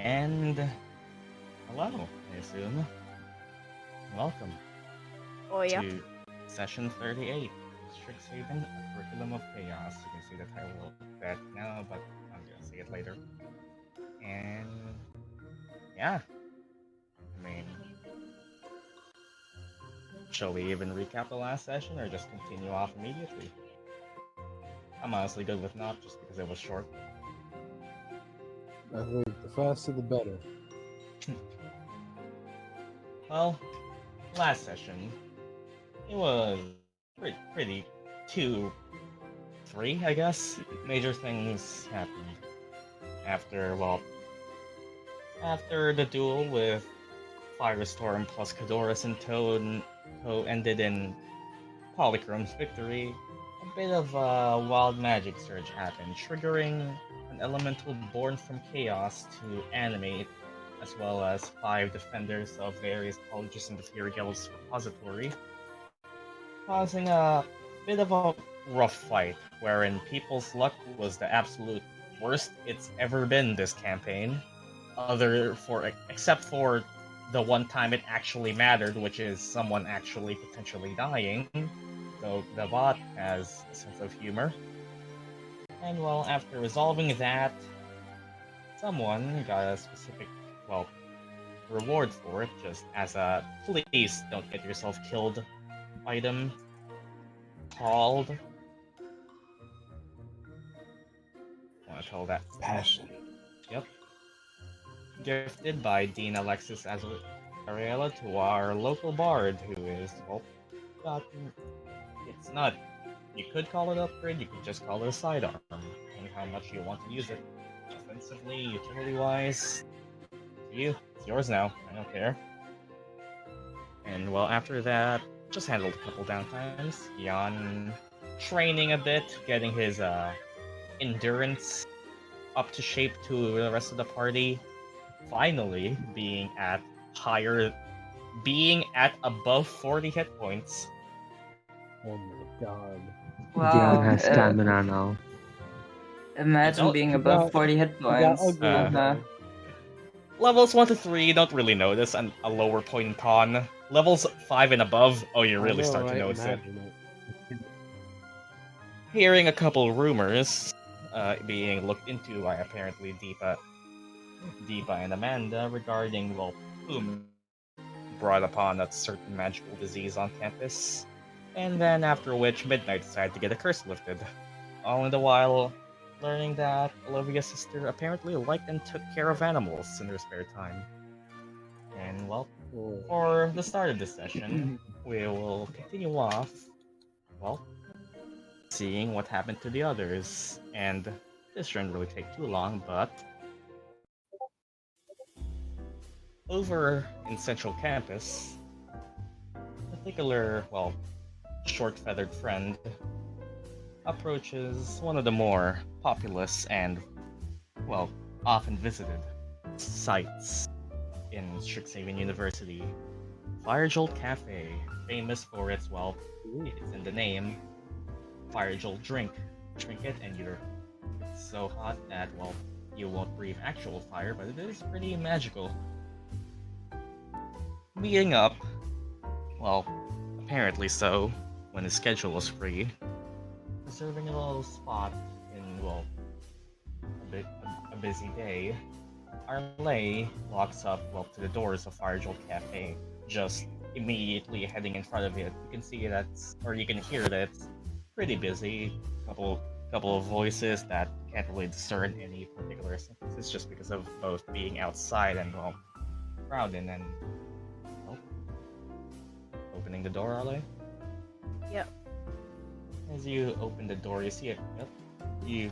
And hello, I assume. Welcome Oh yeah. to session 38 of Strixhaven, a curriculum of chaos. You can see the title of that now, but I'm gonna say it later. And yeah, I mean, shall we even recap the last session or just continue off immediately? I'm honestly good with not, just because it was short. I think the faster the better. Well, last session, it was pretty 2, 3, I guess. Major things happened after the duel with Firestorm plus Cadorus and Toad ended in Polychrome's victory. A bit of a wild magic surge happened, triggering an elemental born from chaos to animate, as well as 5 defenders of various colleges in the Fury Guild's repository, causing a bit of a rough fight, wherein people's luck was the absolute worst it's ever been this campaign, except for the one time it actually mattered, which is someone actually potentially dying, though the bot has a sense of humor. And well, after resolving that, someone got a specific, well, reward for it, just as a please don't get yourself killed item called. I want to call that Passion. Yep. Gifted by Dean Alexis Azariela to our local bard, who is, well, gotten. It's not. You could call it upgrade, you could just call it a sidearm, depending how much you want to use it. Offensively, utility wise, it's yours now, I don't care. And well, after that, just handled a couple downtimes. Gyan training a bit, getting his endurance up to shape to the rest of the party. Finally, being at above 40 hit points. Oh my god. Wow. Gyan has stamina now. Imagine being above 40 hit points. Levels 1 to 3 don't really notice a lower point in con. Levels 5 and above, oh, you really start to notice it. Hearing a couple rumors being looked into by apparently Deepa and Amanda regarding, well, whom brought upon a certain magical disease on campus. And then after which, Midnight decided to get a curse lifted. All in the while, learning that Olivia's sister apparently liked and took care of animals in her spare time. And well, for the start of this session, we will continue off, well, seeing what happened to the others. And this shouldn't really take too long, but over in Central Campus, a particular, well, short-feathered friend approaches one of the more populous and, well, often visited sites in Strixhaven University. Firejolt Cafe, famous for its, well, it's in the name, Firejolt drink. Drink it and it's so hot that, well, you won't breathe actual fire, but it is pretty magical. Meeting up, well, apparently so, when his schedule was free, reserving a little spot in, well, a busy day, Arleigh walks up, well, to the doors of Firejolt Cafe, just immediately heading in front of it. You can see or you can hear that it's pretty busy. Couple of voices that can't really discern any particular sentences just because of both being outside and, well, crowded and, well, opening the door, Arleigh? Yep. As you open the door, you see it. Yep. You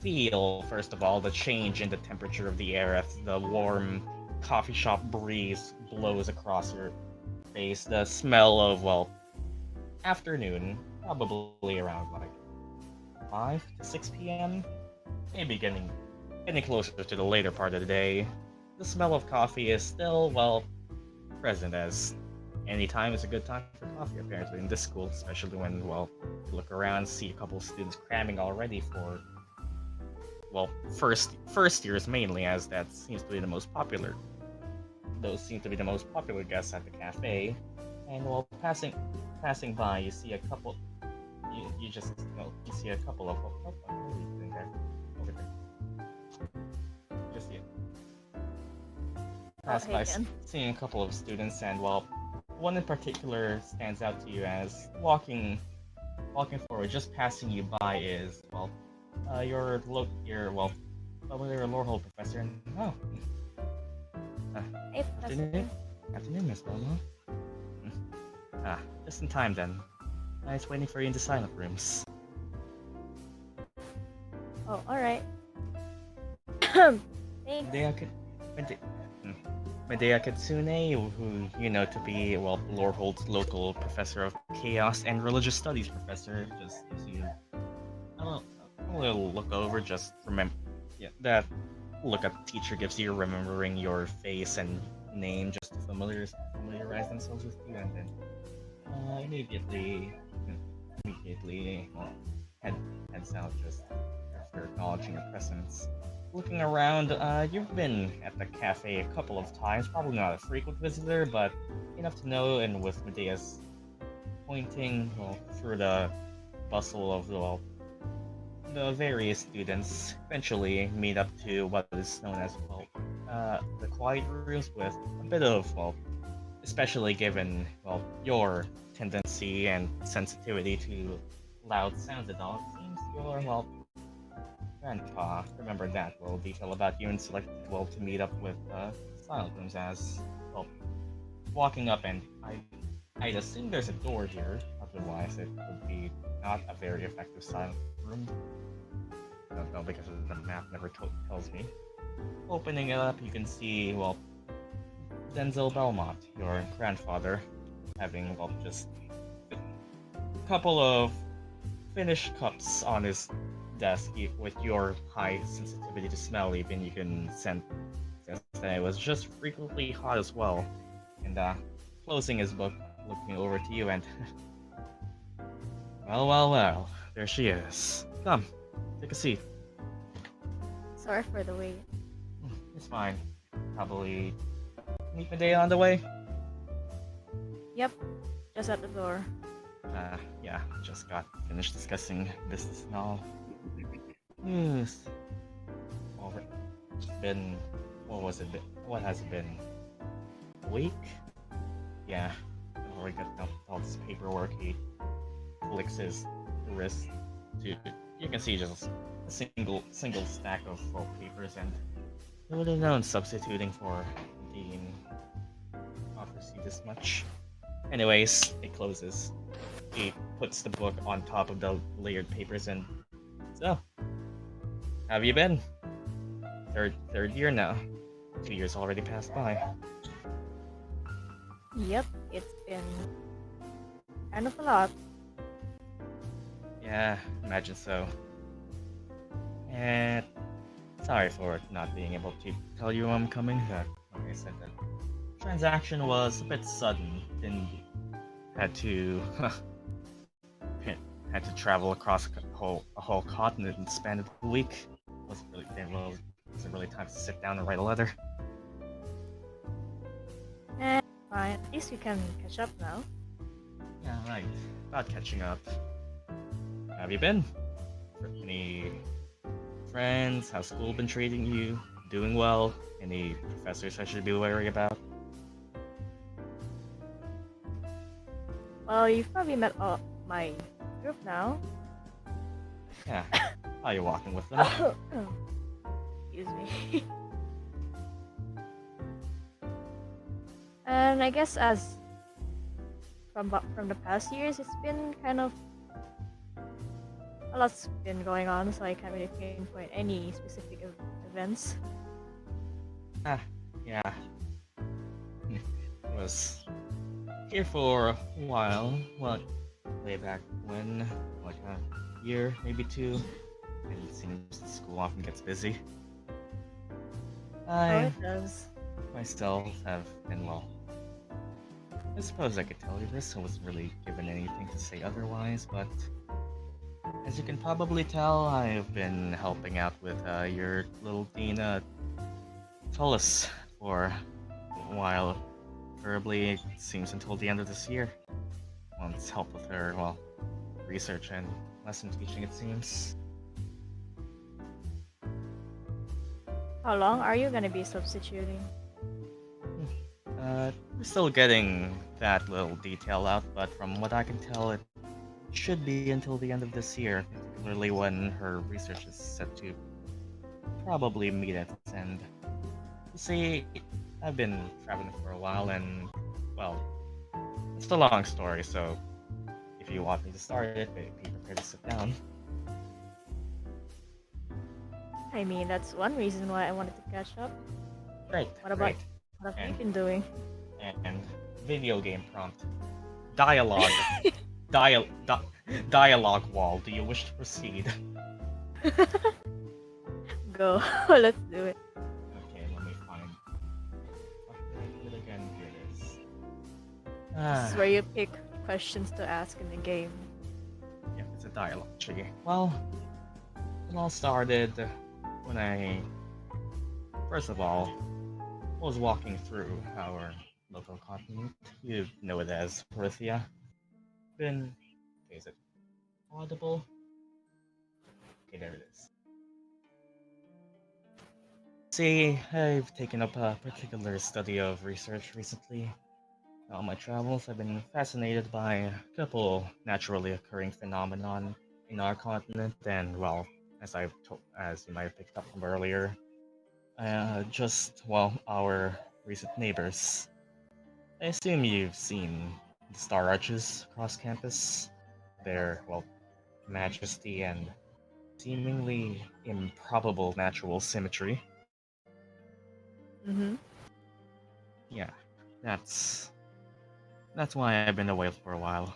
feel, first of all, the change in the temperature of the air as the warm coffee shop breeze blows across your face. The smell of, well, afternoon, probably around like 5 to 6 p.m. Maybe getting closer to the later part of the day. The smell of coffee is still, well, present, as any time is a good time for coffee, apparently, in this school, especially when, well, you look around, see a couple of students cramming already for well, first years mainly, as that seems to be the most popular. Those seem to be the most popular guests at the cafe. And while passing by, you see a couple. You just you see a couple of. What are you doing there? Over there. Just see it. Pass hey, by, Gyan. seeing a couple of students, and while one in particular stands out to you as walking forward, just passing you by is your familiar Lorehold professor. And oh, Hey, Professor. afternoon, Miss Belmont. Just in time then. I was waiting for you in the silent rooms. Oh, alright. Thanks. Medea Kitsune, who you know to be Lorehold's local professor of chaos and religious studies professor, just gives you a little look over. Just remember, that look at the teacher gives you, remembering your face and name just to familiarize themselves with you, and then immediately heads out just after acknowledging your presence. Looking around, you've been at the cafe a couple of times, probably not a frequent visitor, but enough to know, and with Medea's pointing through the bustle of the various students, eventually meet up to what is known as the quiet rooms, with a bit of especially given your tendency and sensitivity to loud sounds and all, it seems your grandpa remembered that little detail about you and selected to meet up with silent rooms as walking up, and I'd assume there's a door here, otherwise it would be not a very effective silent room. I don't know, because the map never tells me. Opening it up, you can see Denzel Belmont, your grandfather, having just a couple of finished cups on his desk. With your high sensitivity to smell, even you can sense that it was just frequently hot as well. And closing his book, looking over to you, and well, there she is. Come, take a seat. Sorry for the wait. It's fine. Probably meet Medea on the way. Yep, just at the door. Yeah, just got finished discussing business and all. Yes. Been, what has it been? A week? Yeah. Before we got all this paperwork, he flicks his wrist to, you can see just a single stack of papers, and who would have known substituting for Dean offers you this much? Anyways, it closes. He puts the book on top of the layered papers, and so, how have you been? Third year now. 2 years already passed by. Yep, it's been kind of a lot. Yeah, imagine so. And sorry for not being able to tell you I'm coming. Like I said, the transaction was a bit sudden. Then had to travel across a whole continent in the span of a week. Wasn't really time to sit down and write a letter. Fine, at least we can catch up now. Yeah, right. About catching up. How have you been? Any friends? How's school been treating you? Doing well? Any professors I should be worried about? Well, you've probably met my group now. Yeah. How are you walking with them? Excuse me. And I guess as from the past years, it's been kind of a lot's been going on, so I can't really pinpoint any specific events. Yeah. Was here for a while. Well, way back when, like a year, maybe two. And it seems the school often gets busy. It does. Myself have been well. I suppose I could tell you this. I wasn't really given anything to say otherwise, but As you can probably tell, I've been helping out with your little Dina Tullus for a while. Preferably, it seems until the end of this year. Wants help with her, well, research and lesson teaching, it seems. How long are you gonna be substituting? We're still getting that little detail out, but from what I can tell, it should be until the end of this year, particularly when her research is set to probably meet its end. You see, I've been traveling for a while, and, well, it's a long story, so if you want me to start it, be prepared to sit down. I mean, that's one reason why I wanted to catch up. Great, What about great. what have you And, been doing? and video game prompt. Dialogue. Dial- di- Dialogue wall. Do you wish to proceed? Go, let's do it. Okay, let me find. It again. Here it is. This Ah, is where you pick questions to ask in the game. yeah, it's a dialogue tree. Well, it all started when I, first of all, was walking through our local continent. You know it as Parithia. Then, is it audible? Okay, there it is. See, I've taken up a particular study of research recently. On my travels, I've been fascinated by a couple naturally occurring phenomenon in our continent, and well, as you might have picked up from earlier, just well, our recent neighbors. I assume you've seen the star arches across campus. Their well, majesty and seemingly improbable natural symmetry. Mm-hmm. Yeah, that's that's why I've been away for a while.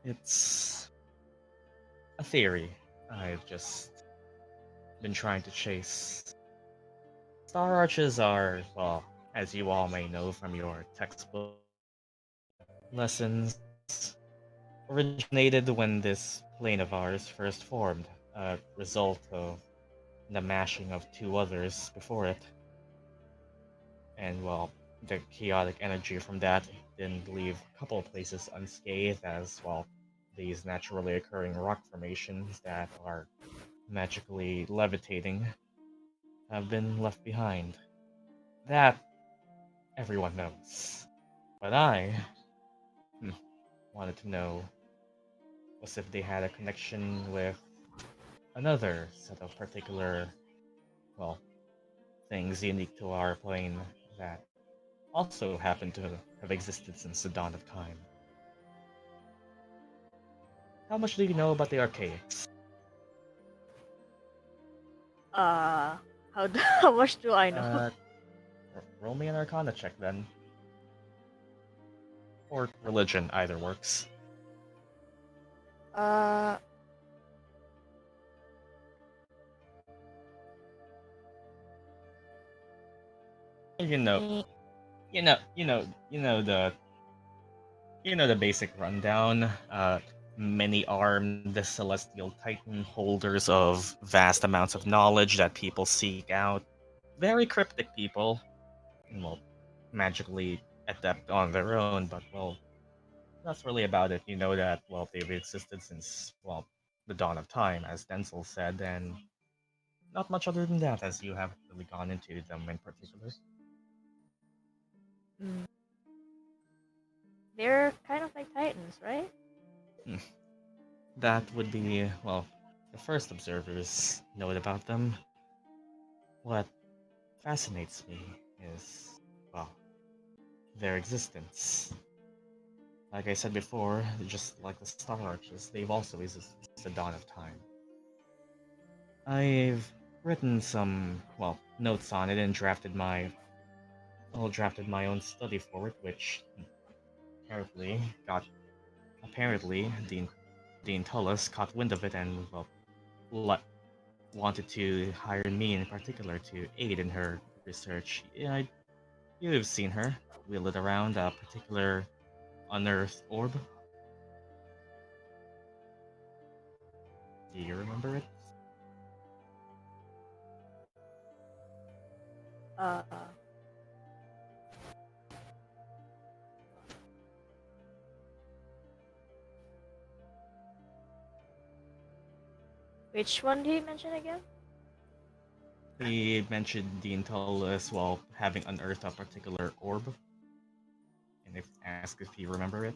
It's a theory I've just been trying to chase. Star arches are, well, as you all may know from your textbook lessons, originated when this plane of ours first formed, a result of the mashing of two others before it. And well, the chaotic energy from that didn't leave a couple of places unscathed, as well, these naturally occurring rock formations that are magically levitating have been left behind. That everyone knows. But I hmm, wanted to know was if they had a connection with another set of particular, well, things unique to our plane that also happen to have existed since the dawn of time. How much do you know about the archaics? How much do I know? Uh, roll me an arcana check then. Or religion, either works. Uh, You know, eh, you know the basic rundown. Many armed celestial titan holders of vast amounts of knowledge that people seek out. Very cryptic people, and well, magically adept on their own. But well, that's really about it. You know that well they've existed since well the dawn of time, as Denzel said, and not much other than that, as you haven't really gone into them in particular. mm, they're kind of like titans, right? Hmm. That would be well the first observers note about them. What fascinates me is well their existence. Like I said before, just like the star arches, they've also existed since the dawn of time. I've written some well notes on it and drafted my own study for it, which apparently got apparently Dean Tullis caught wind of it and well le- wanted to hire me in particular to aid in her research. Yeah, you've seen her wheel it around a particular unearthed orb. Do you remember it? Uh, which one did you mention again? He mentioned the Intel as well, having unearthed a particular orb, and if asked if you remember it.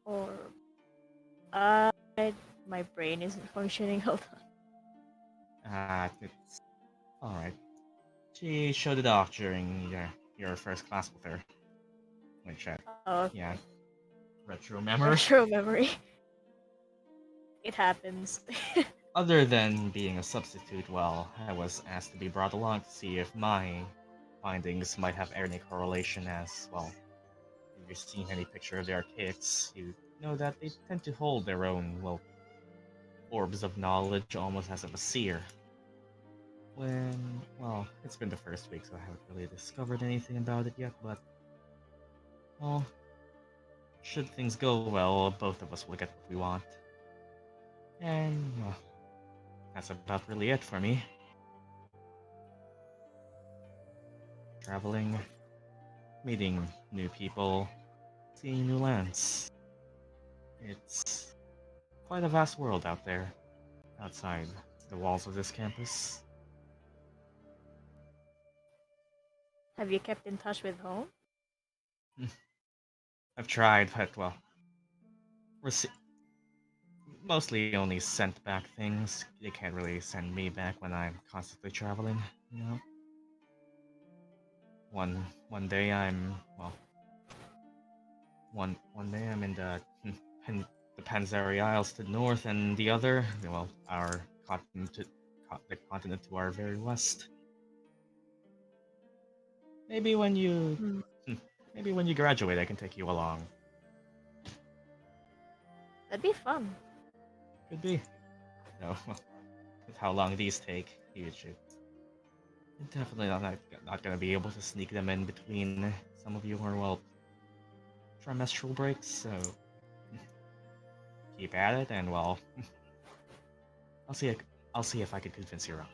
Or uh, my brain isn't functioning. Hold on. It's all right. She showed it off during your first class with her. Which, Oh, okay. yeah, retro memory. Retro memory. It happens. Other than being a substitute, well, I was asked to be brought along to see if my findings might have any correlation as well. If you've seen any picture of the archaics, you know that they tend to hold their own, well, orbs of knowledge almost as of a seer. Well, it's been the first week, so I haven't really discovered anything about it yet, but, well, should things go well, both of us will get what we want. And, well, that's about really it for me. Traveling, meeting new people, seeing new lands. It's quite a vast world out there, outside the walls of this campus. Have you kept in touch with home? I've tried, but well, rece- mostly only sent back things. They can't really send me back when I'm constantly traveling, you know? One day I'm well one day I'm in the Panzeri Isles to the north and the other, well, our continent the continent to our very west. Maybe when you Hmm. maybe when you graduate I can take you along. That'd be fun. Could be. No, with how long these take, you should definitely not gonna be able to sneak them in between some of you are well trimestral breaks, so keep at it and well I'll see I'll see if I can convince you out.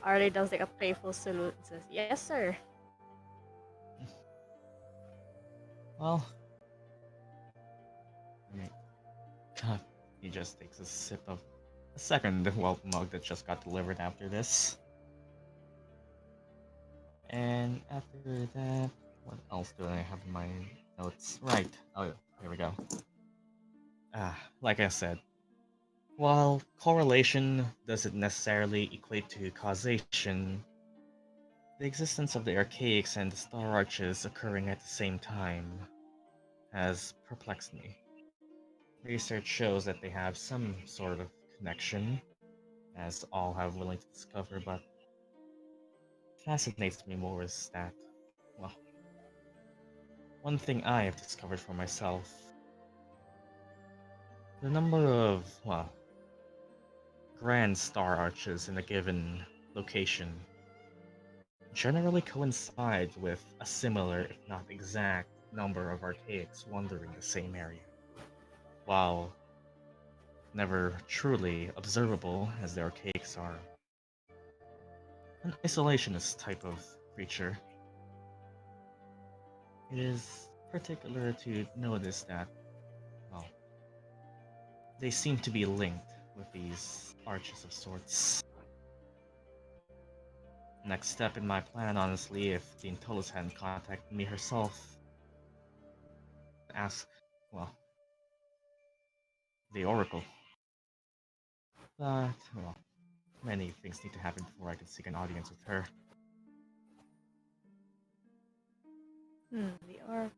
Arleigh does like a playful salute and says, "Yes, sir." Well, God, he just takes a sip of a second well mug that just got delivered after this. And after that, what else do I have in my notes? Right. Oh, here we go. Like I said, while correlation doesn't necessarily equate to causation, the existence of the archaics and the star arches occurring at the same time has perplexed me. Research shows that they have some sort of connection, as all have willing to discover, but fascinates me more is that, well, one thing I have discovered for myself, the number of, well, grand star arches in a given location generally coincides with a similar, if not exact, number of archaics wandering the same area. While never truly observable, as the archaics are an isolationist type of creature, it is particular to notice that, well, they seem to be linked with these arches of sorts. Next step in my plan, honestly, if the Intolis hadn't contacted me herself, ask, well, the Oracle. But, well, many things need to happen before I can seek an audience with her. The orc.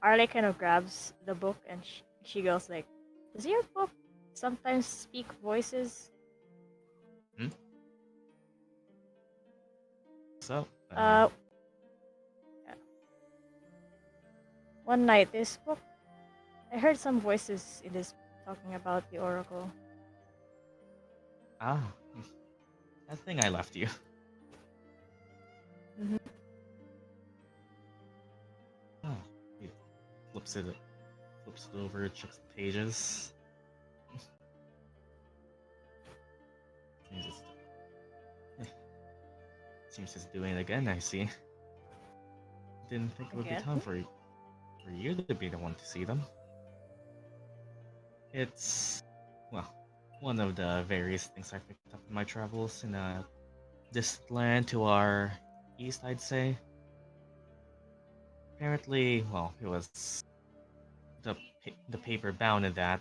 Arleigh kind of grabs the book and she goes like, "Does your book sometimes speak voices?" Hmm? So, Uh, One night, this book, I heard some voices in this talking about the Oracle. ah, That thing I left you. Mhm. Oh, he flips it over, checks the pages. Seems it's, seems it's doing it again, I see. Didn't think it would be Again? time for you to be the one to see them. It's, well, one of the various things I picked up in my travels in a distant land to our east, I'd say. Apparently, well, it was the paper bound in that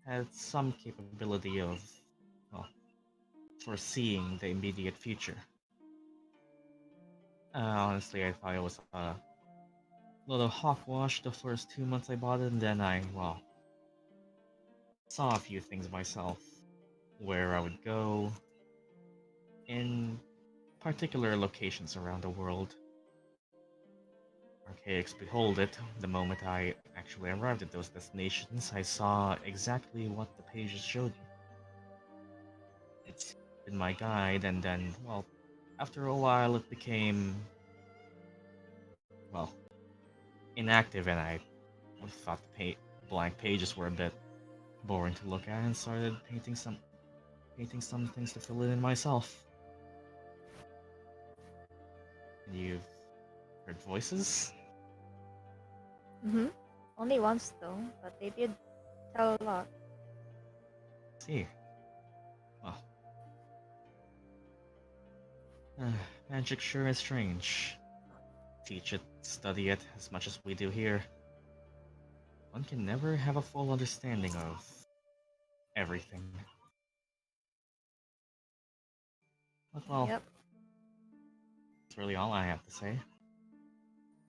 had some capability of, well, foreseeing the immediate future. Honestly, I thought it was a little hogwash the first 2 months I bought it, and then I, well, saw a few things myself. Where I would go, in particular locations around the world. Archaics behold it, the moment I actually arrived at those destinations, I saw exactly what the pages showed me. It's been my guide, and then, well, after a while it became, well, inactive, and I thought the blank pages were a bit boring to look at, and started painting some things to fill it in myself. And you've heard voices? Mhm. Only once though, but they did tell a lot. See, well, magic sure is strange. Teach it, study it as much as we do here. One can never have a full understanding of everything. But well, Yep. that's really all I have to say.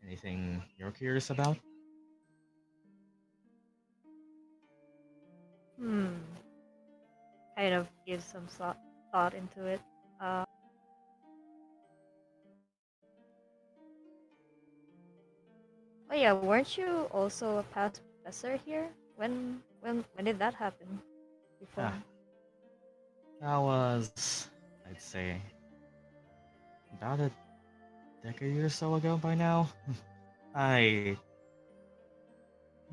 Anything you're curious about? Hmm. Kind of give some thought into it. Uh, oh yeah, weren't you also a past professor here? When did that happen? Before? Ah, that was, I'd say, about a decade or so ago by now. I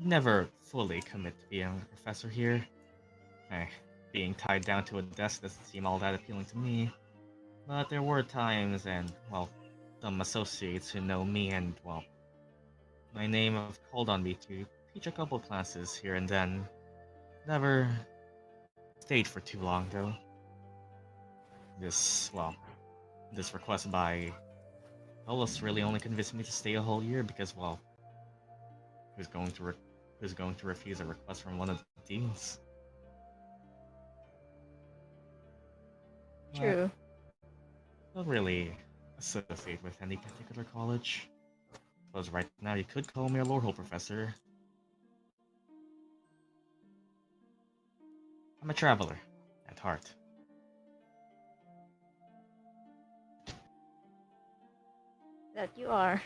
never fully commit to being a professor here. Eh, being tied down to a desk doesn't seem all that appealing to me. But there were times and, well, some associates who know me and, well, my name have called on me to teach a couple classes here and then. Never stayed for too long, though. This, well, this request by Ellis really only convinced me to stay a whole year because, well, who's going to who's going to refuse a request from one of the deans? But True. don't really associate with any particular college. Suppose right now you could call me a lore professor. I'm a traveler at heart. That you are.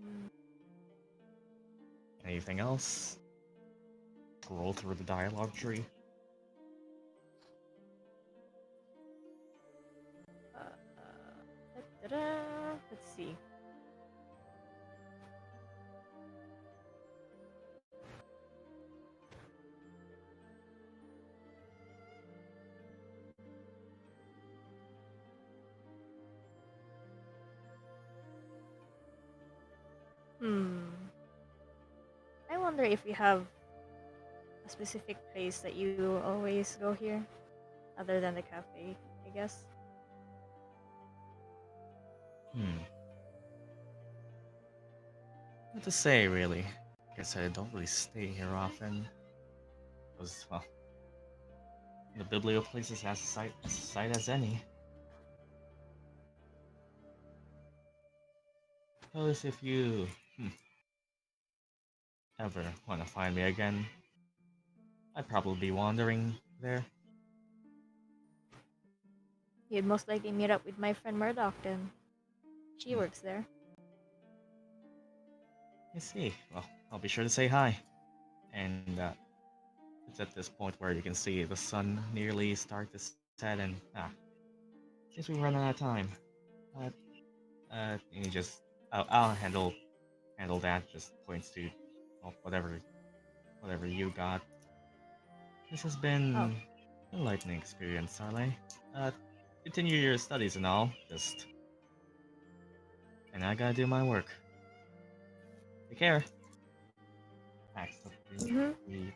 Mm, Anything else? Scroll through the dialogue tree. Let's see. Hmm. I wonder if you have a specific place that you always go here, other than the cafe, I guess. Hmm. What to say, really? Guess I don't really stay here often. Because, well, the biblio place is as sight as any. Suppose if you ever want to find me again, I'd probably be wandering there. You'd most likely meet up with my friend Murdock then. She Hmm. works there. I see. Well, I'll be sure to say hi. And it's at this point where you can see the sun nearly start to said and since we run out of time, you just I'll handle that. Just points to well, whatever you got. This has been Oh, an enlightening experience, Arleigh. Uh, continue your studies and all. And I gotta do my work. Take care. Accidentally, mm-hmm.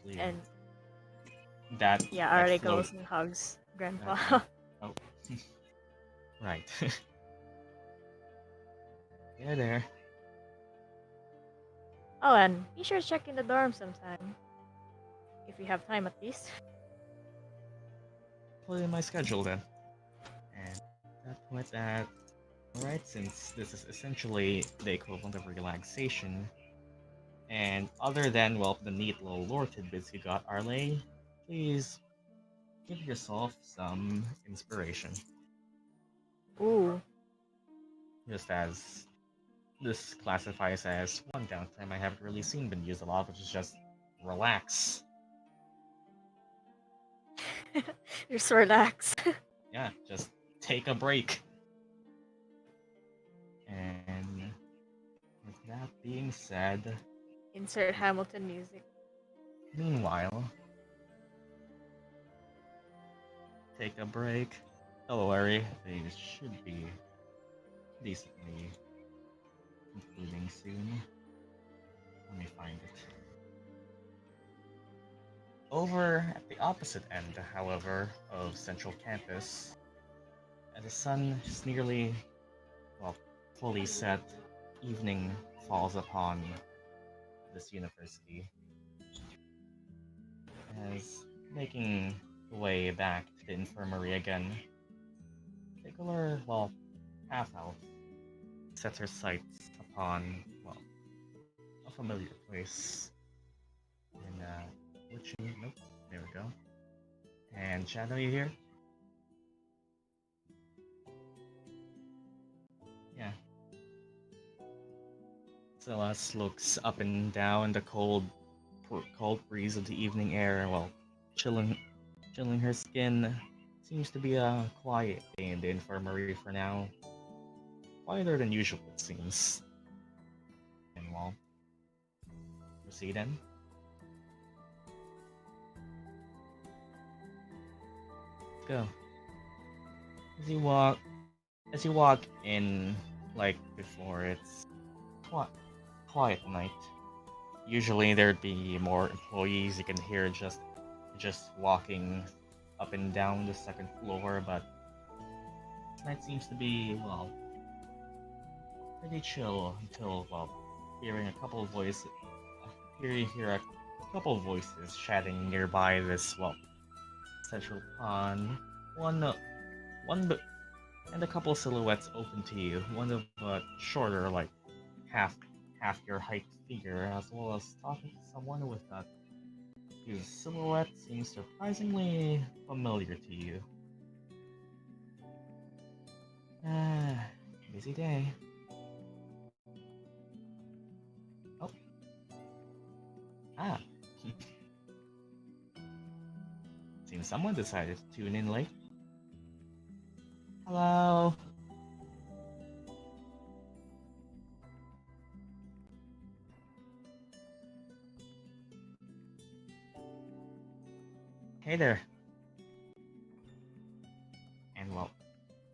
leave. And That yeah, that Arleigh float. goes and hugs Grandpa. Oh, right. There. Oh, and be sure to check in the dorm sometime. If you have time at least. Put it in my schedule then. And that point that. Alright, since this is essentially the equivalent of relaxation, and other than, well, the neat little lore tidbits you got, Arleigh, please give yourself some inspiration. Ooh. Just as this classifies as one downtime I haven't really seen been used a lot, which is just relax. Just relax. Yeah, just take a break. And with that being said, Insert Hamilton music. meanwhile, take a break. Don't worry, they should be decently concluding soon. Let me find it. Over at the opposite end, however, of Central Campus, as the sun is nearly, well, fully set, evening falls upon this university. As making the way back to the infirmary again, particular, well, half-elf sets her sights upon, well, a familiar place. And, nope, there we go. And Shadow, you here? Yeah. Celeste looks up and down the cold breeze of the evening air while chilling her skin. Seems to be a quiet day in the infirmary for now. Quieter than usual, it seems. And well, proceed then. Let's go. As you walk in, like before, it's quiet night. Usually there'd be more employees you can hear just walking up and down the second floor, but tonight seems to be, well, pretty chill until, well, hearing a couple of voices chatting nearby this, well, central pond. One and a couple silhouettes open to you. One of a shorter, like half your height figure, as well as talking to someone with a whose silhouette seems surprisingly familiar to you. Busy day. Oh. Ah. Seems someone decided to tune in late. Hello. Hey there. And well,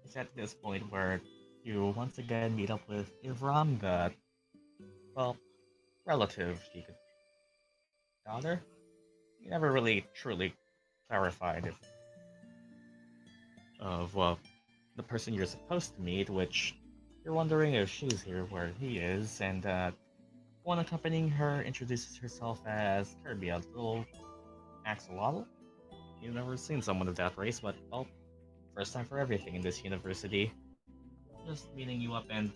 it's at this point where you once again meet up with Ivram, the, well, relative, you could daughter? You never really truly clarified if of, well, the person you're supposed to meet, which you're wondering if she's here where he is, and one accompanying her introduces herself as Kirby, a little axolotl. You've never seen someone of that race, but, well, first time for everything in this university. Just meeting you up and,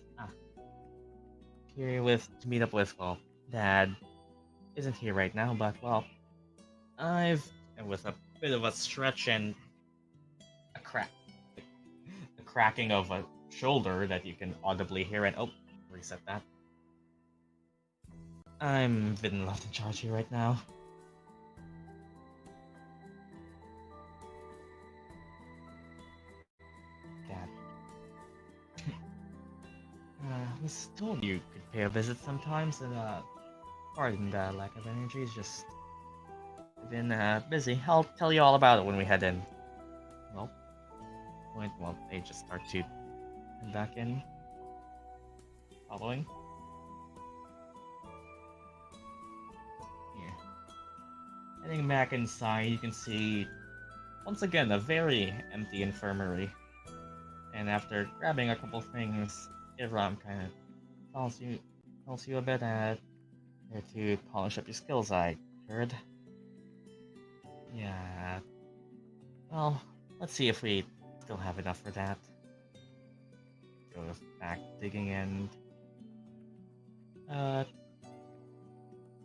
here to meet up with, well, Dad isn't here right now, but, well, and with a bit of a stretch and a crack, the cracking of a shoulder that you can audibly hear, and, oh, reset that. I'm Vidin left in charge here right now. I was told you could pay a visit sometimes, and pardon the lack of energy. It's just been busy. I'll tell you all about it when we head in. Well, they just start to head back in. Following. Yeah. Heading back inside, you can see once again a very empty infirmary. And after grabbing a couple things, Ivram kind of tells you a bit here to polish up your skills, I heard. Yeah. Well, let's see if we still have enough for that. Goes back digging in.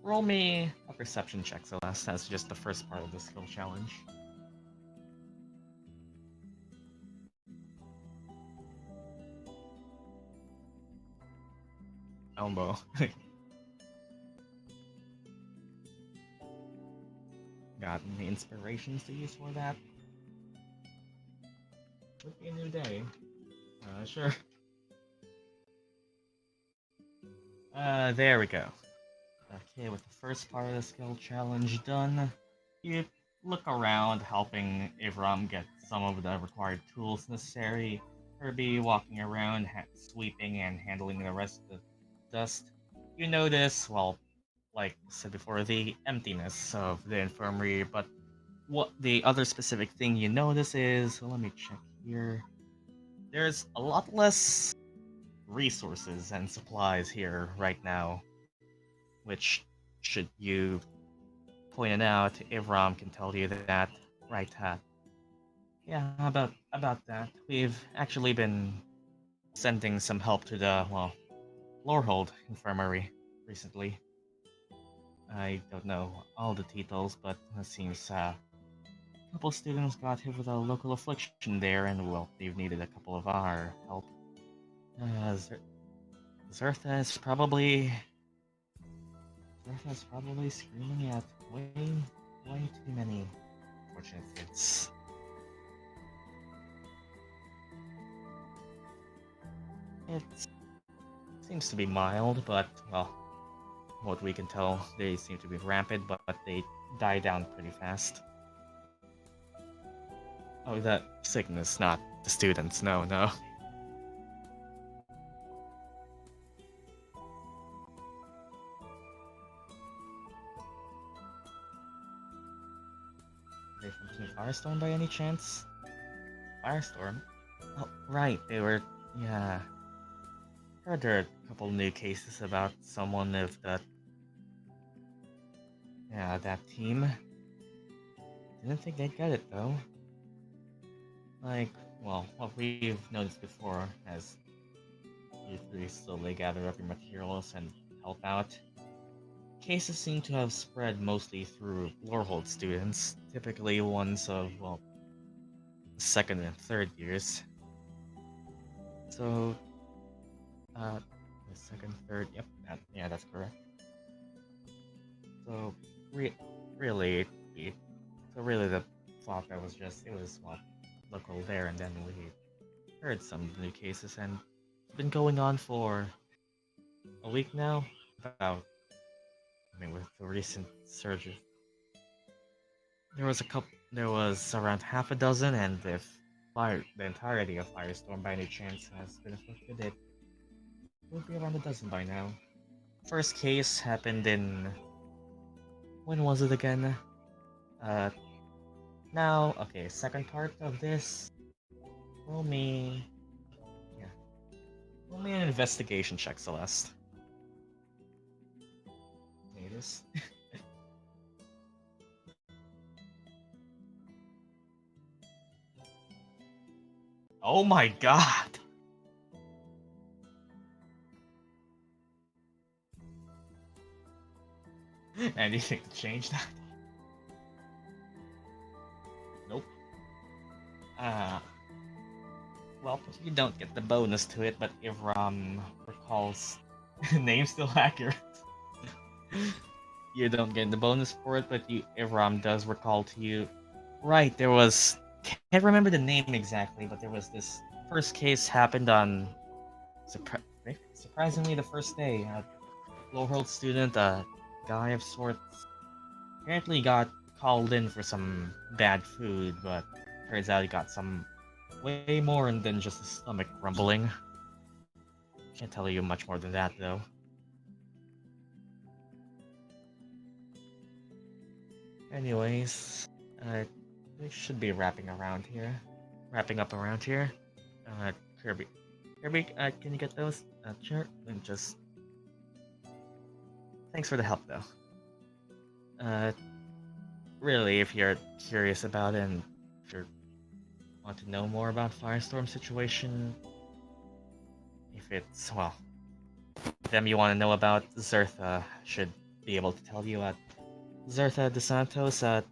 Roll me a perception check, Celeste. That's just the first part of the skill challenge. Elbow. Got any inspirations to use for that? Would be a new day. Sure. There we go. Okay, with the first part of the skill challenge done, you look around, helping Ivram get some of the required tools necessary. Herbie walking around, sweeping and handling the rest of the dust. You notice, well, like I said before, the emptiness of the infirmary, but what the other specific thing you notice is, let me check here. There's a lot less resources and supplies here right now, which, should you point it out, Ivram can tell you that, right? Yeah, about that. We've actually been sending some help to the Lorehold Infirmary recently. I don't know all the details, but it seems a couple students got hit with a local affliction there, and well, they've needed a couple of our help. Zertha is probably screaming at way too many unfortunate kids. It seems to be mild, but well, what we can tell, they seem to be rampant, but they die down pretty fast. Oh, that sickness, not the students. No. They from Firestorm by any chance? Firestorm? Oh, right. They were. Yeah. Heard there are a couple new cases about someone of that. Yeah, that team. Didn't think they'd get it though. Like, well, what we've noticed before, as you three slowly gather up your materials and help out, cases seem to have spread mostly through Lorehold students, typically ones of, well, second and third years. So, the second, third, yep, that's correct. So, really, the thought that was just, it was, well, local there, and then we heard some new cases, and it's been going on for a week now. With the recent surges, there was around half a dozen, and if the entirety of Firestorm by any chance has been affected, it would be around a dozen by now. First case happened in, when was it again? Now, okay, second part of this, roll me an investigation check, Celeste. Sinetis. Oh my god! Anything to change that? Nope. Well, you don't get the bonus to it, but Ivram recalls name still accurate. You don't get the bonus for it, but Ivram does recall to you. Right, there was, can't remember the name exactly, but there was this first case happened on Surprisingly, the first day, a low-world student, a guy of sorts, apparently got called in for some bad food, but turns out he got some way more than just a stomach rumbling. Can't tell you much more than that, though. Anyways, we should be wrapping around here. Wrapping up around here. Kirby. Kirby, can you get those? Sure. And just... Thanks for the help, though. Really, if you're curious about it and if you want to know more about Firestorm situation, if it's, well, them you want to know about, Zertha should be able to tell you. Zertha DeSantos,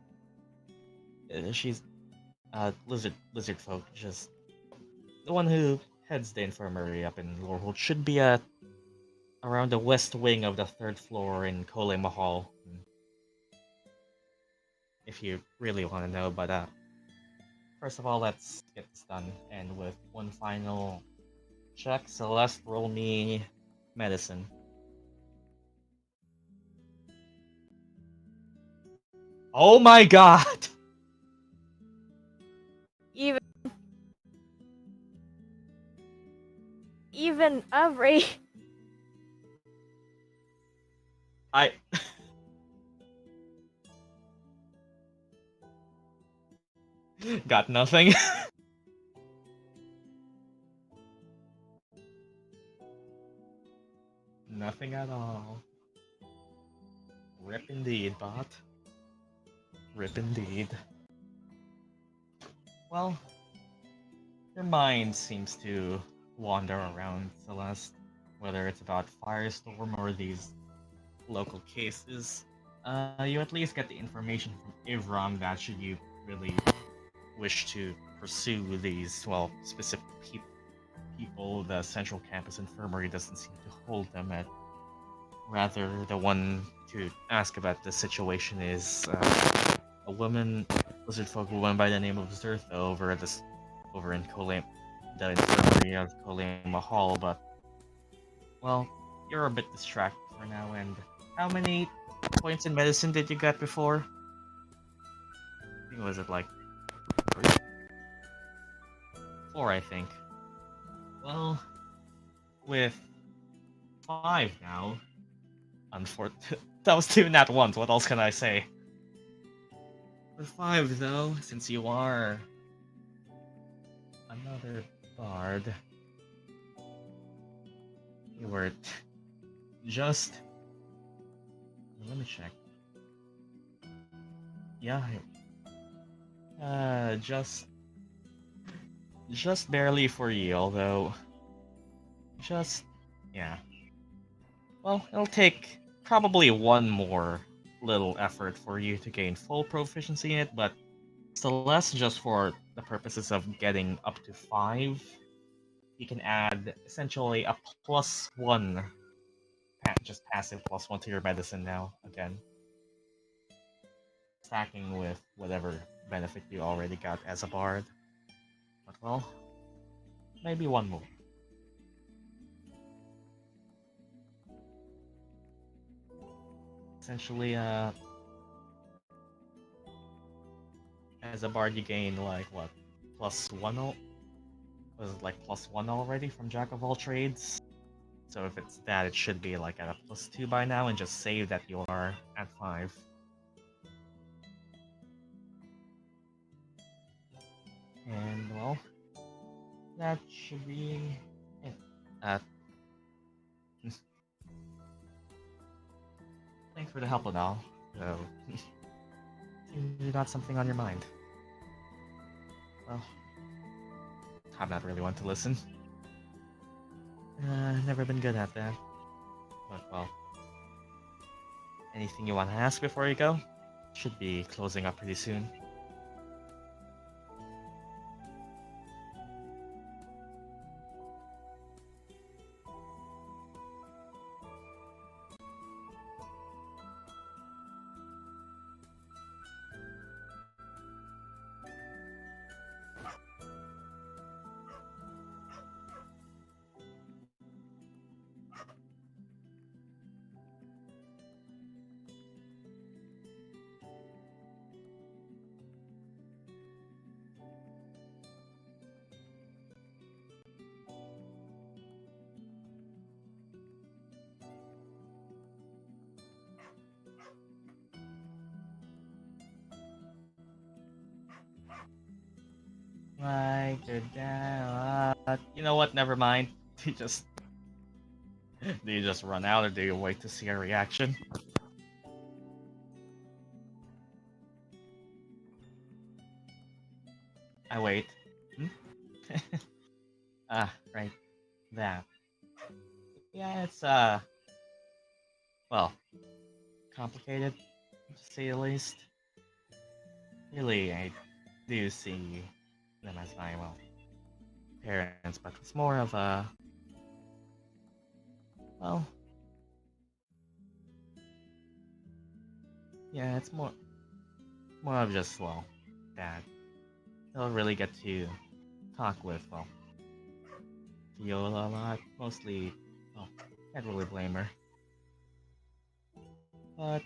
she's lizard folk, just the one who heads the infirmary up in Lorehold. Should be around the west wing of the third floor in Kole Mahal. If you really want to know, but first of all, let's get this done. And with one final check, Celeste, roll me medicine. Oh my god! Even Avery. I... Got nothing. Nothing at all. Rip indeed, bot. Rip indeed. Well, your mind seems to wander around, Celeste. Whether it's about Firestorm or these local cases. You at least get the information from Ivram that should you really wish to pursue these, well, specific people, the Central Campus Infirmary doesn't seem to hold them at. Rather, the one to ask about the situation is a woman, lizard folk woman by the name of Zertha over in the infirmary of Kole Mahal, but, well, you're a bit distracted for now, and how many points in medicine did you get before? I think, was it like 3? 4, I think. Well, with 5 now, that was 2 nat ones, what else can I say? With 5 though, since you are another bard, you were just... Let me check. Yeah, just barely for you, although yeah. Well, it'll take probably one more little effort for you to gain full proficiency in it, but Celeste, just for the purposes of getting up to 5, you can add essentially a +1, just passive +1 to your medicine now, again. Stacking with whatever benefit you already got as a bard. But well, maybe one more. Essentially, as a bard you gain like what, +1? Was it like +1 already from Jack of all trades? So if it's that, it should be like at a +2 by now, and just save that you are at 5. And well, that should be it. Thanks for the help and all. So, you got something on your mind. Well, I'm not really one to listen. Never been good at that. But well, anything you want to ask before you go? Should be closing up pretty soon. Right, they're down. You know what? Never mind. Do you just do you just run out, or do you wait to see a reaction? I wait. Hmm? Right. That. Yeah, it's well, complicated to say the least. Really, I do see them as my parents, but it's more of a well, yeah, it's more of just dad. Don't really get to talk with Viola a lot. Mostly, well, can't really blame her. But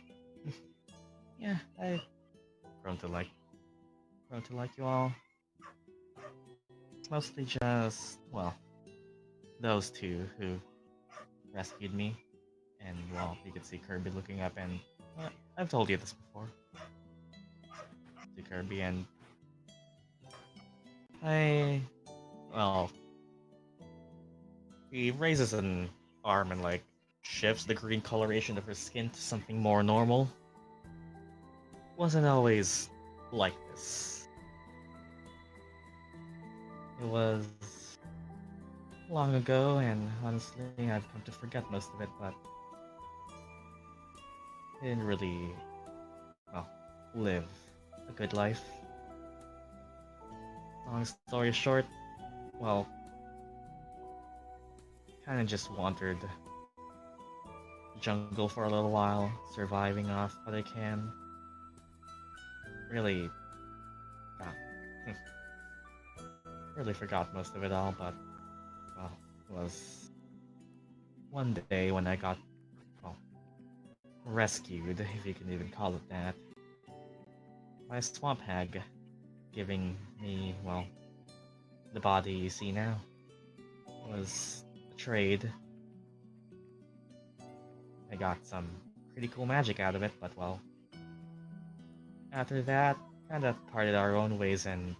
yeah, I've grown to like you all. It's mostly just those two who rescued me, and you could see Kirby looking up, and I've told you this before. To Kirby, and I well, he raises an arm and shifts the green coloration of her skin to something more normal. Wasn't always like this. It was long ago, and honestly, I've come to forget most of it, but I didn't really, live a good life. Long story short, well, kinda just wandered the jungle for a little while, surviving off what I can. Really, really forgot most of it all, but, it was one day when I got, rescued, if you can even call it that, by a swamp hag, giving me, the body you see now. It was a trade. I got some pretty cool magic out of it, but after that, kinda parted our own ways and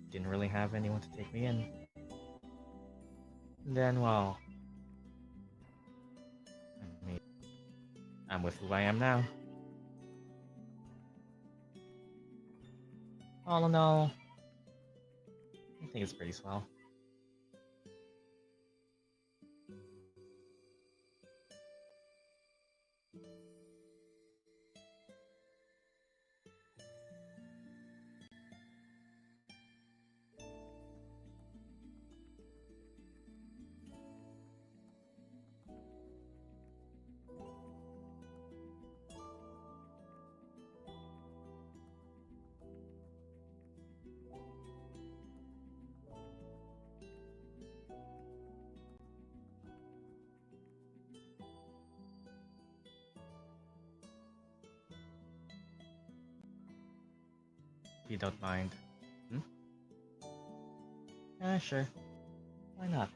didn't really have anyone to take me in. And then, I mean, I'm with who I am now. All in all, I think it's pretty swell. If you don't mind. Hmm? Sure. Why not?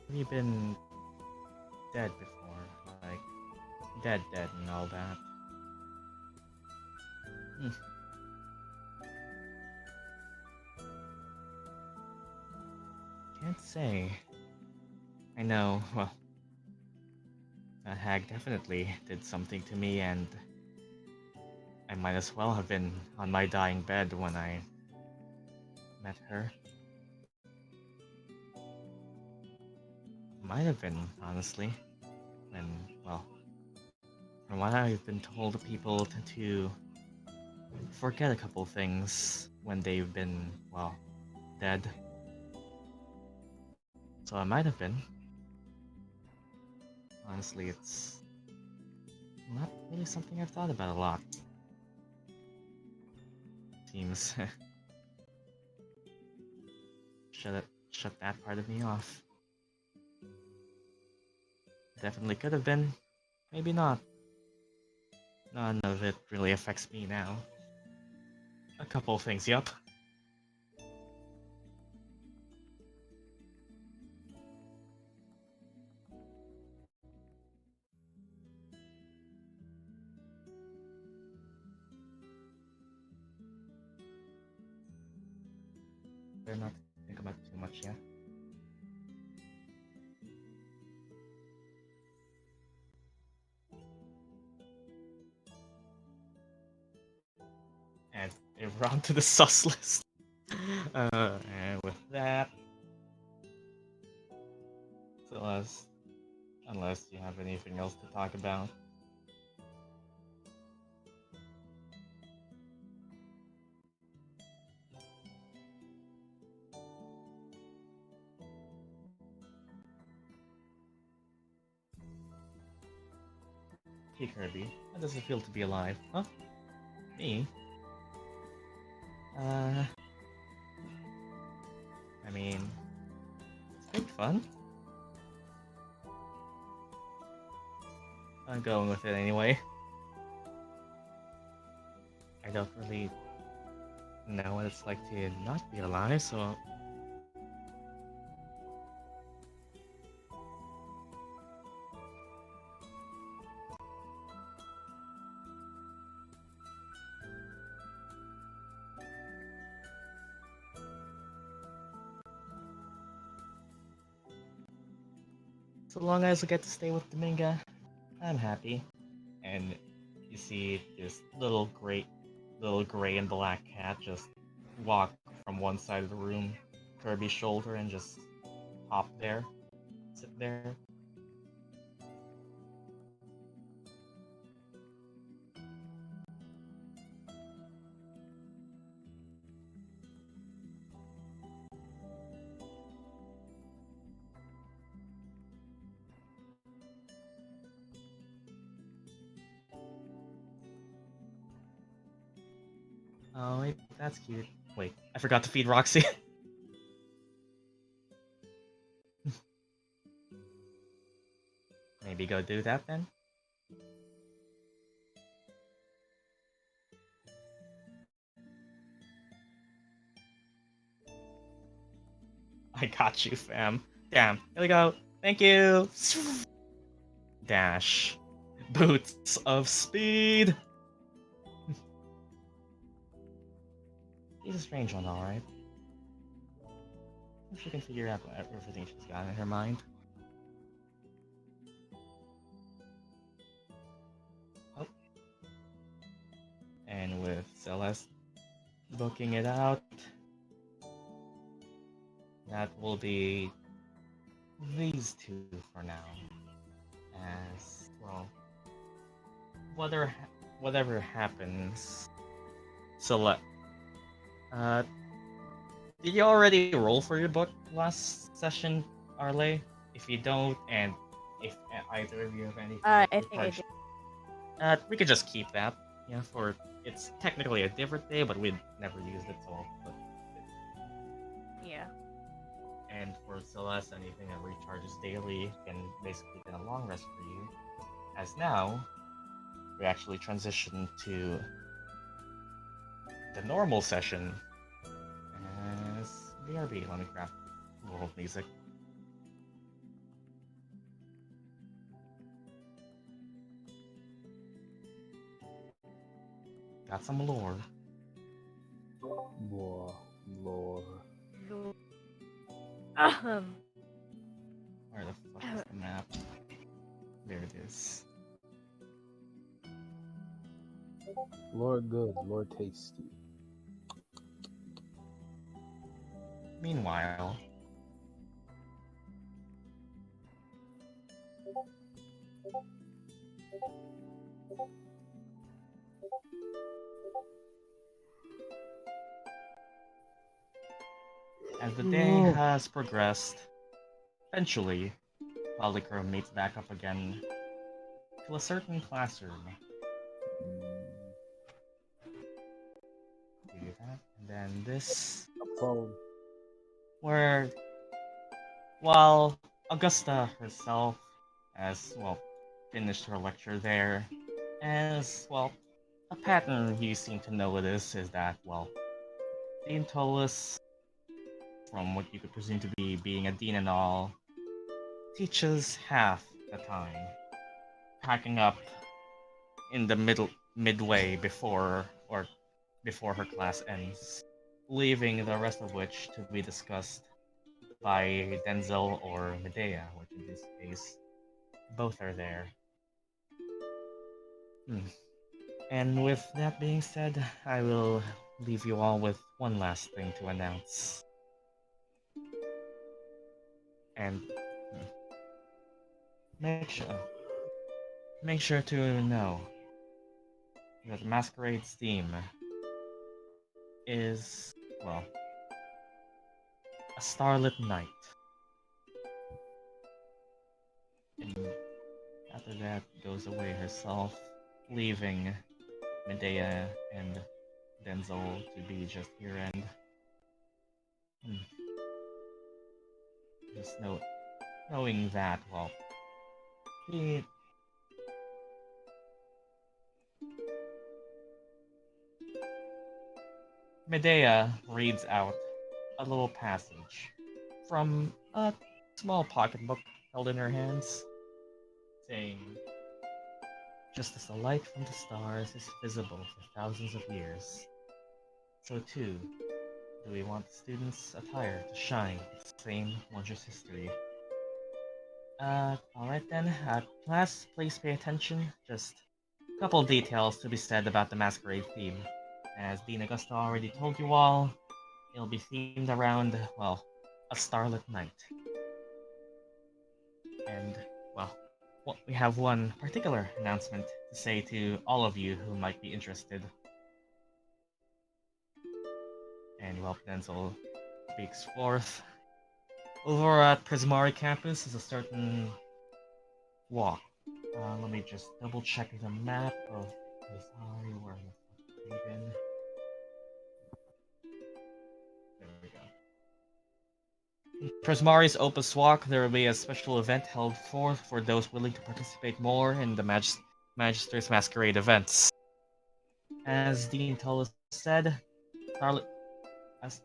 Have you been dead before? Like, dead and all that? Hmm. Can't say. I know, that hag definitely did something to me, and I might as well have been on my dying bed when I met her. Might have been, honestly. And, from what I've been told, people tend to forget a couple things when they've been, dead. So I might have been. Honestly, it's not really something I've thought about a lot. Seems. shut that part of me off. Definitely could have been. Maybe not. None of it really affects me now. A couple of things, yup. Better not think about it too much, yeah? And we're on to the sus list. And with that, Celeste, unless you have anything else to talk about. Hey Kirby, how does it feel to be alive? Huh? Me? I mean, it's been fun. I'm going with it anyway. I don't really know what it's like to not be alive, so... So long as I get to stay with Dominga, I'm happy. And you see this little gray and black cat just walk from one side of the room, Kirby's shoulder, and just hop there, sit there. Oh, wait, that's cute. Wait, I forgot to feed Roxy. Maybe go do that then? I got you, fam. Damn, here we go. Thank you! Dash. Boots of speed! She's a strange one, alright. If she can figure out everything she's got in her mind. Oh. And with Celeste booking it out, that will be these two for now. As, well, whatever happens, Celeste. Did you already roll for your book last session, Arleigh? If you don't, and if either of you have anything, I think I did. we could just keep that. Yeah, for it's technically a different day, but we'd never use it, so. But, Yeah. and for Celeste, anything that recharges daily can basically get a long rest for you. As now, we actually transition to the normal session as BRB. Let me grab world music. Got some lore. More lore. Where the fuck is the map? There it is. Lord good, Lord tasty. Meanwhile, as the day has progressed, eventually, Polychrome meets back up again to a certain classroom. Do that, and then this. A phone. where, while Augusta herself has, well, finished her lecture there, as, well, a pattern you seem to notice is that, well, Dean Tullus, from what you could presume to be being a dean and all, teaches half the time, packing up in the midway before her class ends, leaving the rest of which to be discussed by Denzel or Medea, which in this case both are there. Hmm. And with that being said, I will leave you all with one last thing to announce. And make sure make sure to know that Masquerade's theme is, well, a starlit night. And after that goes away herself, leaving Medea and Denzel to be just here and hmm, just knowing that, well, the Medea reads out a little passage from a small pocketbook held in her hands, saying, "Just as the light from the stars is visible for thousands of years, so too do we want the students' attire to shine with the same wondrous history." Alright then, class, please pay attention. Just a couple details to be said about the masquerade theme. As Dean Augusta already told you all, it'll be themed around, well, a starlit night. And, well, we have one particular announcement to say to all of you who might be interested. And, well, Denzel speaks forth. Over at Prismari campus is a certain walk. Let me just double check the map of Prismari, where the fuck even. There we go. Prismari's Opus Walk, there will be a special event held forth for those willing to participate more in the Magister's Masquerade events. As Dean Tullis said, Starlit, as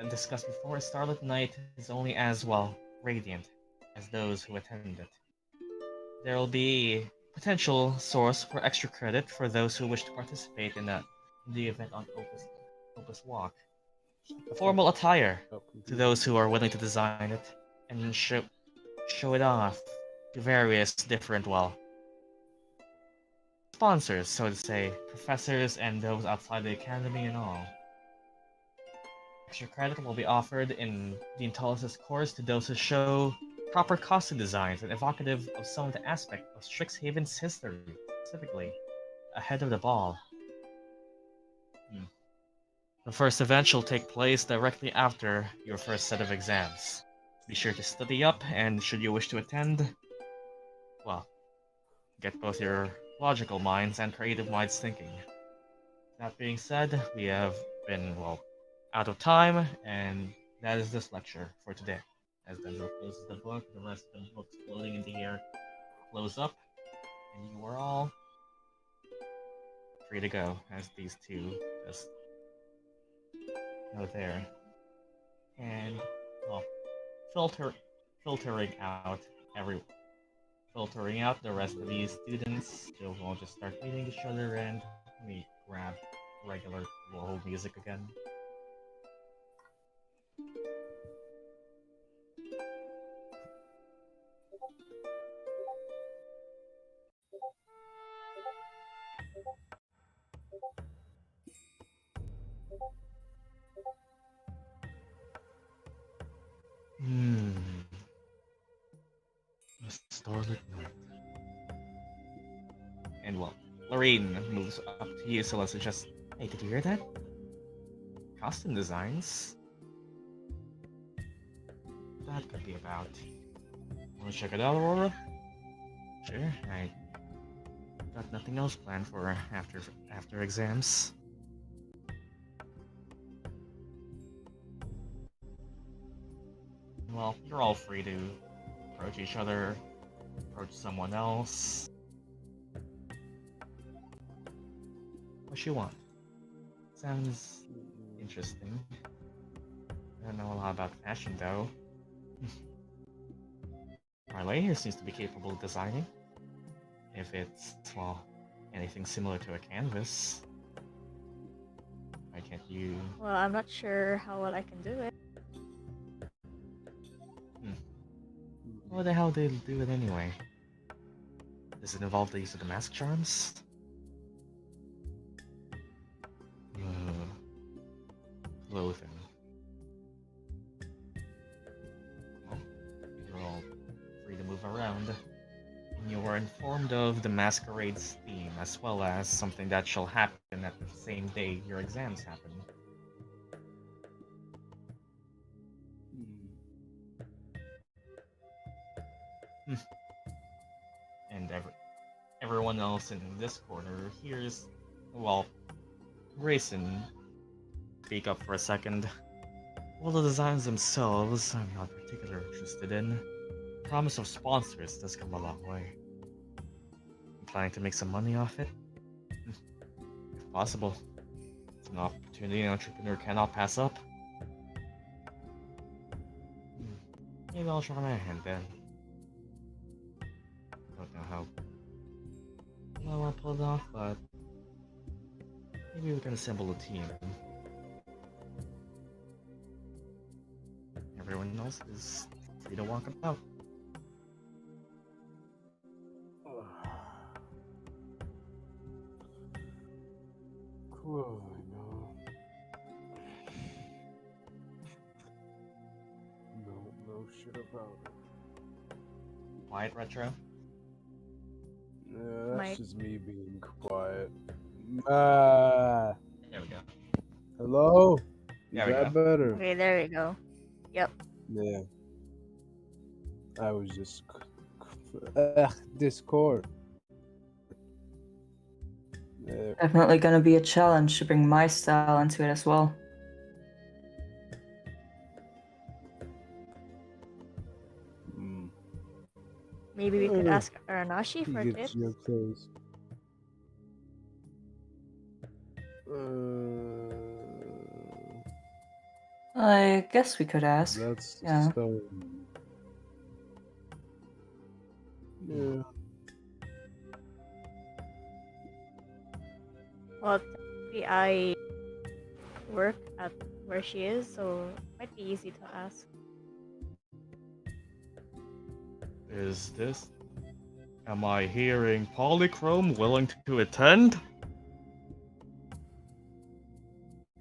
discussed before, Starlit Night is only as, well, radiant as those who attend it. There will be potential source for extra credit for those who wish to participate in the event on Opus Walk. Formal attire to those who are willing to design it and show it off to various different, well, sponsors, so to say, professors and those outside the academy and all. Extra credit will be offered in the Intelligence course to those who show proper costume designs and evocative of some of the aspects of Strixhaven's history, specifically, ahead of the ball. The first event shall take place directly after your first set of exams. Be sure to study up, and should you wish to attend, well, get both your logical minds and creative minds thinking. That being said, we have been, well, out of time, and that is this lecture for today. As Denzel closes the book, the rest of the books floating in the air close up, and you are all free to go, as these two just go there. And, well, filtering out every filtering out the rest of these students. We'll just start meeting each other, and let me grab regular world music again. A starlit night. And, well, Lorraine moves up to you, Celeste, and just, "Hey, did you hear that? Costume designs? That could be about. Wanna check it out, Aurora?" "Sure, I got nothing else planned for after exams." well, you're all free to approach each other, approach someone else. What you want? Sounds interesting. I don't know a lot about fashion though. Arleigh here seems to be capable of designing. If it's, well, anything similar to a canvas. Why can't you... Well, I'm not sure how well I can do it. What the hell did they do it anyway? Does it involve the use of the mask charms? Loathing. Well, you're all free to move around. You were informed of the masquerade's theme, as well as something that shall happen at the same day your exams happen. And everyone else in this corner hears, well, Grayson speak up for a second. Well, the designs themselves, I'm not particularly interested in. The promise of sponsors does come a long way. I'm planning to make some money off it. If possible. It's an opportunity an entrepreneur cannot pass up. Maybe I'll try my hand then. Don't know how well I'll pull it off, but maybe we can assemble a team. Everyone else is free to walk about. Cool, no. No shit about it. Quiet retro? Yeah, that's Mike. just me being quiet. Ah, There we go. hello? Is There we that go. better? Okay, there we go. Yep. Yeah. I was just Discord. There. Definitely gonna be a challenge to bring my style into it as well. Maybe we could ask Aranashi for He tips. gets your clothes. I guess we could ask. That's Yeah. so. Yeah. Well, technically I work at where she is, so it might be easy to ask. Is this? Am I hearing Polychrome willing to attend?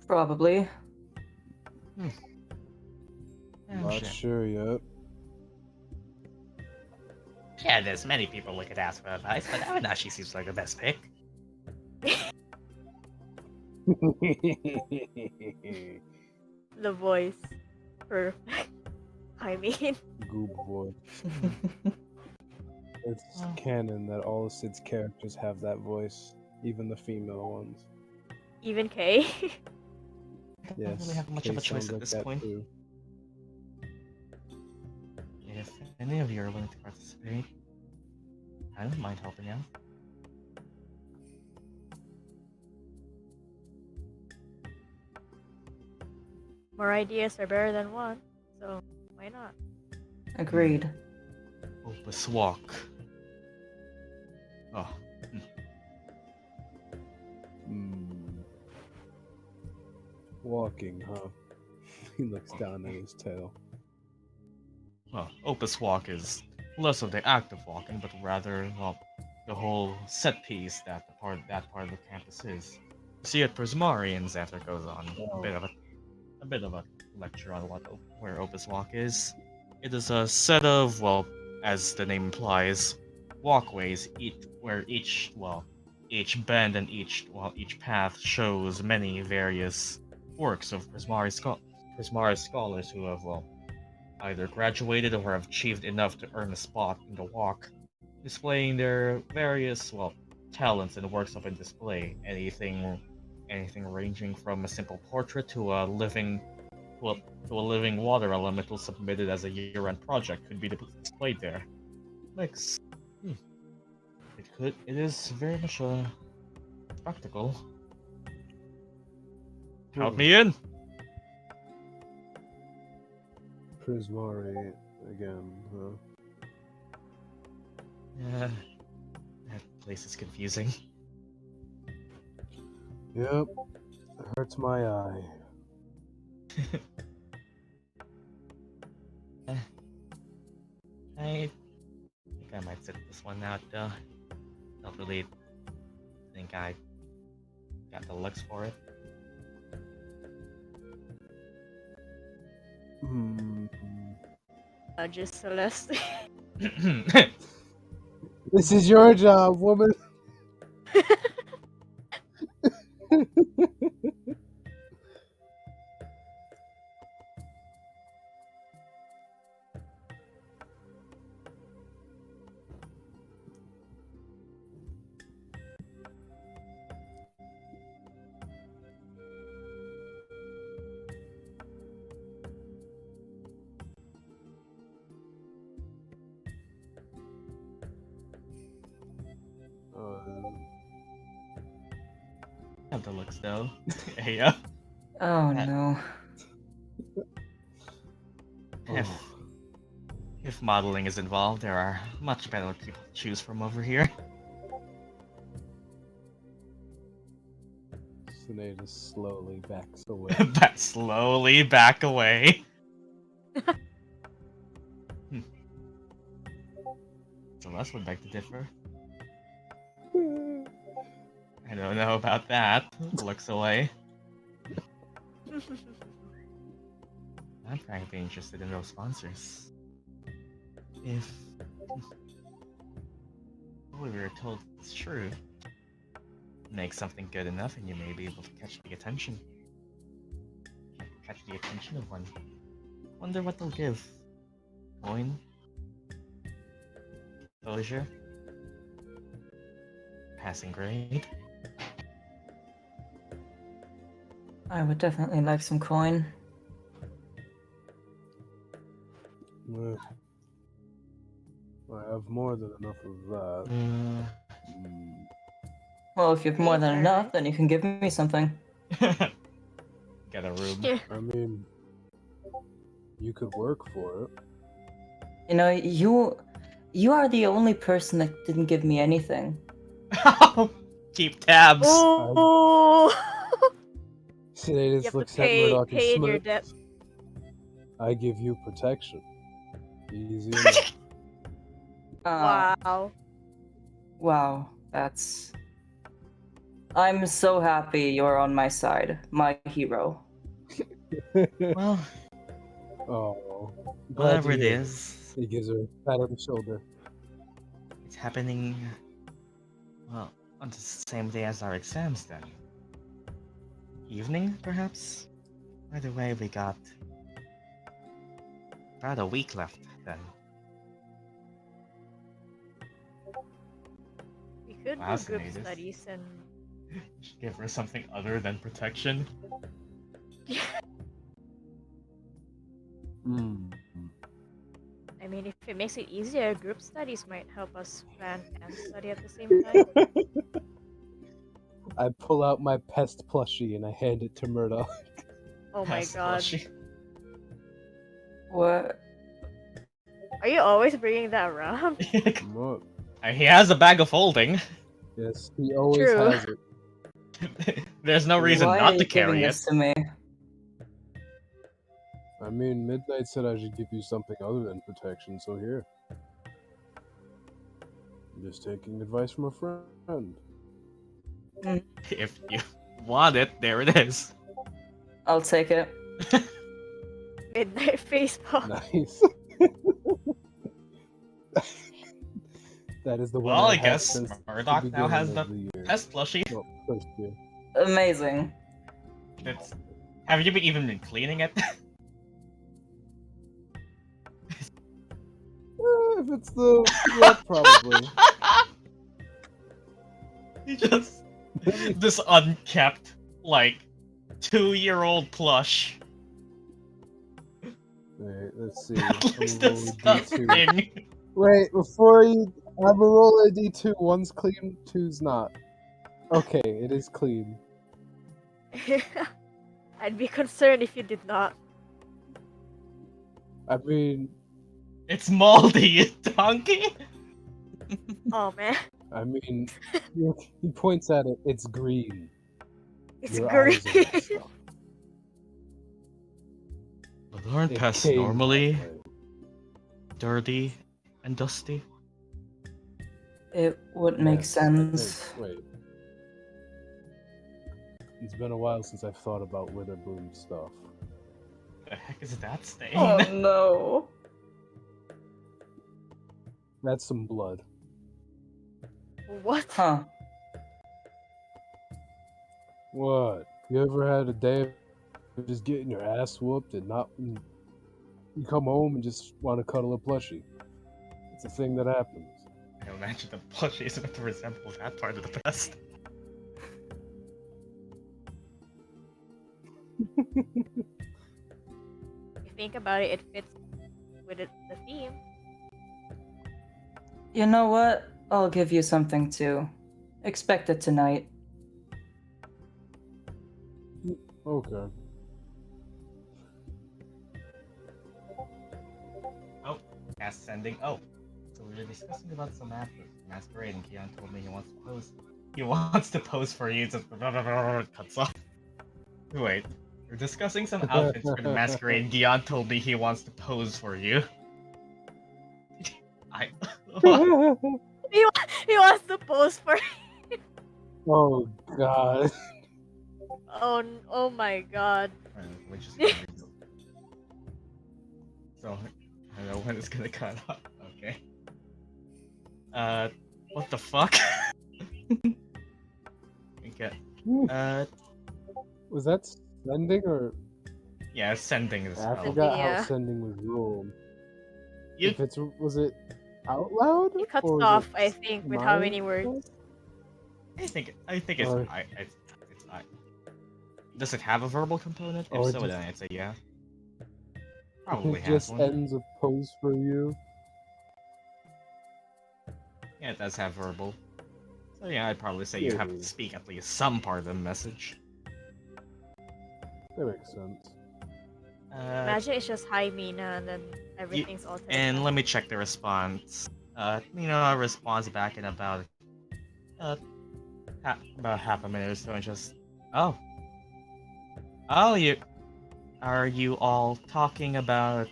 Probably. Not sure yet. Yeah, there's many people we could ask for advice, but Avinashi seems like the best pick. The voice. Perfect. I mean, Goob boy. It's canon that all of Sid's characters have that voice, even the female ones. even K. I don't Yes, really have much of a Kay choice sounds at like this that point. too. If any of you are willing to participate, I don't mind helping out. More ideas are better than one, so why not? Agreed. Opus walk. Oh, Walking, huh? He looks down at his tail. well, Opus walk is less of the act of walking, but rather, well, the whole set piece that that part of the campus is. You see it Prismarians after it goes on a bit of a lecture on where Opus walk is. It is a set of, well, as the name implies, walkways, where each bend and each path shows many various works of Prismari scholars who have, well, either graduated or have achieved enough to earn a spot in the walk, displaying their various, well, talents and works up in display. Anything ranging from a simple portrait to a living well, to a living water elemental submitted as a year-end project could be displayed there. Makes it is very much a spectacle. Count me in. Prismari again, huh? Yeah, that place is confusing. Yep. Hurts my eye. I think I might sit this one out, though. Don't really think I got the looks for it. Just Celeste. This is your job, woman. Have the looks, though. Yeah. Oh no. If modeling is involved, there are much better people to choose from over here. Sinetis slowly backs away. Slowly back away. Celeste would beg to differ. I don't know about that. Looks away. I'm frankly interested in those sponsors. If what we were told is true, make something good enough and you may be able to catch the attention. Catch the attention of one. Wonder what they'll give. Coin? Exposure? Passing grade? I would definitely like some coin. I have more than enough of that. Well, if you have more than Alright. enough, then you can give me something. Get a room. Yeah. I mean, you could work for it. You know, you are the only person that didn't give me anything. Keep tabs. Oh. You Sinetis have to looks at Murdock and pay in your smirks. debt. I give you protection. Easy enough. Wow. Wow, that's... I'm so happy you're on my side, my hero. Well, Oh. glad to whatever it hear is, He gives her a pat on the shoulder. it's happening, well, on the same day as our exams then. Evening, perhaps? Either way, we got about a week left then. We could do group Fascinating. studies and Should give her something other than protection. I mean, if it makes it easier, group studies might help us plan and study at the same time. I pull out my pest plushie and I hand it to Murdock. Oh my Pest god. plushie. What? Are you always bringing that around? What? He has a bag of holding. Yes, he always True. has it. There's no reason Why are not you to giving carry it. this to me? I mean, Midnight said I should give you something other than protection, so here. I'm just taking advice from a friend. If you want it, there it is. I'll take it. Midnight facepalm. Nice. That is the one. Well, I had guess since Murdock the now has beginning the of year. pest plushie. Well, first year. Amazing. Have you even been cleaning it? If it's the yeah, probably. You just this unkept, like 2-year-old plush. Alright, let's see. That looks I'm gonna roll a D2. disgusting. Wait, before you... I'm gonna roll a D2. One's clean, two's not. Okay, it is clean. I'd be concerned if you did not. I mean, It's moldy, you donkey. Oh man, he points at it. It's green. it's Your green. eyes are messed up. But aren't It pests came normally that way. dirty and dusty? It would make Yes, I think- sense. Wait. It's been a while since I've thought about Witherbloom stuff. The heck is that stain? Oh no. That's some blood. What? Huh. What? You ever had a day of just getting your ass whooped and not... You come home and just want to cuddle a plushie. It's a thing that happens. I imagine the plushie is meant to resemble that part of the pest. If you think about it, it fits with the theme. You know what? I'll give you something too. Expect it tonight. Okay. Oh, ascending. Oh, so we were discussing about some masquerade, and Gyan told me he wants to pose. He wants to pose for you. Just cuts off. Wait, we're discussing some outfits for the masquerade. Gyan told me he wants to pose for you. I. He wants to pose for. Oh god. Oh my god. Which is so I don't know when it's gonna cut off. Okay. What the fuck? Okay. Was that sending or... Yeah, sending is I spell. forgot Yeah. how sending was ruled. You If it's... Was it out loud? He cuts or was off, it I think, with how many mind? words. I think it's Or- it's I. Does it have a verbal component? If Or so, just- then I'd say yeah. If Probably it has just one. ends a pose for you. Yeah, it does have verbal. So yeah, I'd probably say you have to Yeah. speak at least some part of the message. That makes sense. Imagine it's just hi Mina and then everything's all And let me check the response. Mina responds back in about half a minute or so, and just, oh, are you all talking about,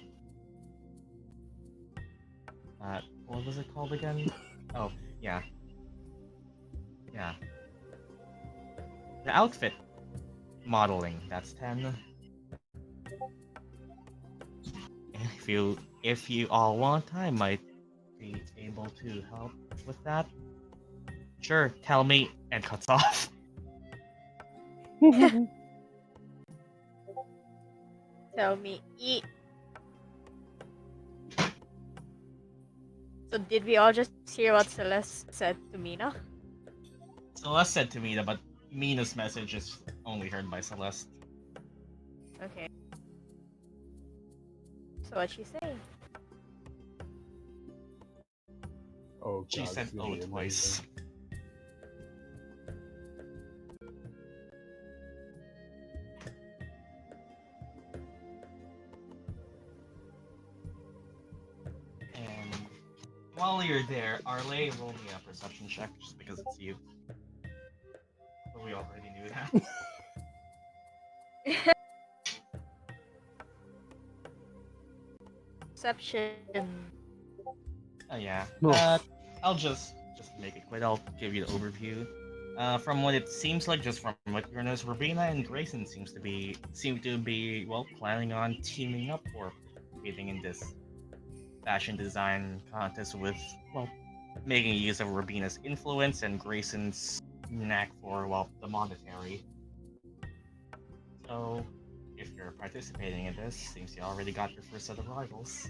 what was it called again? Oh, yeah, the outfit modeling. That's 10. If you all want, I might be able to help with that. Sure, tell me, and cuts off. Tell me eat. So did we all just hear what Celeste said to Mina? Celeste said to Mina, but Mina's message is only heard by Celeste. Okay. So what'd she say? Oh, She God, said it's gonna oh be twice. amazing. And while you're there, Arleigh, roll me a perception check just because it's you. But we already knew that. Perception. Oh yeah. No. I'll just make it quick. I'll give you the overview. From what it seems like, just from what you knows, Robina and Grayson seem to be well planning on teaming up or competing in this fashion design contest with making use of Robina's influence and Grayson's knack for the monetary. So, if you're participating in this, seems you already got your first set of rivals.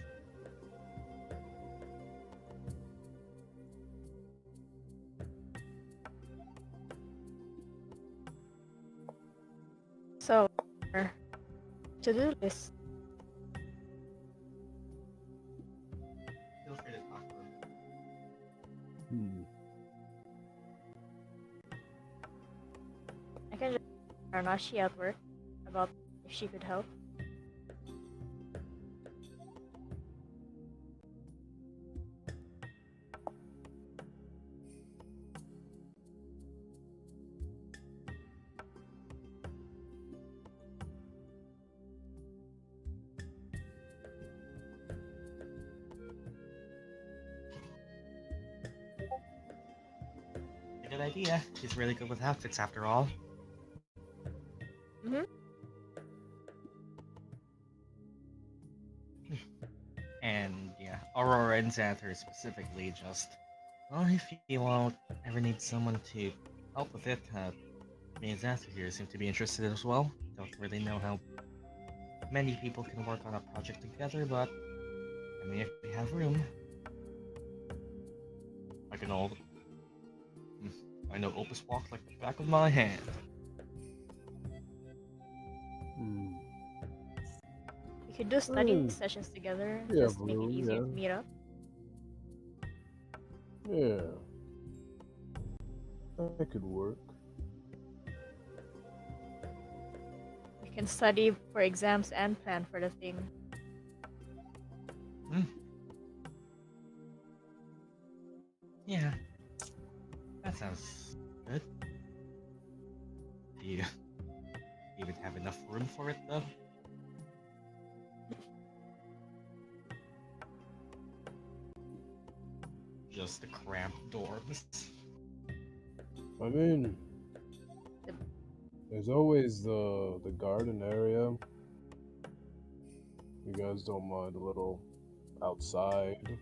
So, to do this. Arnashi at work about if she could help. Good idea. She's really good with outfits after all. Mm-hmm. And yeah, Aurora and Xanther specifically just, well, if you won't ever need someone to help with it, me and Xanther here seem to be interested as well. Don't really know how many people can work on a project together, but I mean, if we have room, I can all. I know Opus walk like the back of my hand. Hmm. We could do study Hmm. sessions together, Yeah, just make it Blue, easier yeah. to meet up. Yeah. That could work. We can study for exams and plan for the thing. Yeah, that sounds good. Do you even have enough room for it though? Just the cramped dorms. I mean, there's always the garden area. You guys don't mind a little outside.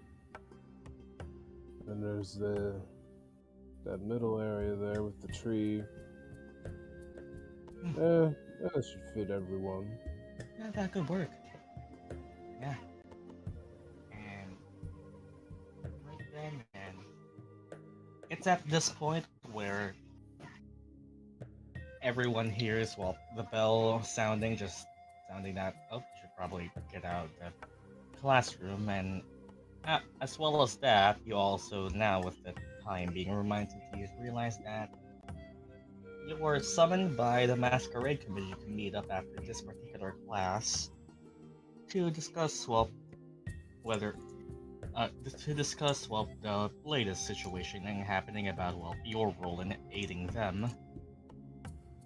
And there's that middle area there with the tree. That should fit everyone. Yeah, that could work. Yeah. And right then, and it's at this point where everyone hears, well, the bell sounding, just sounding that, oh, should probably get out of the classroom, and as well as that, you also now, with the time being reminded to you, realize that you were summoned by the Masquerade Committee to meet up after this particular class to discuss, well, whether to discuss, well, the latest situation and happening about, well, your role in aiding them.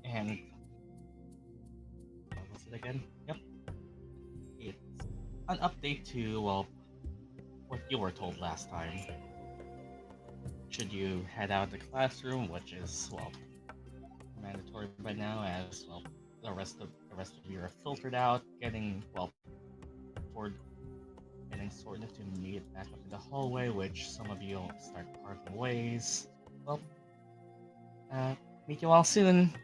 And what was it again? Yep, it's an update to, well, what you were told last time. Should you head out the classroom, which is, well, mandatory by now, as well, the rest of you are filtered out, getting, well, toward getting sorted to meet back up in the hallway, which some of you start parting ways. Well, meet you all soon.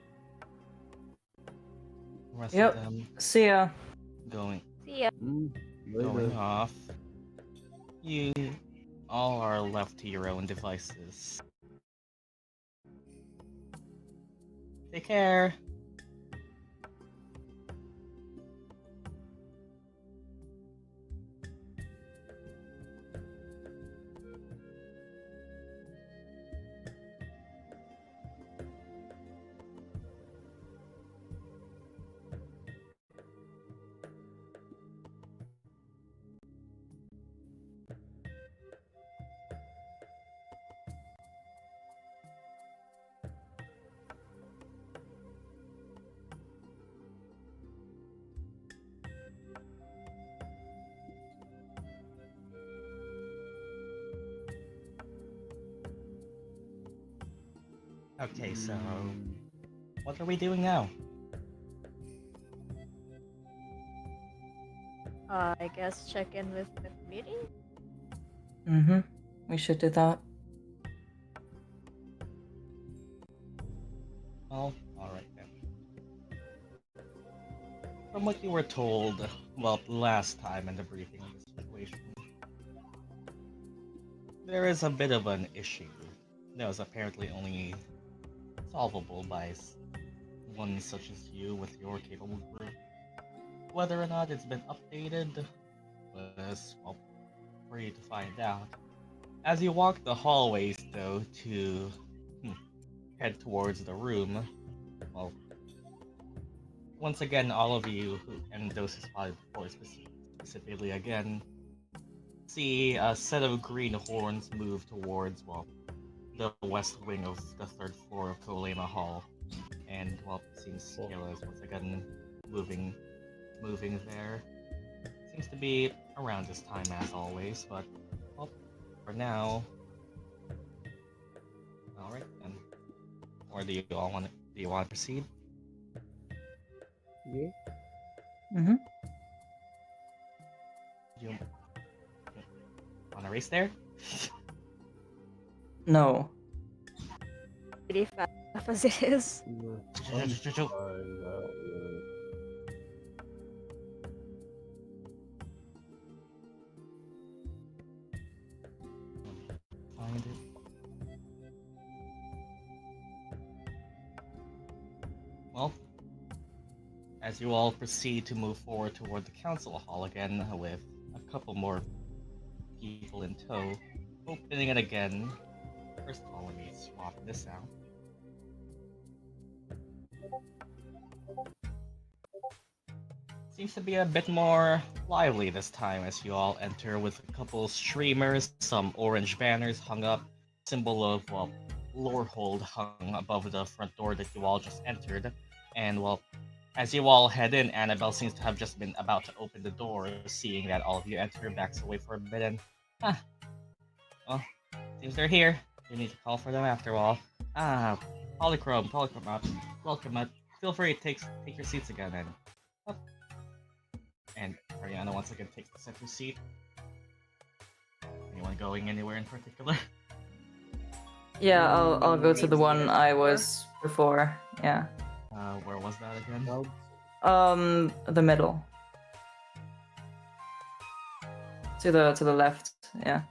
The rest Yep. of them See ya. going See ya. Later. off. You all are left to your own devices. Take care. Okay, so what are we doing now? I guess check in with the committee? Mm-hmm. We should do that. Well, alright then. From what you were told, well, last time in the briefing of the situation, there is a bit of an issue that was apparently only solvable by one such as you with your capable group. Whether or not it's been updated was, well, for you to find out. As you walk the hallways, though, to head towards the room, well, once again, all of you and those who spotted before specifically again see a set of green horns move towards the west wing of the third floor of Kolema Hall, and it seems Kayla is once again moving there. Seems to be around this time as always, but for now. All right then. Or do you want to proceed? Yeah. Mm-hmm. You want to race there? No. Pretty fast as it is. I'm fine, Find it. Well, as you all proceed to move forward toward the council hall again with a couple more people in tow, opening it again. First of all, let me swap this out. Seems to be a bit more lively this time as you all enter with a couple streamers, some orange banners hung up, symbol of, Lorehold hung above the front door that you all just entered, and, as you all head in, Annabelle seems to have just been about to open the door, seeing that all of you enter, backs away for a bit, and, well, seems they're here. You need to call for them after all. Polychrome up. Welcome up. Feel free to take your seats again, and Ariana once again takes the center seat. Anyone going anywhere in particular? Yeah, I'll go to the one I was before. Yeah. Where was that again? The middle. To the left. Yeah.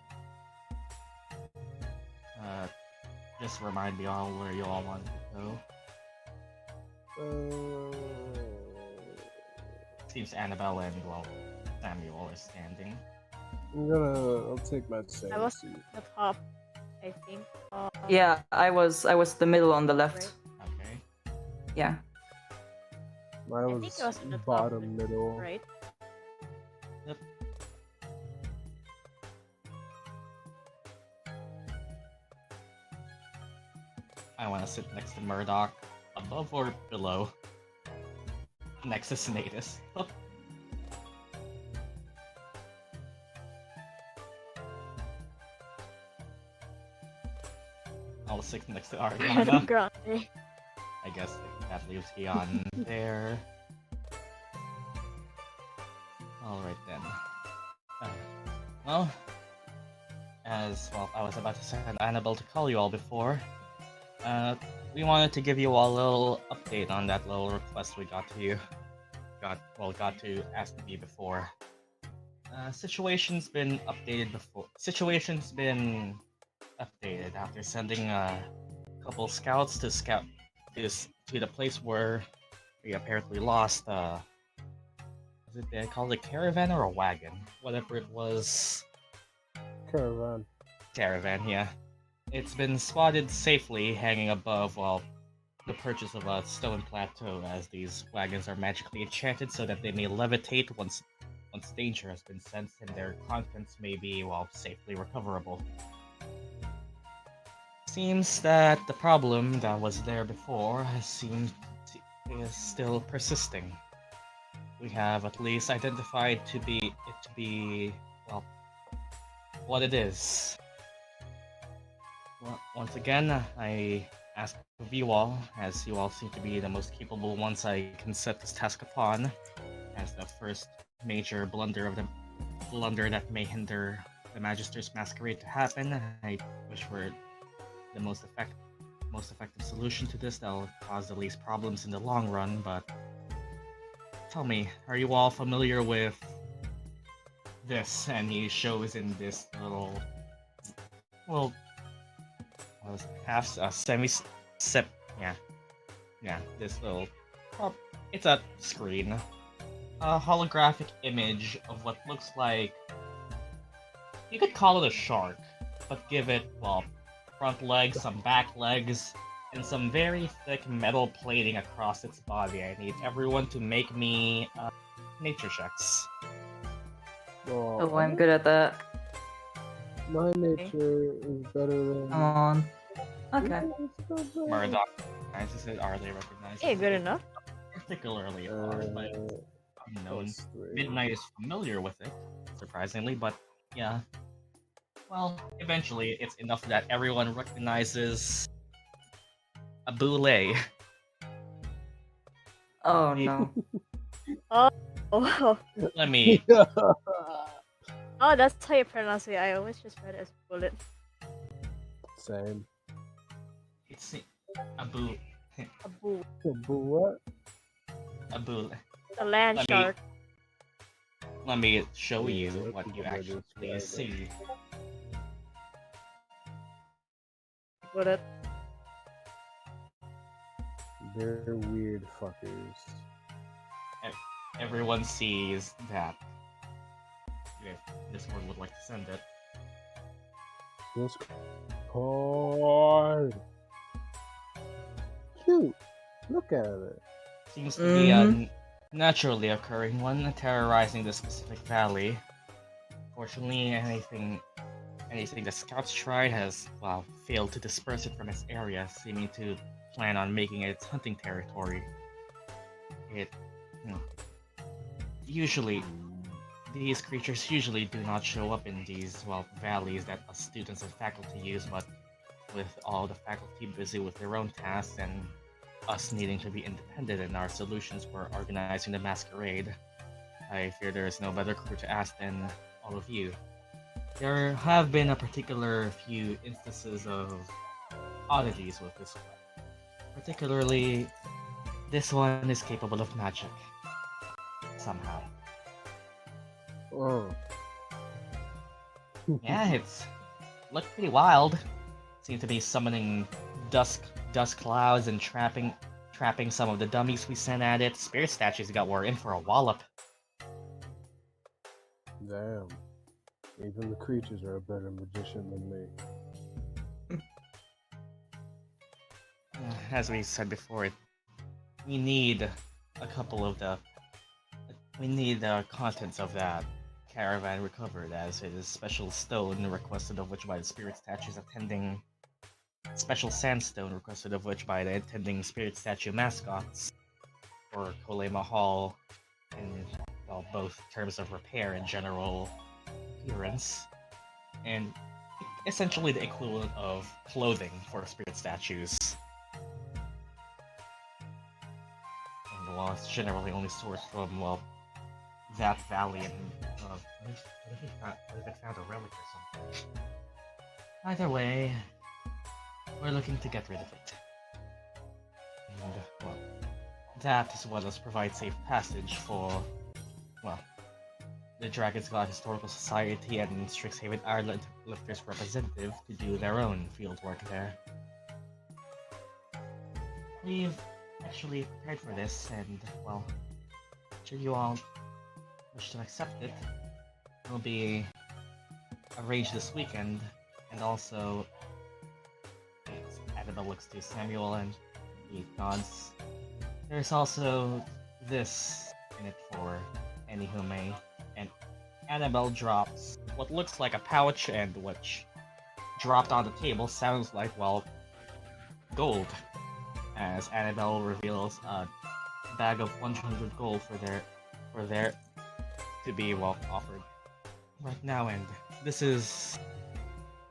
Just remind me all where you all want to go. Seems Annabelle and Samuel are standing. I'll take my same I was seat. at the top, I think. Yeah, I was the middle on the left. Okay. Yeah. I I was, think it was at the top, bottom middle. right? Yep. I want to sit next to Murdock, above or below. Next to Sinetis. I'll sit next to Ariana. Grande. I guess that leaves Gyan there. Alright then. Well, I was about to send Annabelle to call you all before. We wanted to give you all a little update on that little request we got to ask of you before. Situation's been updated after sending a couple scouts to scout to the place where we apparently lost. Was it they called a caravan or a wagon? Whatever it was. Caravan, yeah. It's been spotted safely hanging above, the perches of a stone plateau, as these wagons are magically enchanted so that they may levitate once danger has been sensed and their contents may be, safely recoverable. Seems that the problem that was there before is still persisting. We have at least identified it to be what it is. Well, once again, I ask of you all, as you all seem to be the most capable ones I can set this task upon, as the first major blunder that may hinder the Magister's Masquerade to happen. I wish for the most effective solution to this that will cause the least problems in the long run, but tell me, are you all familiar with this? And he shows in this little this little, it's a screen, a holographic image of what looks like, you could call it a shark, but give it, front legs, some back legs, and some very thick metal plating across its body. I need everyone to make me nature checks. Oh, I'm good at that. My nature is better than. Come on. Okay. Murdock recognizes it, Arleigh recognizes Hey, good it. enough. Particularly hard, but unknown. +3. Midnight is familiar with it, surprisingly, but yeah. Well, eventually, it's enough that everyone recognizes a boule. Oh no. Oh, Let me. oh, that's how you pronounce it. I always just read it as bullet. Same. It's a boule. A bull. But what? A boule. A land Let me- shark. Let me show Yeah, you that's what a you good way to actually describe it. see. Bullet. They're weird fuckers. Everyone sees that. If Discord would like to send it. Discord. Cute. Look at it. Seems to be a naturally occurring one, terrorizing the specific valley. Fortunately, anything the scouts tried has, well, failed to disperse it from its area, seeming to plan on making it its hunting territory. These creatures usually do not show up in these, well, valleys that us students and faculty use, but with all the faculty busy with their own tasks and us needing to be independent in our solutions for organizing the masquerade, I fear there is no better crew to ask than all of you. There have been a particular few instances of oddities with this one. Particularly, this one is capable of magic. Somehow. Oh. Yeah, it's looked pretty wild. Seem to be summoning dust clouds and trapping some of the dummies we sent at it. Spirit statues got wore in for a wallop. Damn. Even the creatures are a better magician than me. As we said before, we need a couple of the contents of that caravan recovered, as it is special stone requested of which by the spirit statues attending, special sandstone requested of which by the attending spirit statue mascots for Kolema Hall, in, well, both terms of repair and general appearance, and essentially the equivalent of clothing for spirit statues. And while it's generally only sourced from, well, that valley, and what if it found a relic or something? Either way, we're looking to get rid of it. And, well, that as well as provide safe passage for, well, the Dragon's God Historical Society and Strixhaven Ireland Lifters representative to do their own field work there. We've actually prepared for this, and, well, should you all wish to accept it, it will be arranged this weekend, and also Annabelle looks to Samuel and he nods. There's also this in it for any who may, and Annabelle drops what looks like a pouch, and which dropped on the table sounds like, well, gold, as Annabelle reveals a bag of 100 gold for their to be, well, offered right now, and this is,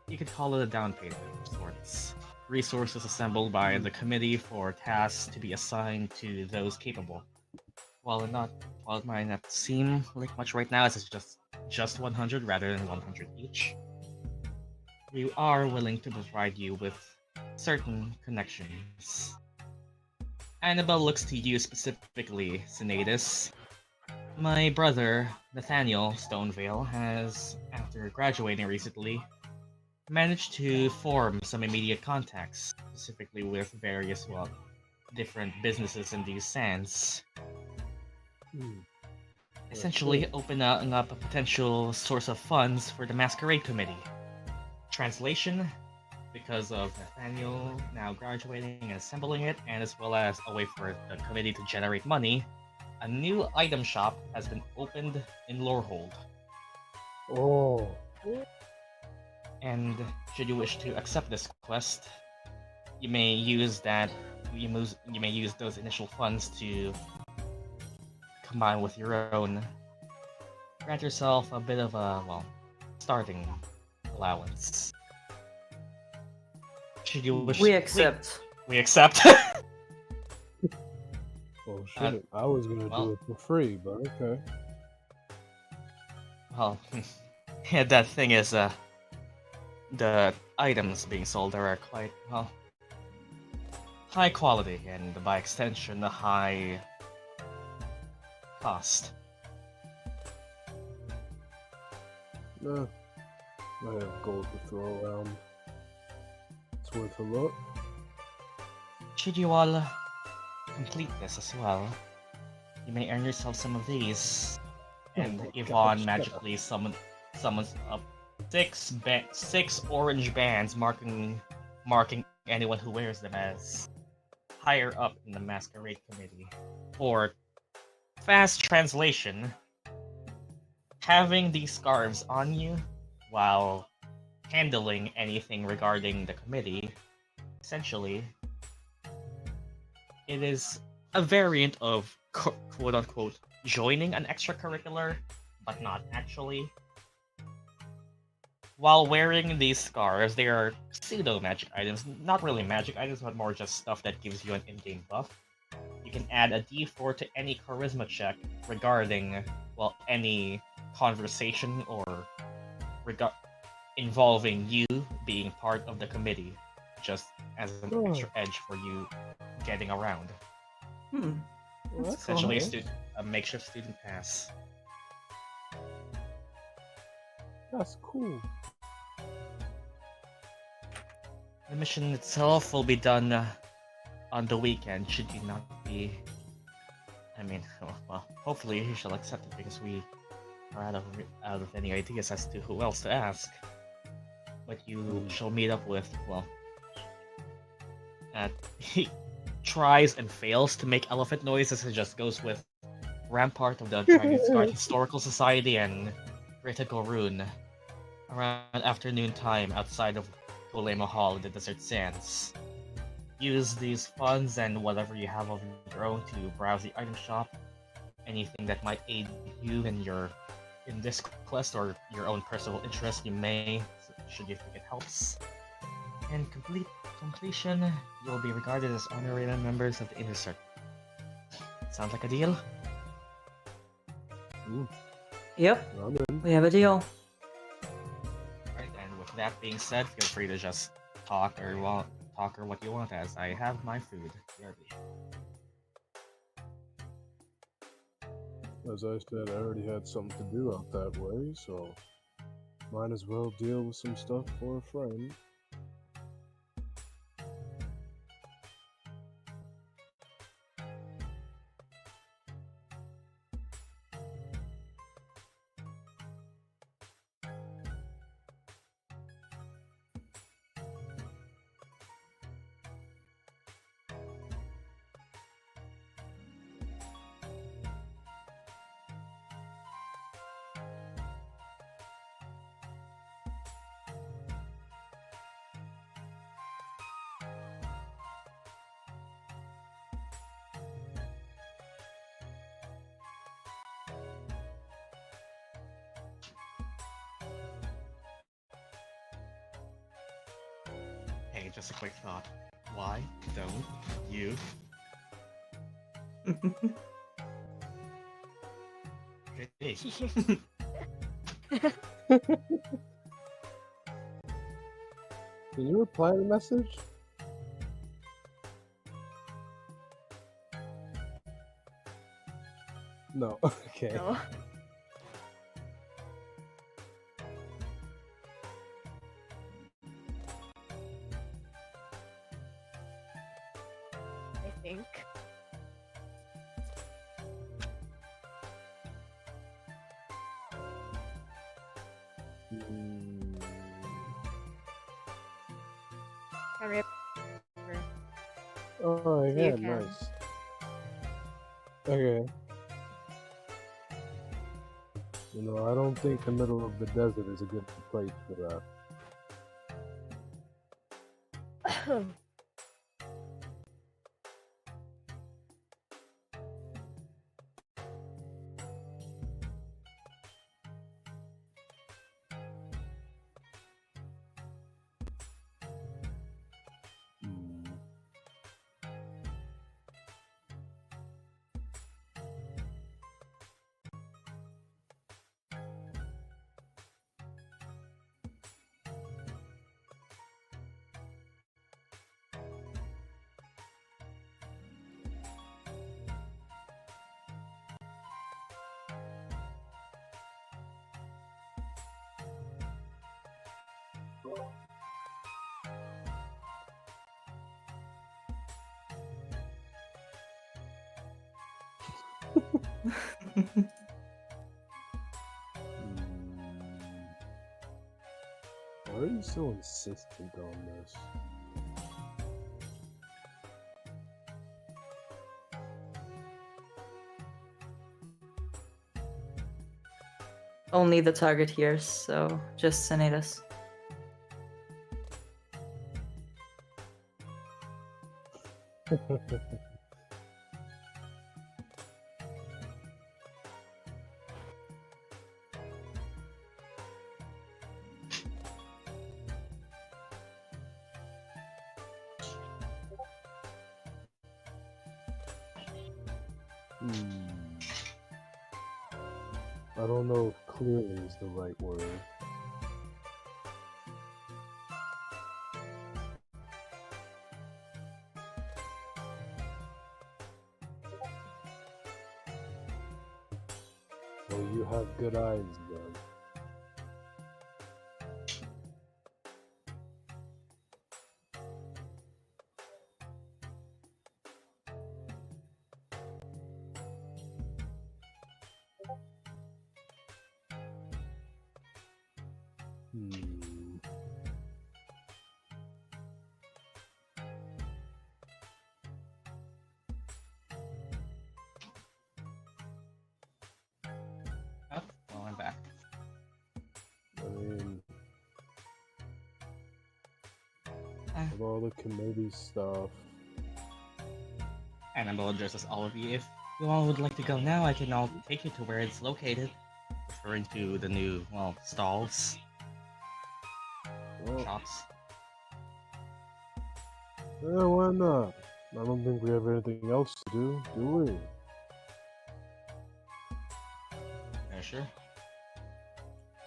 you could call it a down payment of sorts. Resources assembled by the committee for tasks to be assigned to those capable. While it might not seem like much right now, as it's just 100 rather than 100 each, we are willing to provide you with certain connections. Annabelle looks to you specifically, Sinetis. My brother, Nathaniel Stonevale, has, after graduating recently, managed to form some immediate contacts, specifically with various, well, different businesses in these sands. Essentially opening up a potential source of funds for the Masquerade Committee. Translation? because of Nathaniel now graduating and assembling it, and as well as a way for the committee to generate money, a new item shop has been opened in Lorehold. Oh, And should you wish to accept this quest, you may use that. You may use those initial funds to combine with your own. Grant yourself a bit of a starting allowance. Should you wish? We accept. We accept. oh shit! I was gonna well- do it for free, but okay. Well, yeah, that thing is, the items being sold are quite, high quality, and by extension, a high cost. Nah, I have gold to throw around. It's worth a look. Should you all complete this as well, you may earn yourself some of these. And Oh my Yvonne gosh, magically summons up six orange bands marking anyone who wears them as higher up in the masquerade committee. Or fast translation, having these scarves on you while handling anything regarding the committee, essentially, it is a variant of quote-unquote joining an extracurricular, but not actually. While wearing these scarves, they are pseudo-magic items, not really magic items, but more just stuff that gives you an in-game buff. You can add a d4 to any charisma check regarding, any conversation or involving you being part of the committee, just as an extra edge for you getting around. Well, It's that's essentially cool. a makeshift student pass. That's cool. The mission itself will be done on the weekend, should you not be... I mean, hopefully you shall accept it, because we are out of any ideas as to who else to ask. But you shall meet up with, he tries and fails to make elephant noises and just goes with Rampart of the Dragon's Guard Historical Society and Greta Gorun around afternoon time outside of Golema Hall in the Desert Sands. Use these funds and whatever you have of your own to browse the item shop. Anything that might aid you in this quest or your own personal interest, you may, should you think it helps. And completion, you will be regarded as honorary members of the Inner Circle. Sounds like a deal? Yep, I'm in. we have a deal. Right, and with that being said, feel free to just talk or what you want, as I have my food ready. As I said, I already had something to do out that way, so might as well deal with some stuff for a friend. Hey, just a quick thought. Why don't you... Hey. Can you reply to the message? No. Okay. No. I think. Mm. Can we? Oh, So yeah, you can. nice. Okay. You know, I don't think the middle of the desert is a good place for that. Hmm. Why are you so insistent on this? Only the target hears, so just Sinetis. I don't know if clearly is the right word. Well, you have good eyes then. Oh, well, I'm back. I mean, with all the committee stuff. Annabelle addresses all of you. If you all would like to go now, I can all take you to where it's located. Referring to the new, well, stalls. Well, Shops. yeah, why not? I don't think we have anything else to do we? Yeah, sure.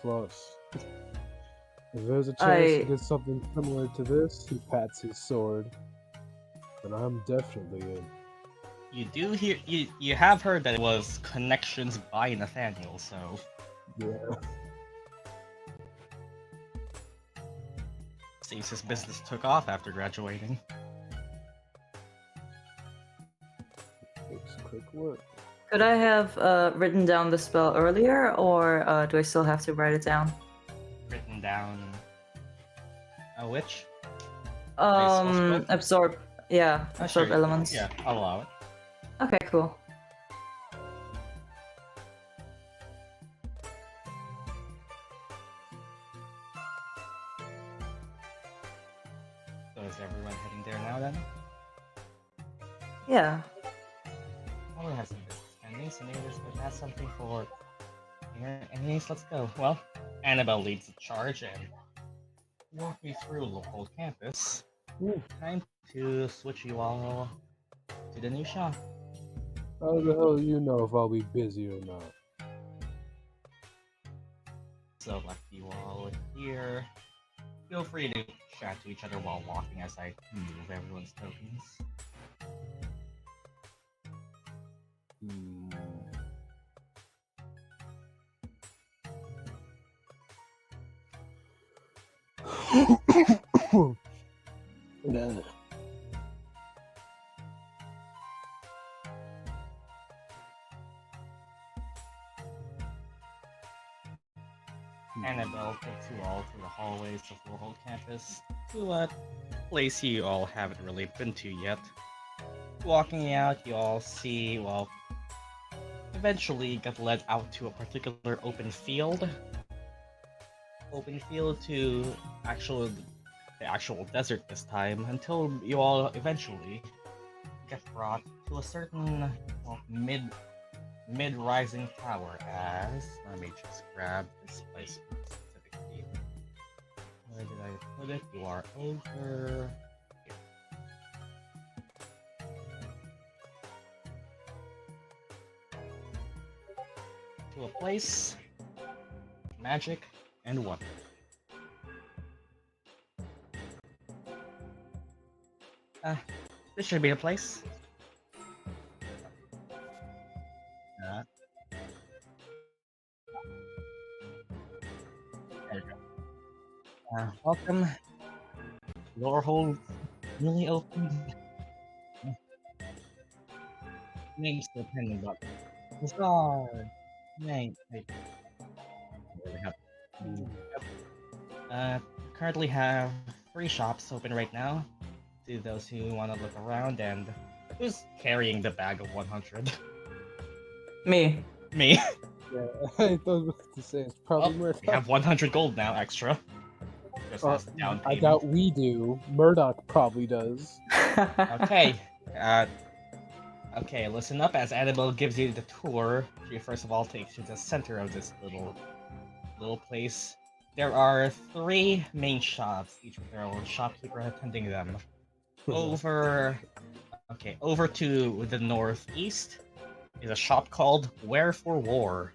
Plus, if there's a chance to I get something similar to this, he pats his sword, and I'm definitely in. You do hear, you have heard that it was connections by Nathaniel, so Yeah. seems his business took off after graduating. Takes quick work. could I have written down the spell earlier, or do I still have to write it down? Written down. A witch? spell? Absorb. Yeah, Oh, absorb sure. elements. Yeah, I'll allow it. Okay, cool. So is everyone heading there now then? Yeah. Oh, we have some business pending, so maybe there's going to have something for here. Anyways, let's go. Well, Annabelle leads the charge and walk me through the whole campus. Ooh, Time to switch you all to the new shop. how the hell do you know if I'll be busy or not? So, like you all here, feel free to chat to each other while walking as I move everyone's tokens. Nah. Annabelle takes you all through the hallways of the whole campus, to a place you all haven't really been to yet. Walking out, you all see, well, eventually get led out to a particular open field. Open field to the actual desert this time, until you all eventually get brought to a certain, well, mid-rising tower. As let me just grab this place specifically. Where did I put it? You are over here. To a place, magic, and wonder. This should be a place. Uh, there you go. Welcome. Your hole really opened. Name's still pending, but bizarre. Name. Wait. There we have. Currently have 3 shops open right now. To those who want to look around, and who's carrying the bag of 100? Me. Me. Yeah, I was to say it's probably Well, Murdock. we have 100 gold now extra. Just as a down I payment. doubt we do. Murdock probably does. Okay. Okay, listen up as Annabelle gives you the tour. She first of all takes you to the center of this little place. There are 3 main shops, each with their own shopkeeper attending them. Over to the northeast is a shop called Where for War.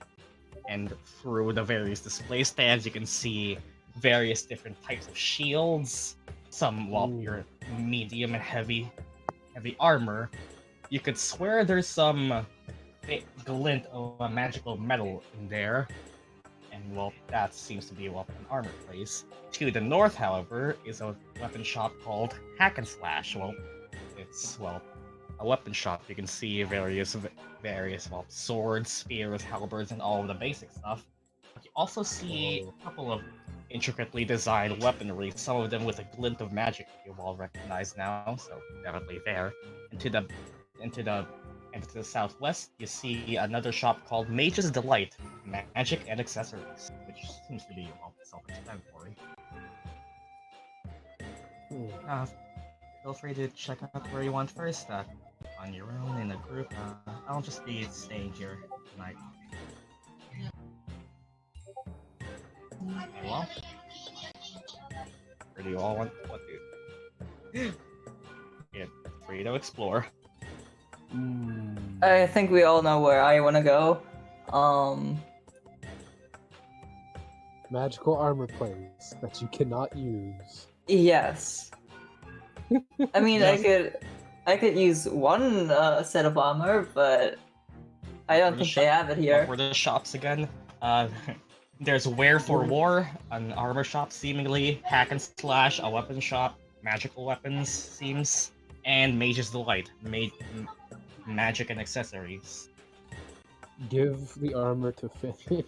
And through the various display stands, you can see various different types of shields. Some, well, your medium and heavy armor. You could swear there's some glint of a magical metal in there. And, well, that seems to be, well, an armor place. To the north, however, is a weapon shop called Hack and Slash. Well, it's, well, a weapon shop. You can see various, well, swords, spears, halberds, and all of the basic stuff. But you also see a couple of intricately designed weaponry, some of them with a glint of magic that you've all recognized now, so definitely there. And to the southwest, you see another shop called Mage's Delight, Magic and Accessories, which seems to be, well, self-explanatory. Feel free to check out where you want first, on your own, in a group. I'll just be staying here tonight. Well, where do you all want what do? Get free to explore. I think we all know where I want to go. Magical armor place that you cannot use. Yes. I mean, Yes. I could use one set of armor, but I don't think they have it here. What were the shops again? There's Where for War, an armor shop seemingly, Hack and Slash, a weapon shop, magical weapons seems, and Mage's Delight, magic and accessories. Give the armor to Finn.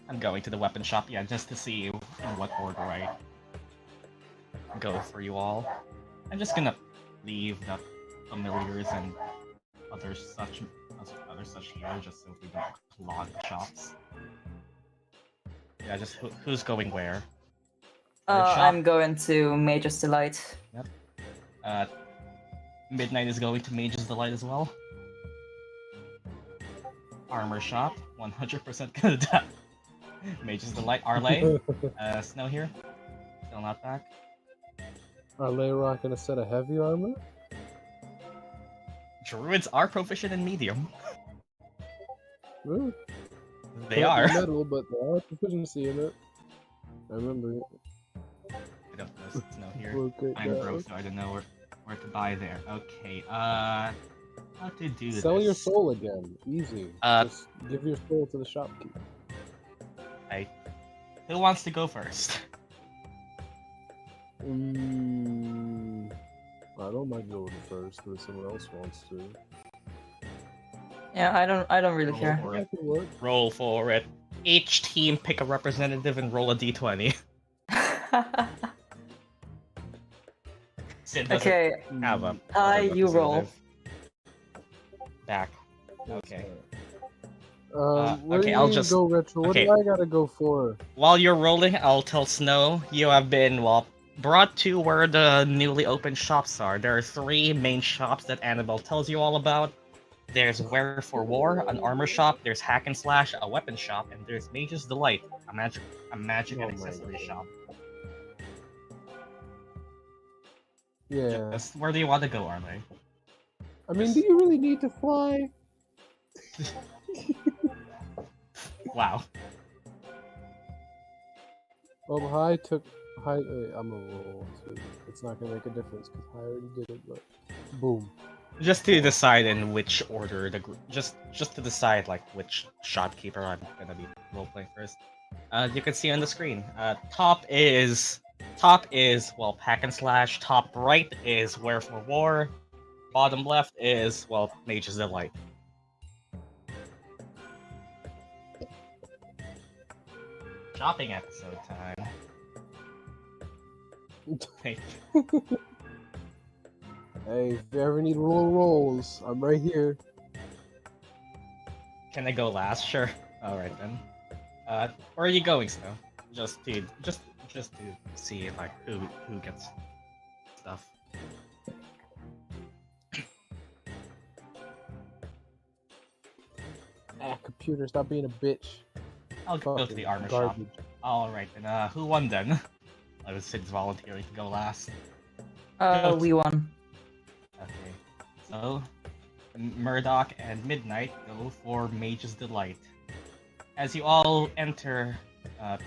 I'm going to the weapon shop, yeah, just to see in what order I go for you all. I'm just gonna leave the familiars and other such here, just so we don't clog the shops. Yeah, just who's going where? I'm going to Mage's Delight. Yep. Midnight is going to Mage's Delight as well. Armor shop, 100% gonna die. Mage's Delight, Arleigh. Snow here. Still not back. Arleigh rocking a set of heavy armor? Druids are proficient in medium. Ooh. They are. Metal, but there are proficiency in it. I remember it. I don't know Snow here. Okay, I'm broke, so I don't know where to buy there. Okay, how to do this? Sell your soul again. Easy. Just give your soul to the shopkeeper. Who wants to go first? I don't mind going first, but if someone else wants to. Yeah, I don't really care. Roll for it. each team pick a representative and roll a d20. Sid doesn't Okay, have a you roll. representative. Back. Okay. Where okay, do I'll you just- go retro? What okay. do I gotta go for? While you're rolling, I'll tell Snow you have been, well, brought to where the newly opened shops are. There are 3 main shops that Annabelle tells you all about. There's Wear for War, an armor shop, there's Hack and Slash, a weapon shop, and there's Mage's Delight, a magic Oh and my accessory God. shop. Yeah. Just where do you want to go, Arleigh? I mean, do you really need to fly? Wow. Well, I'm a roll too. It's not gonna make a difference because I already did it. But boom. Just to decide in which order the just to decide like which shopkeeper I'm gonna be roleplaying first. You can see on the screen. Top is well Hack and Slash. Top right is Wear for War. Bottom left is well Mage's Delight. Shopping episode time. Hey, Hey, if you ever need rolls, I'm right here. can I go last? Sure. All right then. Where are you going, Snow? Just to see like who gets stuff. Computer, stop being a bitch. I'll go to Fucking the armor shop. garbage. All right then. Who won then? I was Sid's volunteering to go last. We won. Okay. So, Murdock and Midnight go for Mage's Delight. As you all enter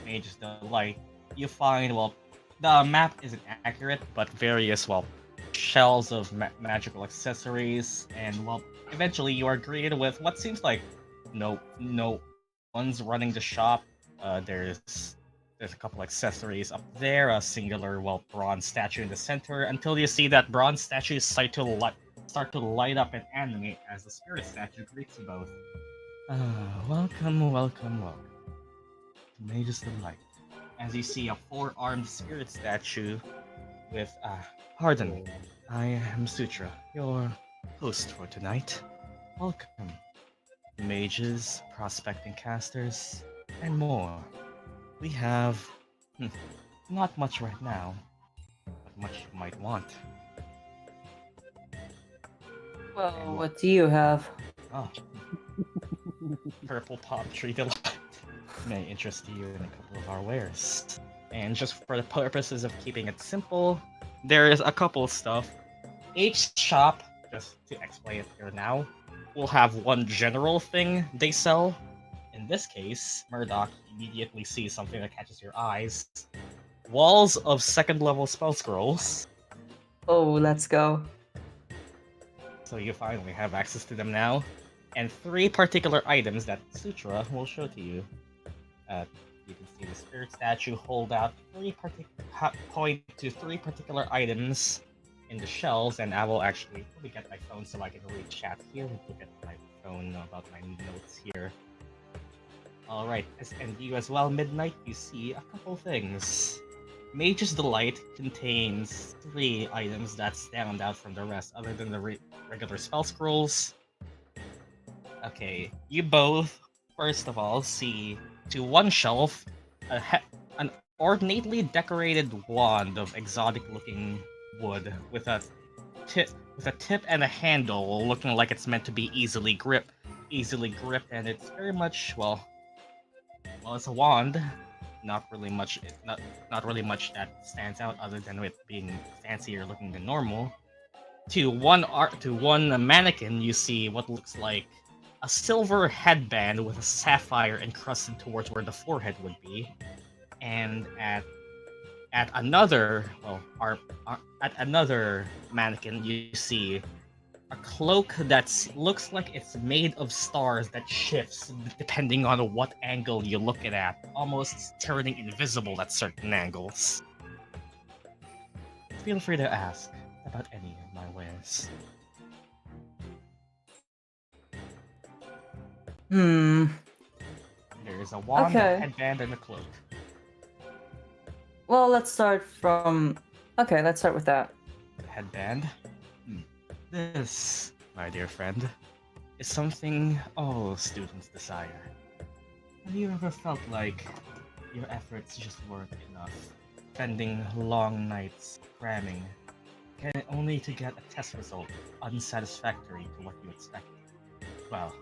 Mage's Delight, you find, well, the map isn't accurate, but various, well, shells of magical accessories, and, well, eventually you are greeted with what seems like no one's running the shop. There's a couple accessories up there, a singular, well, bronze statue in the center, until you see that bronze statue start to light up and animate as the spirit statue greets you both. Welcome to Mage's Delight. As you see a 4-armed spirit statue with, pardon me, I am Sutra, your host for tonight. Welcome, mages, prospecting casters, and more. We have, not much right now, but much you might want. Well, what do you have? Oh, purple palm tree delight may interest you in a couple of our wares. And just for the purposes of keeping it simple, there is a couple of stuff. Each shop, just to explain it here now, will have one general thing they sell. In this case, Murdock immediately sees something that catches your eyes. Walls of 2nd level spell scrolls. Oh, let's go. So you finally have access to them now. And 3 particular items that Sutra will show to you. You can see the spirit statue hold out point to 3 particular items in the shelves, and I will actually let me get my phone so I can read chat here. Look at my phone about my notes here. Alright, and you as well, Midnight, you see a couple things. Mage's Delight contains 3 items that stand out from the rest, other than the regular spell scrolls. Okay, you both, first of all, see to one shelf an ornately decorated wand of exotic-looking wood with a tip and a handle looking like it's meant to be easily gripped, and it's very much well, it's a wand. Not really much that stands out other than it being fancier looking than normal. To one mannequin, you see what looks like a silver headband with a sapphire encrusted towards where the forehead would be, and at another mannequin, you see a cloak that looks like it's made of stars that shifts depending on what angle you look at, almost turning invisible at certain angles. Feel free to ask about any of my wares. is a wand, a Okay. headband, and a cloak. Well, let's start from. Okay, let's start with that. The headband. This, my dear friend, is something all students desire. Have you ever felt like your efforts just weren't enough? Spending long nights cramming, only to get a test result unsatisfactory to what you expected. Well,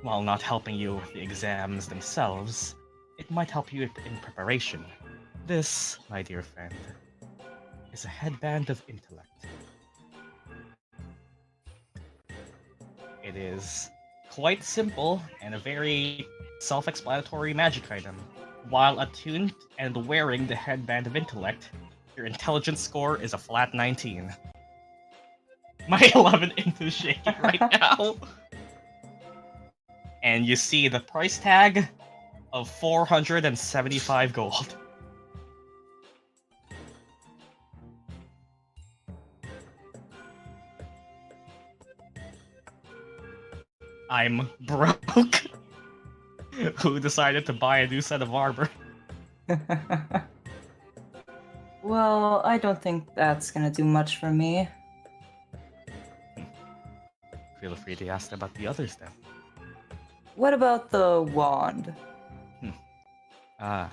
while not helping you with the exams themselves, it might help you in preparation. This, my dear friend, is a headband of intellect. It is quite simple and a very self-explanatory magic item. While attuned and wearing the headband of intellect, your intelligence score is a flat 19. My 11 into shaking right now. And you see the price tag of 475 gold. I'm broke. Who decided to buy a new set of armor? Well, I don't think that's gonna do much for me. Feel free to ask about the others then. What about the wand? Ah,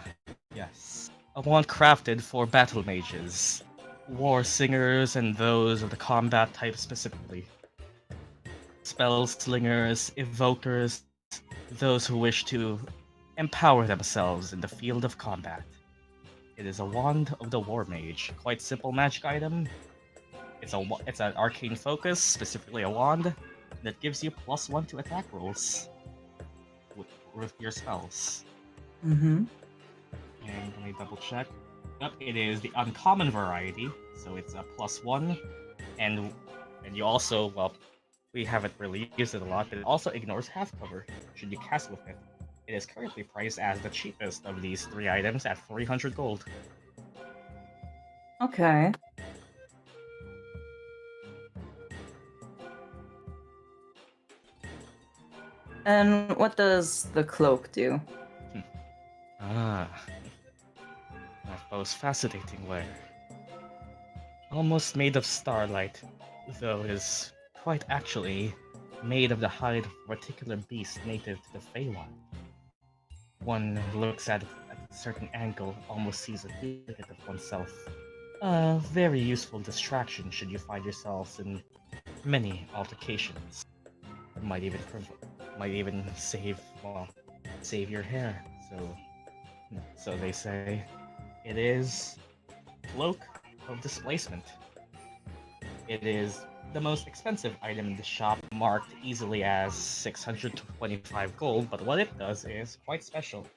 yes. A wand crafted for battle mages, war singers, and those of the combat type specifically. Spell slingers, evokers, those who wish to empower themselves in the field of combat. It is a wand of the war mage. Quite simple magic item. It's an arcane focus, specifically a wand, that gives you +1 to attack rolls with your spells. Mm-hmm. And let me double check. Yep, it is the uncommon variety, so it's a +1, and you also, well, we haven't really used it a lot, but it also ignores half cover should you cast with it. It is currently priced as the cheapest of these 3 items at 300 gold. Okay. And what does the cloak do? Ah, that most fascinating wear. Almost made of starlight, though is quite actually made of the hide of a particular beast native to the Feywild. One looks at it at a certain angle, almost sees a duplicate of oneself. A very useful distraction should you find yourselves in many altercations. Might even save your hair. So they say. It is Cloak of Displacement. It is the most expensive item in the shop, marked easily as 625 gold, but what it does is quite special.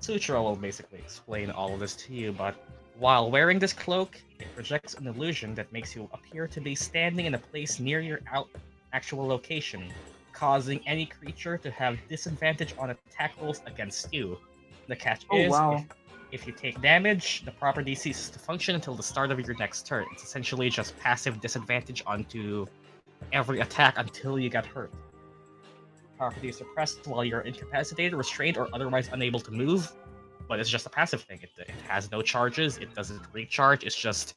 Sutra will basically explain all of this to you, but while wearing this cloak, it projects an illusion that makes you appear to be standing in a place near your actual location, causing any creature to have disadvantage on attack rolls against you. The catch Oh, is, wow. if you take damage, the property ceases to function until the start of your next turn. It's essentially just passive disadvantage onto every attack until you get hurt. Property is suppressed while you're incapacitated, restrained, or otherwise unable to move, but it's just a passive thing. It has no charges, it doesn't recharge, it's just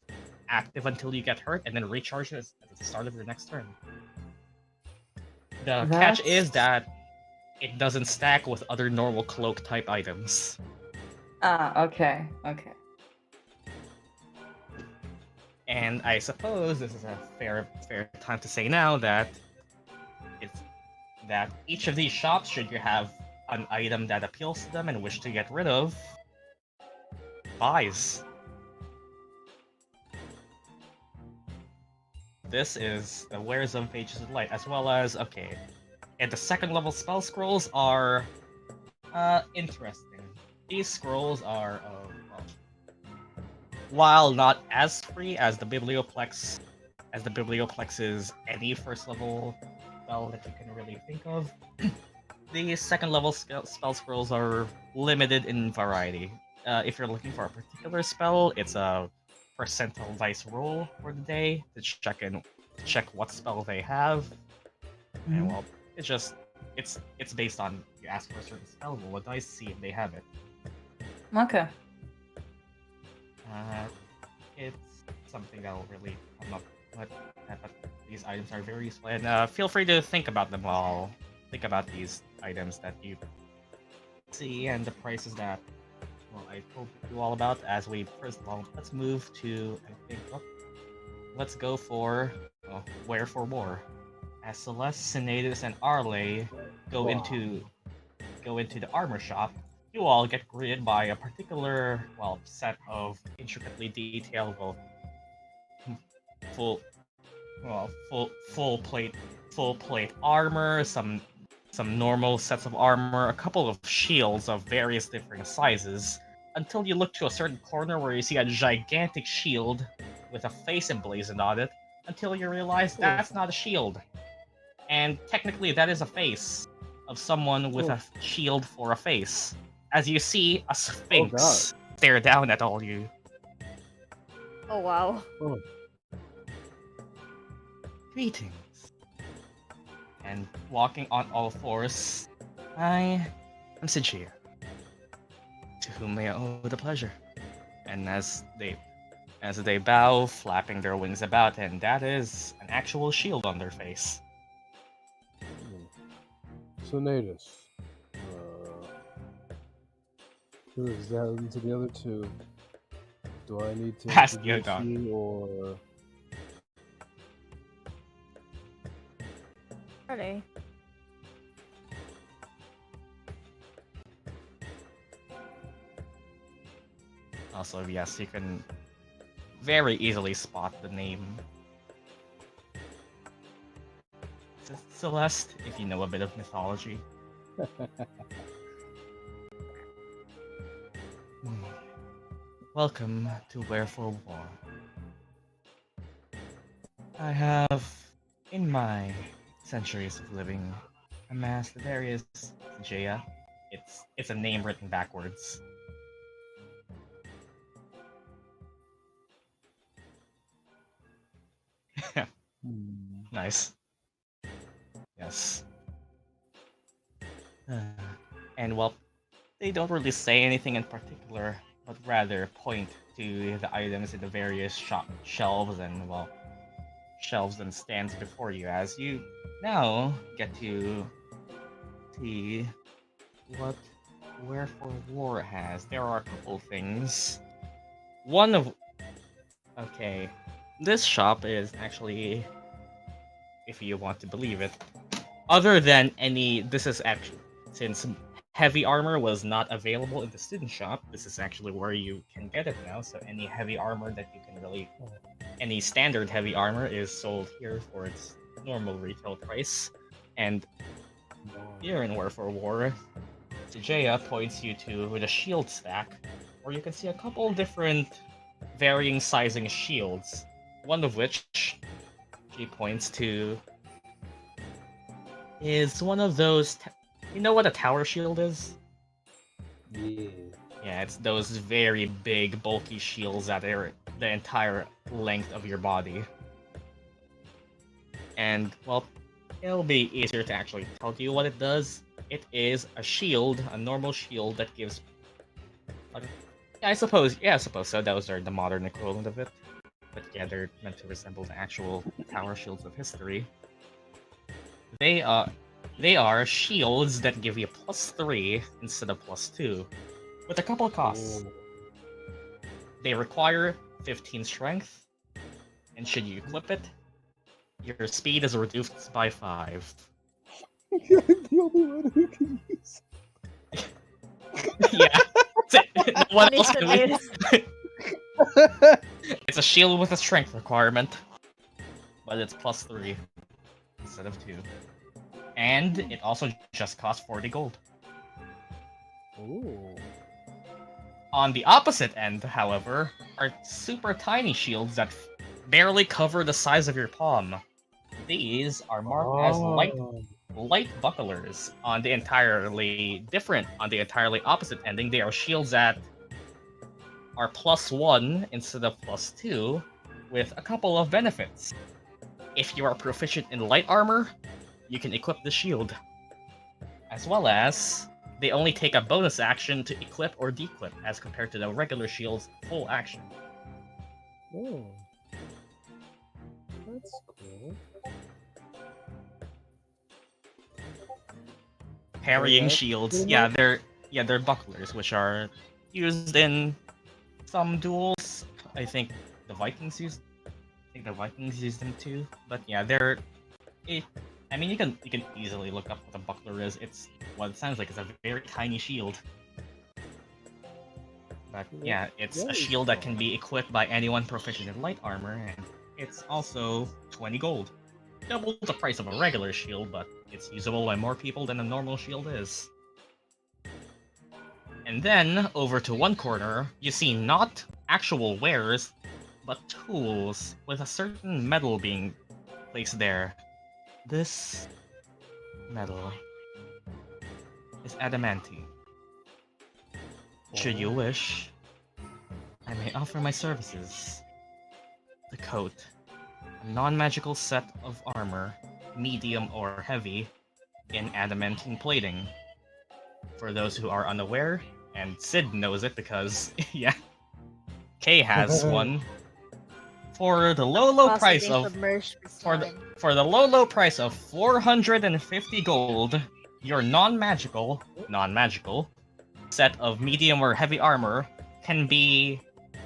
active until you get hurt, and then recharges at the start of your next turn. The catch is that it doesn't stack with other normal cloak type items. Ah, okay, okay. And I suppose this is a fair time to say now that each of these shops, should you have an item that appeals to them and wish to get rid of, buys. This is the Wares of Pages of Light, as well as, okay, and the second level spell scrolls are interesting. These scrolls are, while not as free as the Biblioplex, is any first level spell that you can really think of, the second level spell scrolls are limited in variety. If you're looking for a particular spell, it's a percentile dice roll for the day to check what spell they have. And well, it it's based on you ask for a certain spell roll a dice, see if they have it. Okay. It's something that will really come up, but these items are very useful, and feel free to think about them while think about these items that you see and the prices that I told you all about. As we first of all, let's move to let's go for Wear for War. As Celeste, Sinetis, and Arleigh go into the armor shop, you all get greeted by a particular set of intricately detailed full plate armor, some normal sets of armor, a couple of shields of various different sizes, until you look to a certain corner where you see a gigantic shield with a face emblazoned on it, until you realize that's not a shield. And technically that is a face of someone with a shield for a face. As you see a sphinx stare down at all you. Oh wow. Oh. Greetings. And walking on all fours, I am Sincere, to whom may I owe the pleasure. And as they bow, flapping their wings about, and that is an actual shield on their face. Sinetis. Who is that into the other two? Do I need to Ask introduce Yogon. you, or... Really? Also, yes, you can very easily spot the name. Celeste, if you know a bit of mythology. Welcome to Wherefore War. I have, in my centuries of living, amassed various Jaya. It's a name written backwards. Nice. Yes. And well, they don't really say anything in particular, but rather point to the items in the various shelves and stands before you, as you now get to see what Wherefore War has. There are a couple things. This shop is actually, if you want to believe it, other than since heavy armor was not available in the student shop, this is actually where you can get it now. So any heavy armor that you can any standard heavy armor is sold here for its normal retail price. And here in Wherefore War, Jaya points you to the shield stack, where you can see a couple different varying sizing shields. One of which she points to is one of those. You know what a tower shield is? Yeah. Yeah, it's those very big, bulky shields that are the entire length of your body. And, well, it'll be easier to actually tell you what it does. It is a shield, a normal shield that gives... I suppose so. Those are the modern equivalent of it. But yeah, they're meant to resemble the actual tower shields of history. They are shields that give you +3 instead of +2, with a couple costs. They require 15 strength, and should you equip it, your speed is reduced by 5. You're the only one who can use Yeah. What else Listen, can we... dude. It's a shield with a strength requirement, but it's +3 instead of 2. And it also just costs 40 gold. Ooh. On the opposite end, however, are super tiny shields that barely cover the size of your palm. These are marked as light bucklers. On the entirely opposite ending, they are shields that are +1 instead of +2, with a couple of benefits. If you are proficient in light armor, you can equip the shield. as well as they only take a bonus action to equip or declip, as compared to the regular shield's full action. Oh. That's cool. Parrying that's shields, pretty yeah, much- they're bucklers, which are used in some duels. I think the Vikings use them too. But yeah, I mean, you can easily look up what a buckler is. It's what it sounds like. It's a very tiny shield. But yeah, it's a Very shield that small. can be equipped by anyone proficient in light armor, and it's also 20 gold. Double the price of a regular shield, but it's usable by more people than a normal shield is. And then, over to one corner, you see not actual wares, but tools, with a certain metal being placed there. This metal is adamantine. Should you wish, I may offer my services. The coat, a non-magical set of armor, medium or heavy, in adamantine plating. For those who are unaware, and Sid knows it because, yeah, Kay has one. For the low price Possibly of submerged with for the slime. for the low price of 450 gold, your non-magical set of medium or heavy armor can be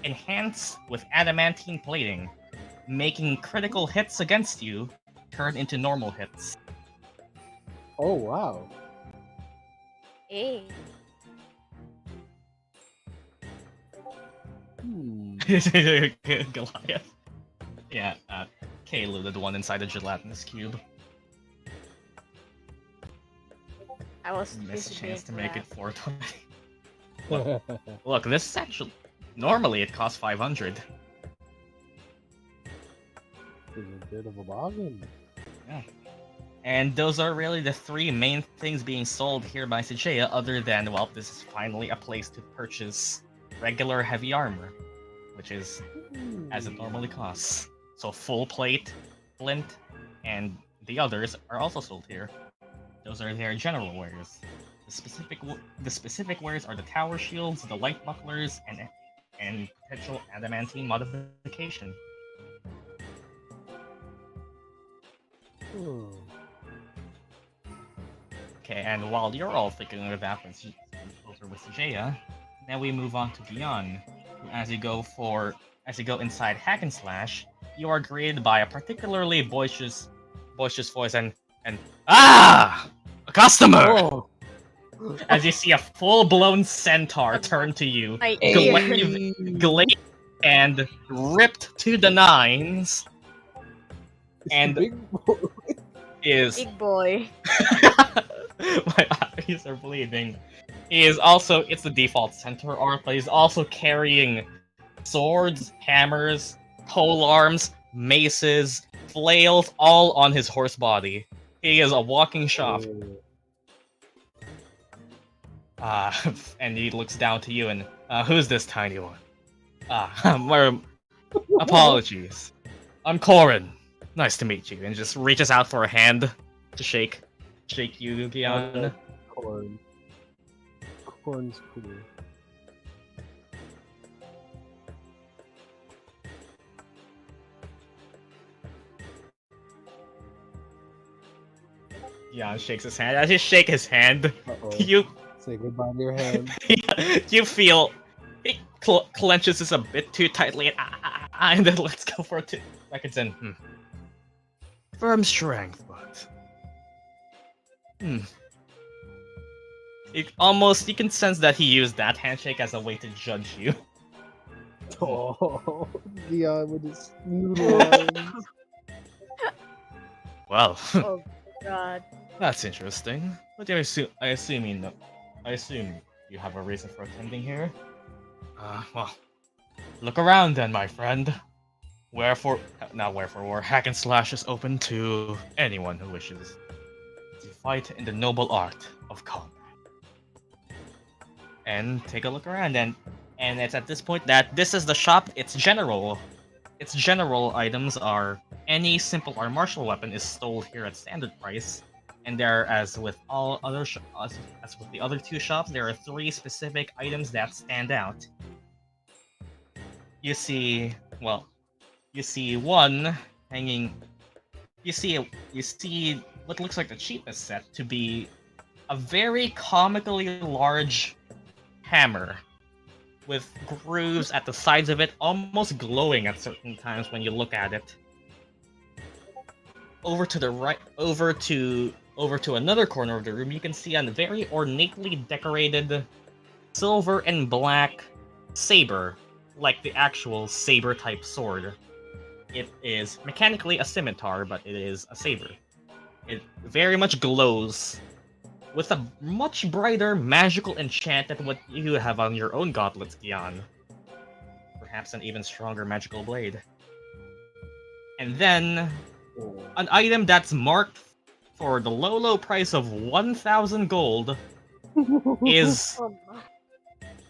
enhanced with adamantine plating, making critical hits against you turn into normal hits. Oh wow. Hey. Goliath. Yeah, Kay looted the one inside the gelatinous cube. I was Missed a busy chance to doing make that. it 420. Look, this is actually... Normally it costs 500. It's a bit of a bargain. Yeah. And those are really the three main things being sold here by Sijaya, other than, well, this is finally a place to purchase regular heavy armor, which is as it normally costs. So full plate, flint, and the others are also sold here. Those are their general wares. The specific wares are the tower shields, the light bucklers, and potential adamantine modification. Hmm. Okay, and while you're all thinking of that over with Jaya, now we move on to Gyan. As you go inside Hack and Slash, you are greeted by a particularly boisterous voice and ah, a customer. Oh. As you see a full-blown centaur turn to you, My Hey. glazed and ripped to the nines, and Big boy. is Big boy. my eyes are bleeding. He is also, it's the default centaur art, but he's also carrying swords, hammers, pole arms, maces, flails, all on his horse body. He is a walking shop. And he looks down to you and, who's this tiny one? My apologies. I'm Corin. Nice to meet you. And just reaches out for a hand to shake you, Gyan. Corn. Corn's cool. Gyan shakes his hand. As you shake his hand, Uh-oh. you Say goodbye to your hand. you feel he clenches this a bit too tightly and then lets go for 2 seconds and firm strength, but you can sense that he used that handshake as a way to judge you. Oh, Gyan with his noodle arms. Well, Oh god. that's interesting. But I assume you have a reason for attending here. Well, look around then, my friend. Where Hack and Slash is open to anyone who wishes to fight in the noble art of combat. And take a look around, and it's at this point that this is the shop. Its general items are any simple or martial weapon is sold here at standard price. And there, as with all other as with the other two shops, there are three specific items that stand out. You see, well, you see one hanging. You see what looks like the cheapest set to be a very comically large hammer with grooves at the sides of it, almost glowing at certain times when you look at it. Over to the right, over to another corner of the room, you can see a very ornately decorated silver and black saber, like the actual saber type sword. It is mechanically a scimitar, but it is a saber. It very much glows with a much brighter magical enchant than what you have on your own gauntlets, Gyan. Perhaps an even stronger magical blade. And then, an item that's marked for the low price of 1,000 gold is Oh my.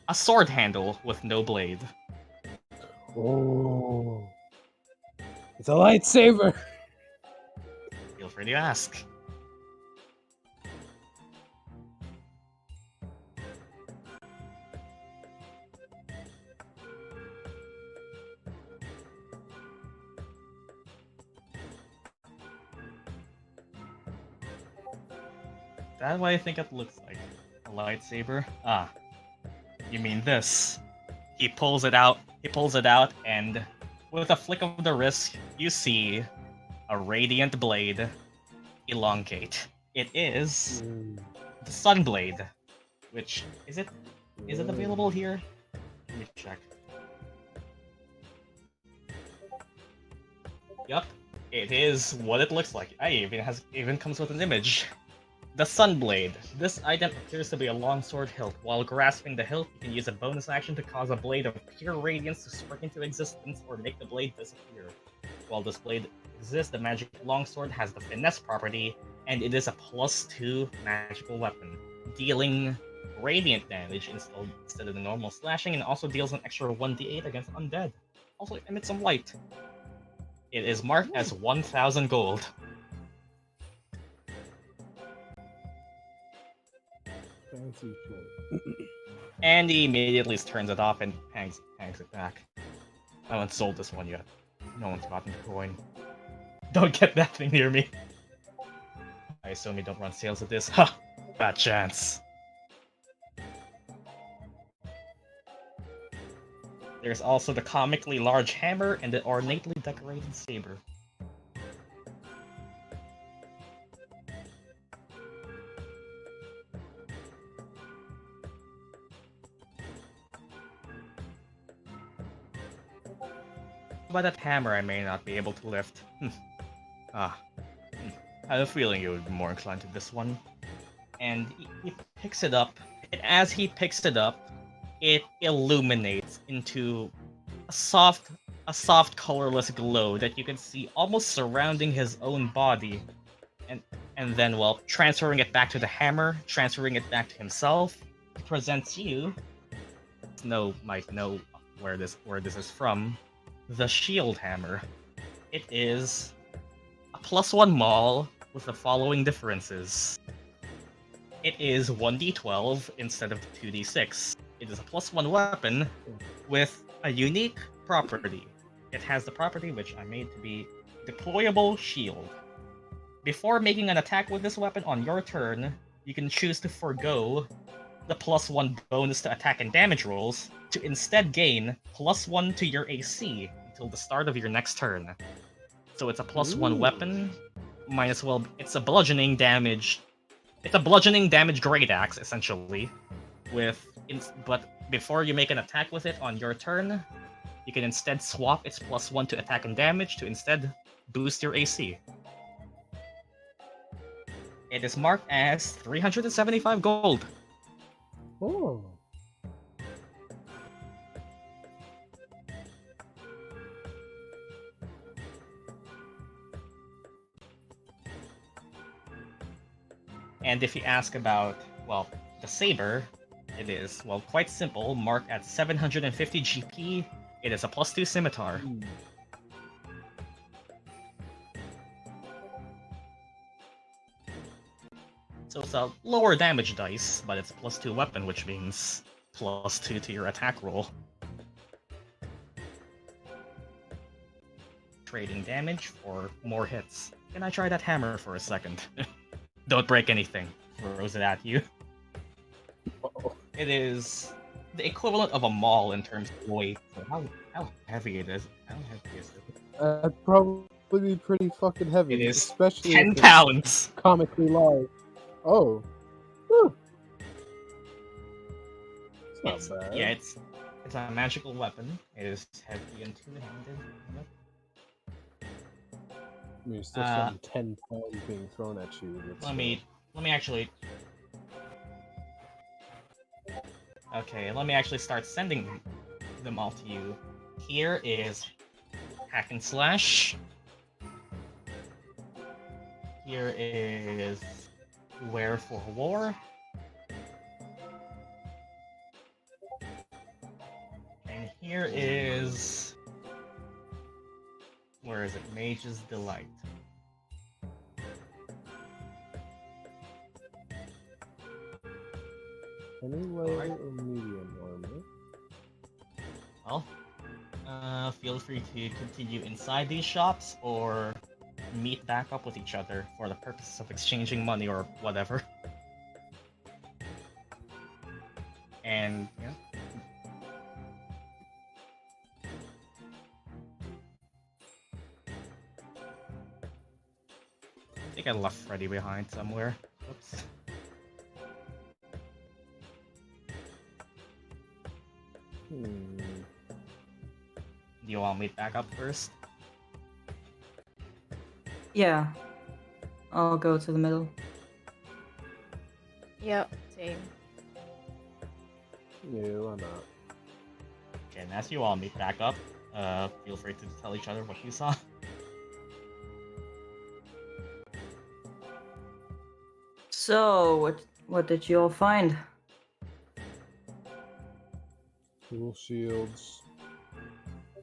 a sword handle with no blade. Oh, it's a lightsaber. Feel free to ask. That's what I think it looks like. A lightsaber? Ah. You mean this. He pulls it out, and with a flick of the wrist, you see a radiant blade elongate. It is the Sunblade. Which, is it available here? Let me check. Yup, it is what it looks like. Even comes with an image. The Sunblade. This item appears to be a longsword hilt. While grasping the hilt, you can use a bonus action to cause a blade of pure radiance to spring into existence or make the blade disappear. While this blade exists, the magic longsword has the finesse property, and it is a +2 magical weapon, dealing radiant damage instead of the normal slashing, and also deals an extra 1d8 against undead. Also emits some light. It is marked as 1,000 gold. Fancy shit. And he immediately turns it off and hangs it back. No one's sold this one yet. No one's gotten the coin. Don't get that thing near me. I assume you don't run sales of this. Ha! Bad chance. There's also the comically large hammer and the ornately decorated saber. By that hammer I may not be able to lift. I have a feeling you would be more inclined to this one. And he picks it up, and as he picks it up, it illuminates into a soft, colorless glow that you can see almost surrounding his own body. And then, well, transferring it back to the hammer, transferring it back to himself, he presents you. Snow might know where this is from. The Shield Hammer. It is a +1 maul with the following differences. It is 1d12 instead of 2d6. It is a +1 weapon with a unique property. It has the property which I made to be deployable shield. Before making an attack with this weapon on your turn, you can choose to forego the +1 bonus to attack and damage rolls to instead gain +1 to your AC until the start of your next turn. So it's a +1 weapon, it's a bludgeoning damage. It's a bludgeoning damage great axe, essentially. But before you make an attack with it on your turn, you can instead swap its +1 to attack and damage to instead boost your AC. It is marked as 375 gold. Oh. And if you ask about, well, the saber, it is, well, quite simple, marked at 750 GP. It is a +2 scimitar. So it's a lower damage dice, but it's a +2 weapon, which means +2 to your attack roll. Trading damage for more hits. Can I try that hammer for a second? Don't break anything. Throws it at you. Uh-oh. It is the equivalent of a maul in terms of weight. So how heavy it is? How heavy is it? That'd probably be pretty fucking heavy, It is especially 10 if it's pounds. comically large. Oh. Whew. It's not bad. Yeah, it's a magical weapon. It is heavy and two-handed. Yep. I mean, still something 10 pounds being thrown at you. Let me actually. Okay, let me actually start sending them all to you. Here is hack and slash. Here is wear for war. And here is, where is it? Mage's Delight. Any light or medium armor? Well, feel free to continue inside these shops or meet back up with each other for the purpose of exchanging money or whatever. And yeah. I think I left Freddy behind somewhere. Oops. Do you want me to back up first? Yeah. I'll go to the middle. Yep, same. Yeah, why not? Okay, and as you all meet back up, feel free to tell each other what you saw. So, what did you all find? Dual shields.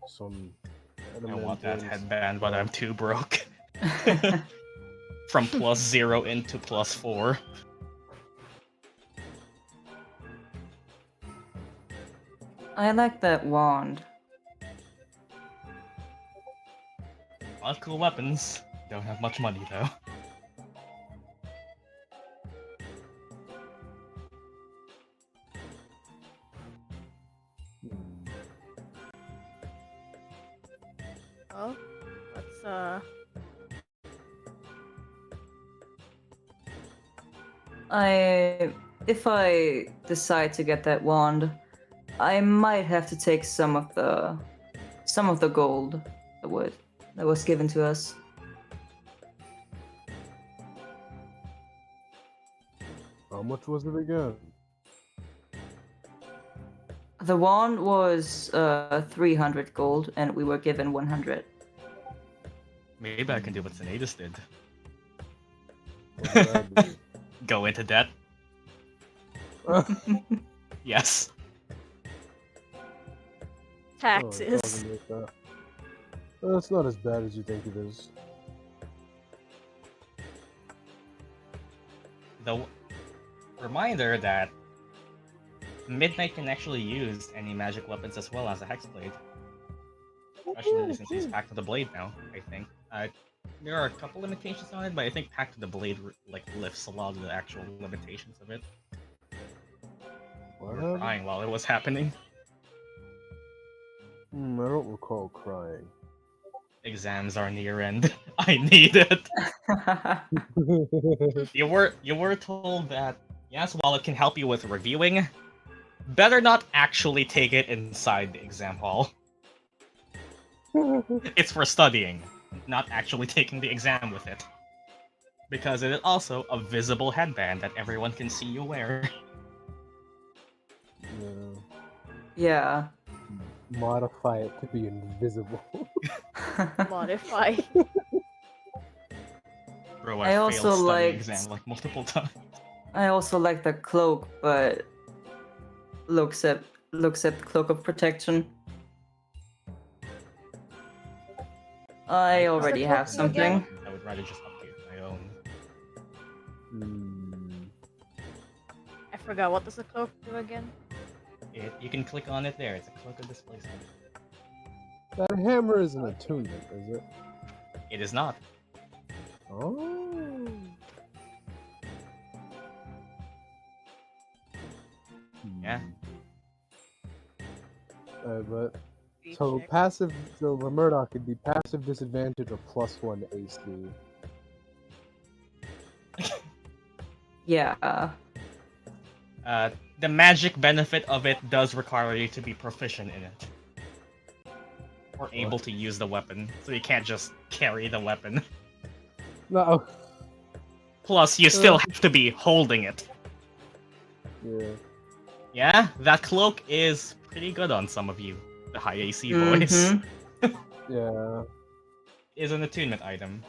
Some. I want that adamantines. headband, but I'm too broke. From +0 into +4. I like that wand. A lot of cool weapons. Don't have much money though. Well, let's If I decide to get that wand, I might have to take some of the gold that was given to us. How much was it again? The wand was 300 gold, and we were given 100. Maybe I can do what Sinetis did. What did I do? Go into debt. Yes. taxes. Talking like that. Well, it's not as bad as you think it is. The reminder that Midnight can actually use any magic weapons as well as a Hexblade. Especially since he's Pact of the Blade now, I think. There are a couple limitations on it, but I think Pact of the Blade lifts a lot of the actual limitations of it. What We were happened? crying while it was happening. I don't recall crying. Exams are near end. I need it. You were told that yes, while it can help you with reviewing, better not actually take it inside the exam hall. It's for studying, not actually taking the exam with it. Because it is also a visible headband that everyone can see you wear. Yeah. Yeah. Modify it to be invisible. Modify. Bro, I I also failed study liked- exam like multiple times. I also like the cloak, but looks at cloak of protection. I already the have cloak do again? something. I would rather just upgrade my own. forgot, what does the cloak do again? You can click on it there. It's a cloak of displacement. That hammer is an attunement, is it? It is not. Oh. Yeah. But Recheck. so passive. So the Murdock could be passive disadvantage or +1 AC. Yeah. The magic benefit of it does require you to be proficient in it. Or able to use the weapon, so you can't just carry the weapon. No. Plus, you still have to be holding it. Yeah. Yeah, that cloak is pretty good on some of you, the high AC boys. Mhm. Yeah. Is an attunement item.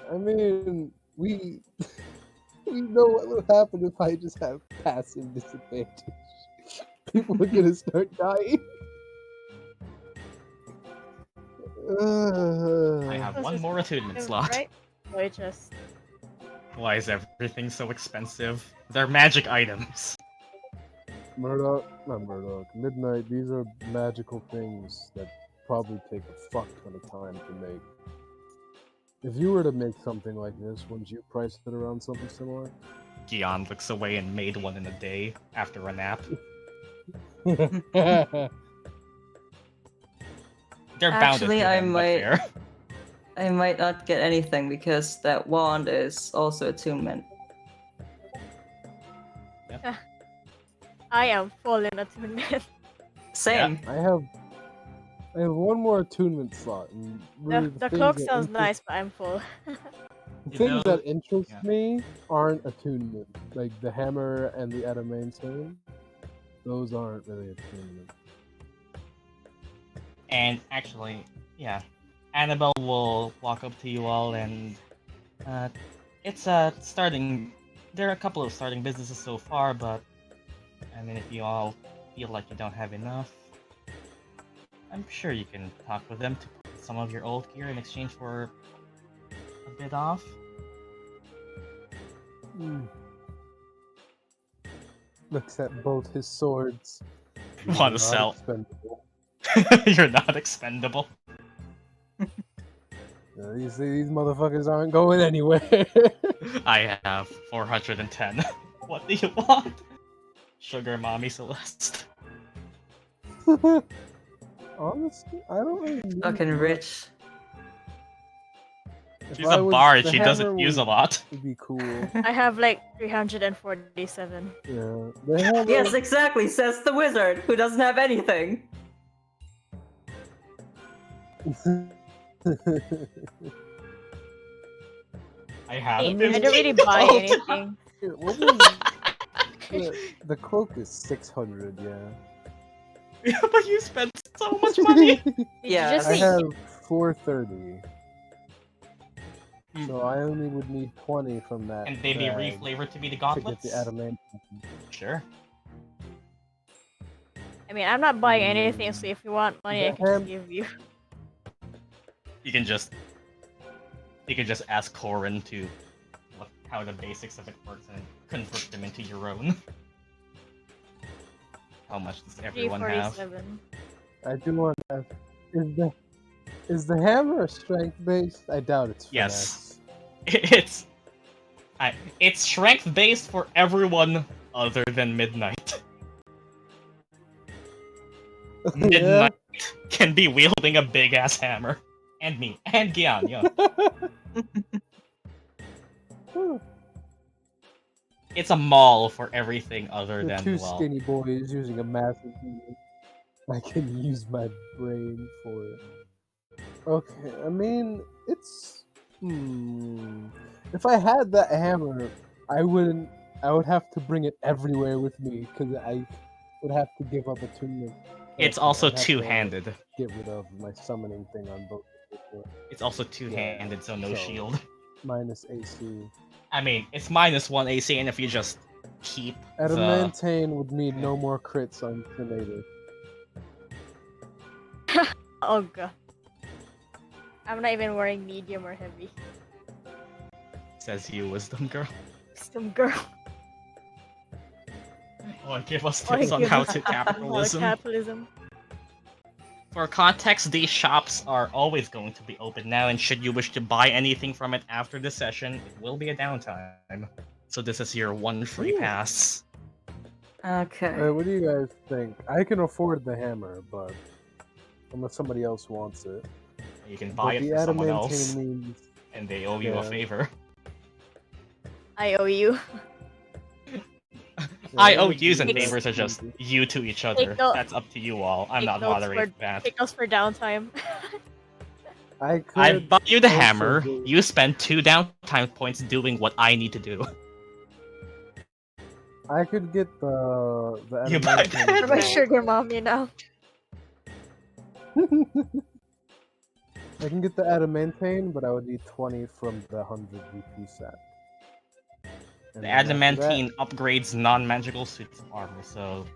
I mean, we know what will happen if I just have passive disadvantage. People are gonna start dying. I have This one is more attunement slot. Right? Or it just... Why is everything so expensive? They're magic items. Murdock, not Murdock, Midnight, these are magical things that probably take a fuck ton of time to make. If you were to make something like this, wouldn't you price it around something similar? Gyan looks away and made one in a day after a nap. They're Actually, bounded I to them, might- but fair. I might not get anything because that wand is also attunement. I am full in attunement. Same. I have one more attunement slot. And really The things cloak that sounds interest- nice, but I'm full. The things that know- interest yeah. me aren't attunement. Like the hammer and the adamantine. Those aren't really attunement. And actually, yeah, Annabelle will walk up to you all and it's starting. There are a couple of starting businesses so far, but I mean, if you all feel like you don't have enough, I'm sure you can talk with them to put some of your old gear in exchange for a bit off. Looks at both his swords. Want Not to sell? expendable. You're not expendable. You see, these motherfuckers aren't going anywhere. I have 410. What do you want? Sugar mommy Celeste. Honestly, I don't really need Fucking much. rich. If She's I a was- bard, the she hammer doesn't use a would- lot. Would be cool. I have like 347. Yeah. The hammer, Yes, exactly, says the wizard, who doesn't have anything. I have. Hey, I mean- don't really buy gold. anything. What was the cloak is 600, yeah. Yeah, but you spent so much money. Did Yeah, you just I say have 430. So I only would need 20 from that. And they be bag reflavored to be the to get gauntlets? the adamant. Sure. I mean, I'm not buying anything, so if you want money, I can just give you. You can just ask Corin to look how the basics of it works and convert them into your own. How much does everyone have? 347. I do want to ask, is the hammer a strength based? I doubt it's Yes. finesse. It's strength based for everyone other than Midnight. Midnight can be wielding a big ass hammer. And me. And Gyan, yeah. Yeah. It's a mall for everything other The than, two well, skinny boys using a massive hammer. I can use my brain for it. Okay, I mean, it's... If I had that hammer, I would have to bring it everywhere with me, because I would have to give up attunement. it's Okay, also I'd have to two-handed. Get rid of my summoning thing on both. It's also two-handed, so no so- shield. Minus AC. I mean, it's -1 AC, and if you just keep the... Adamantane would mean no more crits on Sinetis. Oh god. I'm not even wearing medium or heavy. Says you, wisdom girl. Some girl. Or give us Or tips on give how us to how capitalism. capitalism. For context, these shops are always going to be open now, and should you wish to buy anything from it after the session, it will be a downtime. So this is your one free Ooh. pass. Okay. What do you guys think? I can afford the hammer, but unless somebody else wants it. You can But buy it the for someone adamantine else, means and they owe you a Yeah. favor. I owe you. I it owe would yous and be favors are just easy. you to each other. note- That's up to you all. I'm Take not notes moderating for that. take notes for downtime. I could. I bought you the also hammer. go- You spend 2 downtime points doing what I need to do. I could get the You buy adamantine. the I'm a sugar mommy now. I can get the adamantine, but I would need 20 from the 100 GP set. And The then after that- adamantine upgrades non-magical suits of armor, so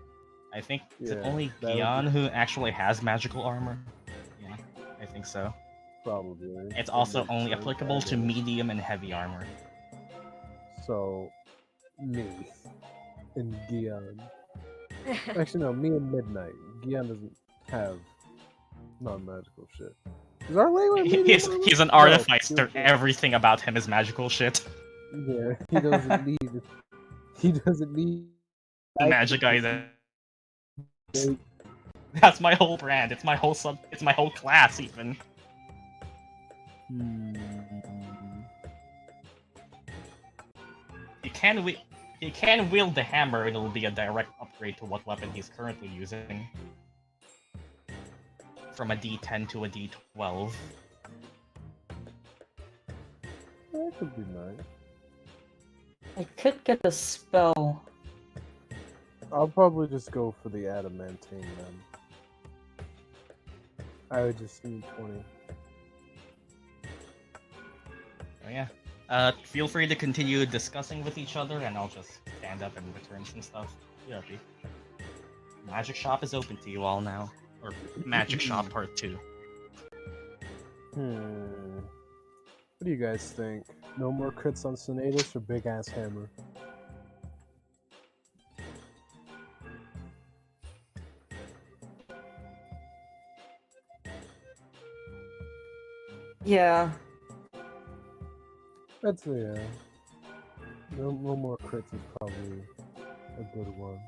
I think is it Yeah, only that would Gyan be- who actually has magical armor? Yeah, I think so. Probably. It's That also makes only sense, applicable I to guess. medium and heavy armor. So, me and Gyan. Actually, no, me and Midnight. Gyan doesn't have non-magical shit. Is Arleigh with medium armor? He's an No, artificer. he- Everything about him is magical shit. Yeah, he doesn't need. He doesn't need. Magic items. They- That's my whole brand. It's my whole sub. It's my whole class even. Hmm. He can wield the hammer, and it'll be a direct upgrade to what weapon he's currently using. From a D10 to a D12. That could be nice. I could get the spell. I'll probably just go for the adamantine then. I would just need 20. Oh yeah. Feel free to continue discussing with each other, and I'll just stand up and return some stuff. BRB. Magic Shop is open to you all now. Or Magic Shop Part 2. What do you guys think? No more crits on Sinetis or big ass hammer? Yeah. I'd say yeah. No more crits is probably a good one.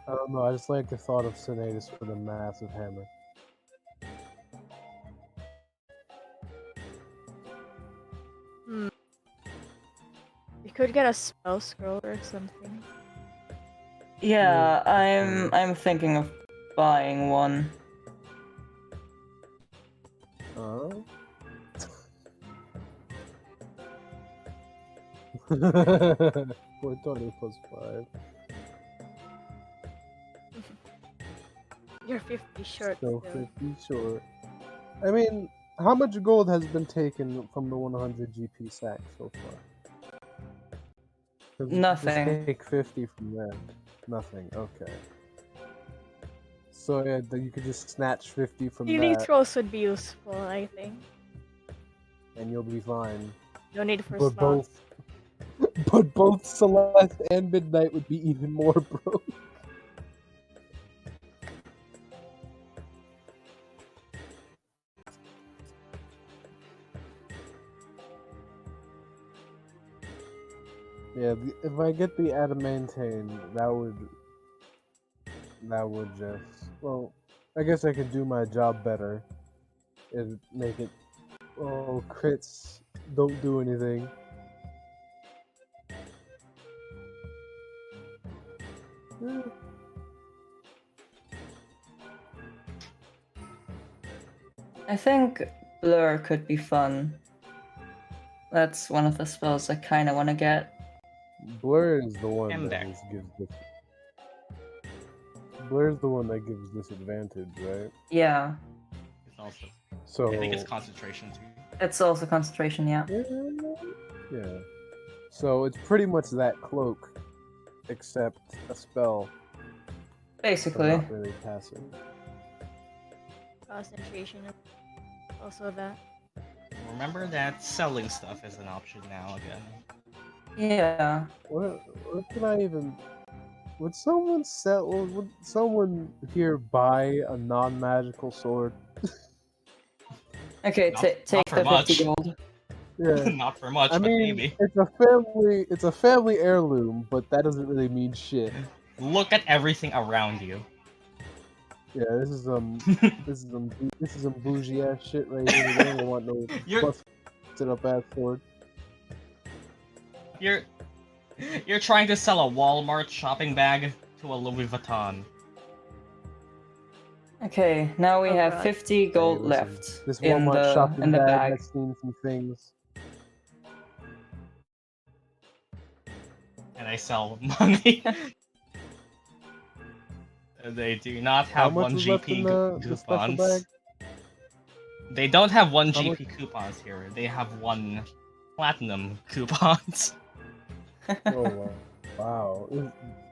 I don't know, I just like the thought of Sinetis with a massive hammer. You could get a spell scroll or something. Yeah, I'm thinking of buying one. Huh? 420 plus 5. You're 50 short. So still. 50 short. I mean, how much gold has been taken from the 100 GP sack so far? 'Cause Nothing. Just take 50 from there. Nothing. Okay. So yeah, you could just snatch 50 from Healing that, throws would be useful, I think. and you'll be fine. No need for But slots. But both Celeste and Midnight would be even more broke. Yeah, if I get the adamantine, that would just, well, I guess I could do my job better. It'd make it, oh, crits don't do anything. Eh, I think Blur could be fun. That's one of the spells I kind of want to get. Blur is the one And that there. just gives this. Blur's the one that gives disadvantage, right? Yeah, It's also, So I think it's concentration too. it's also concentration, yeah. Yeah. So it's pretty much that cloak, except a spell, but Basically. not really passive. Concentration. Also that. remember that selling stuff is an option now again. Yeah. What can I even? Would someone sell? Would someone here buy a non-magical sword? Okay, Not- take not for the 50 much. gold. Yeah. Not for much, I but mean, maybe. it's a family heirloom, but that doesn't really mean shit. Look at everything around you. Yeah, this is some bougie ass shit right here. They don't want no You're busted up ass sword. you're you're trying to sell a Walmart shopping bag to a Louis Vuitton. Okay, now we Oh, have God. 50 gold Hey, listen, left This in Walmart shopping the bag bag. has seen some things. And I sell money. They do not How have much one was left in GP the special bag? coupons. They don't have one How much? GP coupons here. They have one platinum coupons. Oh wow,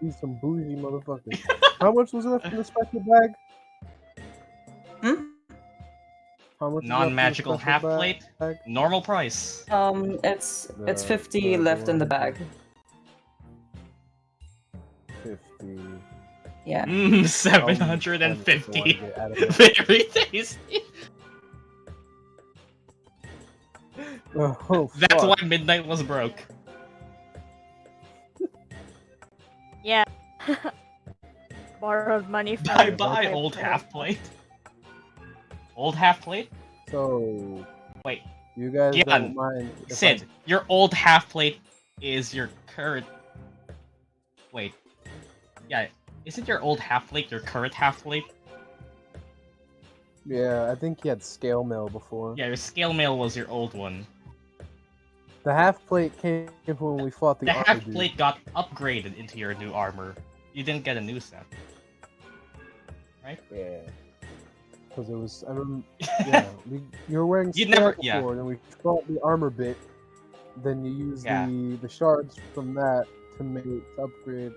these some bougie motherfuckers. How much was left in the special bag? Hmm? How much is left in the Non-magical special half plate. bag? Normal price. It's The- 50 the left in the one- bag. 50. Yeah. 750. get out of it. Very tasty. Oh, That's fuck. why Midnight was broke. Yeah. Borrowed money from. Bye bye, my old friend. half plate. Old half plate? So, Wait, you guys Gyan, don't mind if Sid, your old half plate is your current. Wait. Yeah, isn't your old half plate your current half plate? Yeah, I think he had scale mail before. Yeah, your scale mail was your old one. The half plate came when we fought the The armor half dude. plate got upgraded into your new armor. You didn't get a new set. Yeah. Because it was, I remember, yeah, you were wearing You scale never- before, yeah. and then we fought the armor bit. Then you use Yeah. the shards from that to upgrade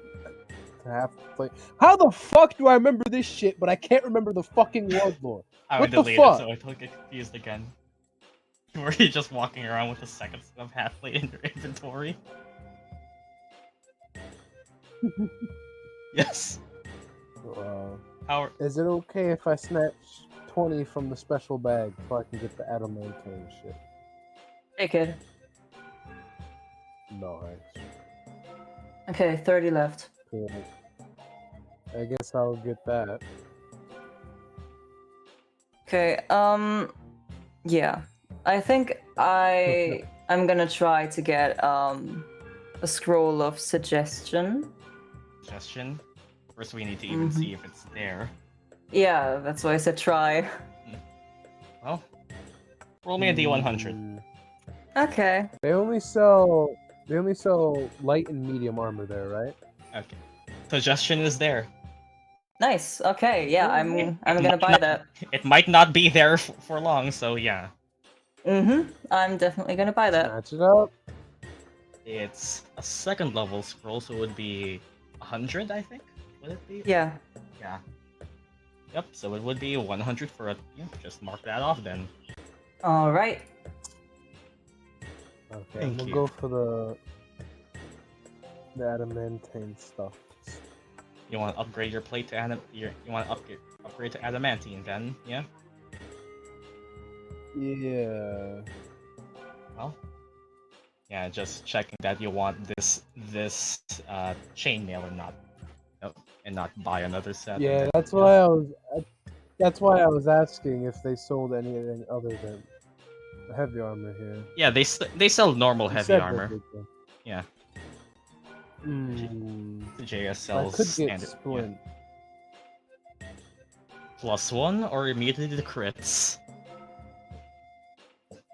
to half plate. How the fuck do I remember this shit, but I can't remember the fucking world lore? I What would the delete it fuck? so I don't get confused again. Were you just walking around with a second set of half plate in your inventory? Yes. How? Is it okay if I snatch 20 from the special bag so I can get the adamantine shit? Take it. No, thanks. Okay, 30 left. Cool. I guess I'll get that. Okay, yeah. I think I'm gonna try to get a scroll of suggestion. Suggestion? First, we need to even see if it's there. Yeah, that's why I said try. Well, roll me a D100. Okay. They only sell light and medium armor there, right? Okay. Suggestion is there. Nice. Okay, yeah, I'm It gonna might buy not- that. It might not be there for long, so yeah. I'm definitely gonna buy that. Snatch it up. It's a second level scroll, so it would be 100, I think? Would it be? Yeah. Yeah. Yep, so it would be 100 for a... Yeah, just mark that off then. Alright. Okay, Thank we'll you. go for the adamantine stuff. You want to upgrade your plate to you want to upgrade to adamantine then, yeah? Yeah. Well, yeah, just checking that you want this chainmail and not buy another set. Yeah, that's why I was asking if they sold anything other than heavy armor here. Yeah, they sell normal You heavy said armor. that, didn't you? Yeah, Hmm. the JS I sells could get standard. Yeah. splint. +1 or immediately the crits.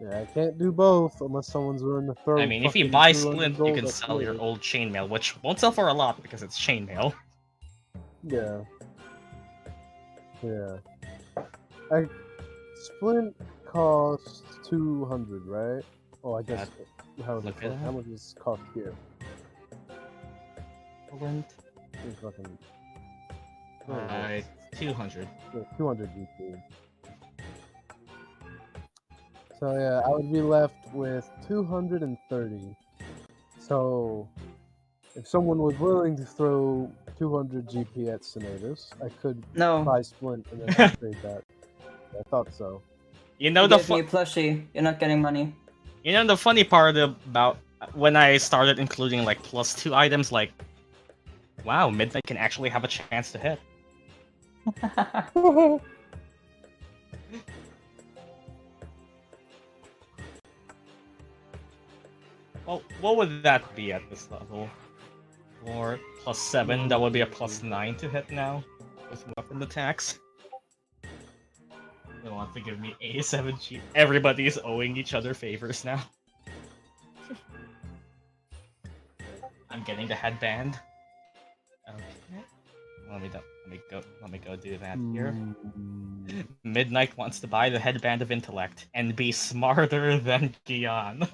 Yeah, I can't do both unless someone's willing to throw. I mean, if you fucking buy 200 splint, you gold can at sell your me. old chainmail, which won't sell for a lot because it's chainmail. Yeah. Yeah. Splint costs 200, right? Oh, I guess. How look at that. much does it cost here? Splint. It's fucking. 200 200. Yeah, 200 GP. So yeah, I would be left with 230. So if someone was willing to throw 200 GP at Sinetis, I could No, buy Splint and then upgrade that. I thought so. You know you the gave me a plushie. You're not getting money. you know the funny part about when I started including like +2 items, like, wow, Midnight can actually have a chance to hit. Well, what would that be at this level? Or +7, that would be a +9 to hit now with weapon attacks. They want to give me 87 cheap. Everybody's owing each other favors now. I'm getting the headband. Okay. Let me go do that here. Midnight wants to buy the headband of intellect and be smarter than Gyan.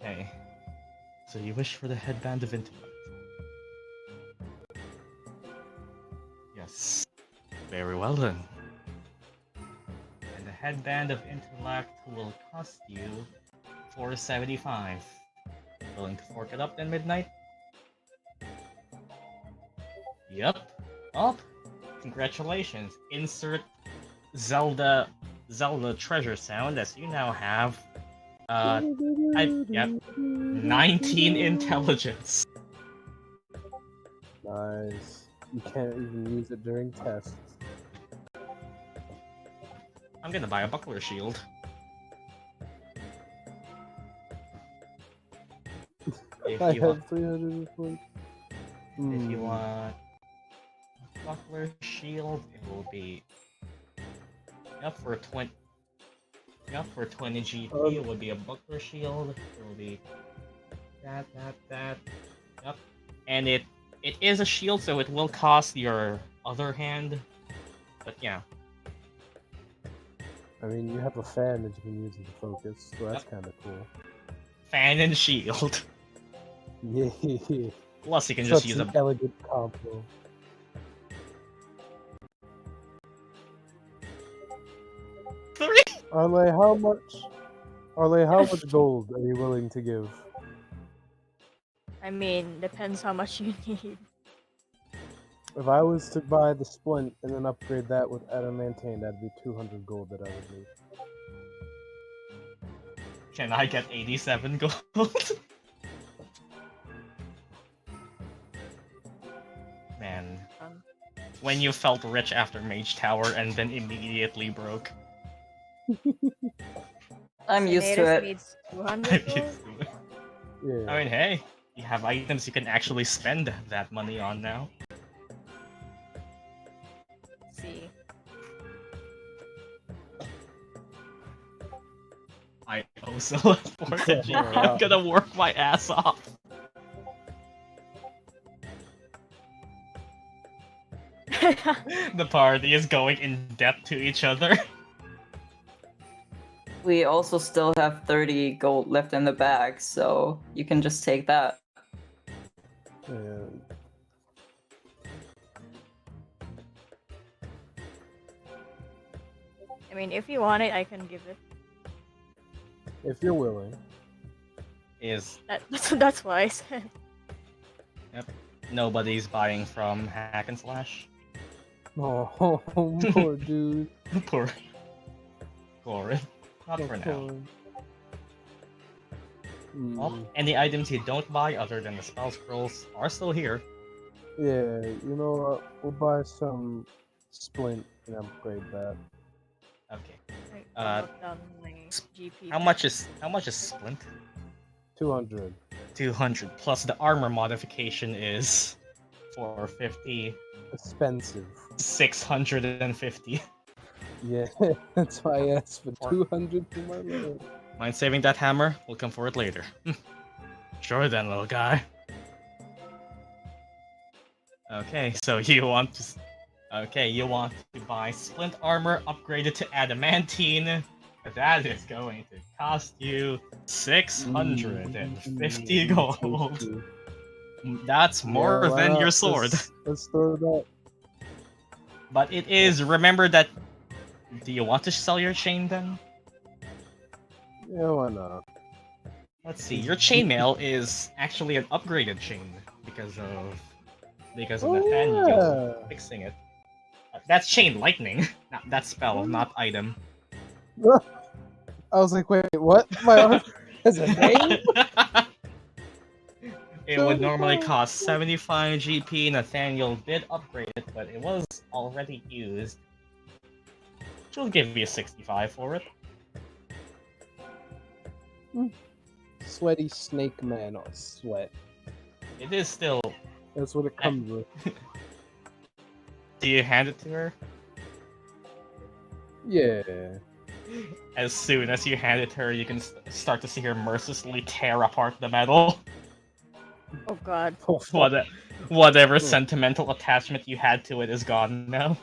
Okay. So you wish for the headband of intellect. Yes. Very well then. And the headband of intellect will cost you 475. Willing to fork it up then, Midnight? Yep. Oh, congratulations. Insert Zelda treasure sound as you now have yep, 19 intelligence. Nice. You can't even use it during tests. I'm gonna buy a buckler shield. If I you want, have 340. if you want buckler shield, it will be up for 20. Yep, for 20 GP, it would be a buckler shield. It will be that. Yep, and it is a shield, so it will cost your other hand. But yeah, I mean, you have a fan that you can use as a focus, so that's kind of cool. fan and shield. Yeah. Plus, you can Such just use an a. elegant combo. Three. Arleigh, how much gold are you willing to give? I mean, depends how much you need. If I was to buy the splint and then upgrade that with adamantane, that'd be 200 gold that I would need. Can I get 87 gold? Man, when you felt rich after Mage Tower and then immediately broke. I'm used to Sinetis it. needs 200 gold? Yeah. I mean, hey, you have items you can actually spend that money on now. Let's see. I also afford the GP. I'm gonna work my ass off. The party is going in debt to each other. We also still have 30 gold left in the bag, so you can just take that. Yeah. I mean, if you want it, I can give it. If you're willing. That's what I said. Nobody's buying from Hack and Slash. Oh, poor dude. Poor Fleuret. Not for now. Well, any items you don't buy other than the spell scrolls are still here. Yeah, you know what? We'll buy some splint and upgrade that. Okay. I wrote down my GP. How much is Splint? 200. 200 plus the armor modification is 450. Expensive. 650. Yeah, that's why I asked for 200 for my load. Mind saving that hammer? We'll come for it later. Sure then, little guy. Okay, so you want to... Okay, you want to buy Splint armor upgraded to adamantine, That is going to cost you 650 gold. That's more Yeah, why than your not? sword. Let's throw that. But it is, remember that... Do you want to sell your chain then? Yeah, why not? Let's see, your chainmail is actually an upgraded chain because of Nathaniel fixing it. That's chain lightning. That's spell, not item. Yeah. I was like, wait, what? My armor has a name? It would normally cost 75 GP. Nathaniel did upgrade it, but it was already used. She'll give you 65 for it. Sweaty snake man or sweat. It is still... That's what it comes with. Do you hand it to her? Yeah. As soon as you hand it to her, you can start to see her mercilessly tear apart the metal. Oh god. Oh, fuck. Whatever sentimental attachment you had to it is gone now.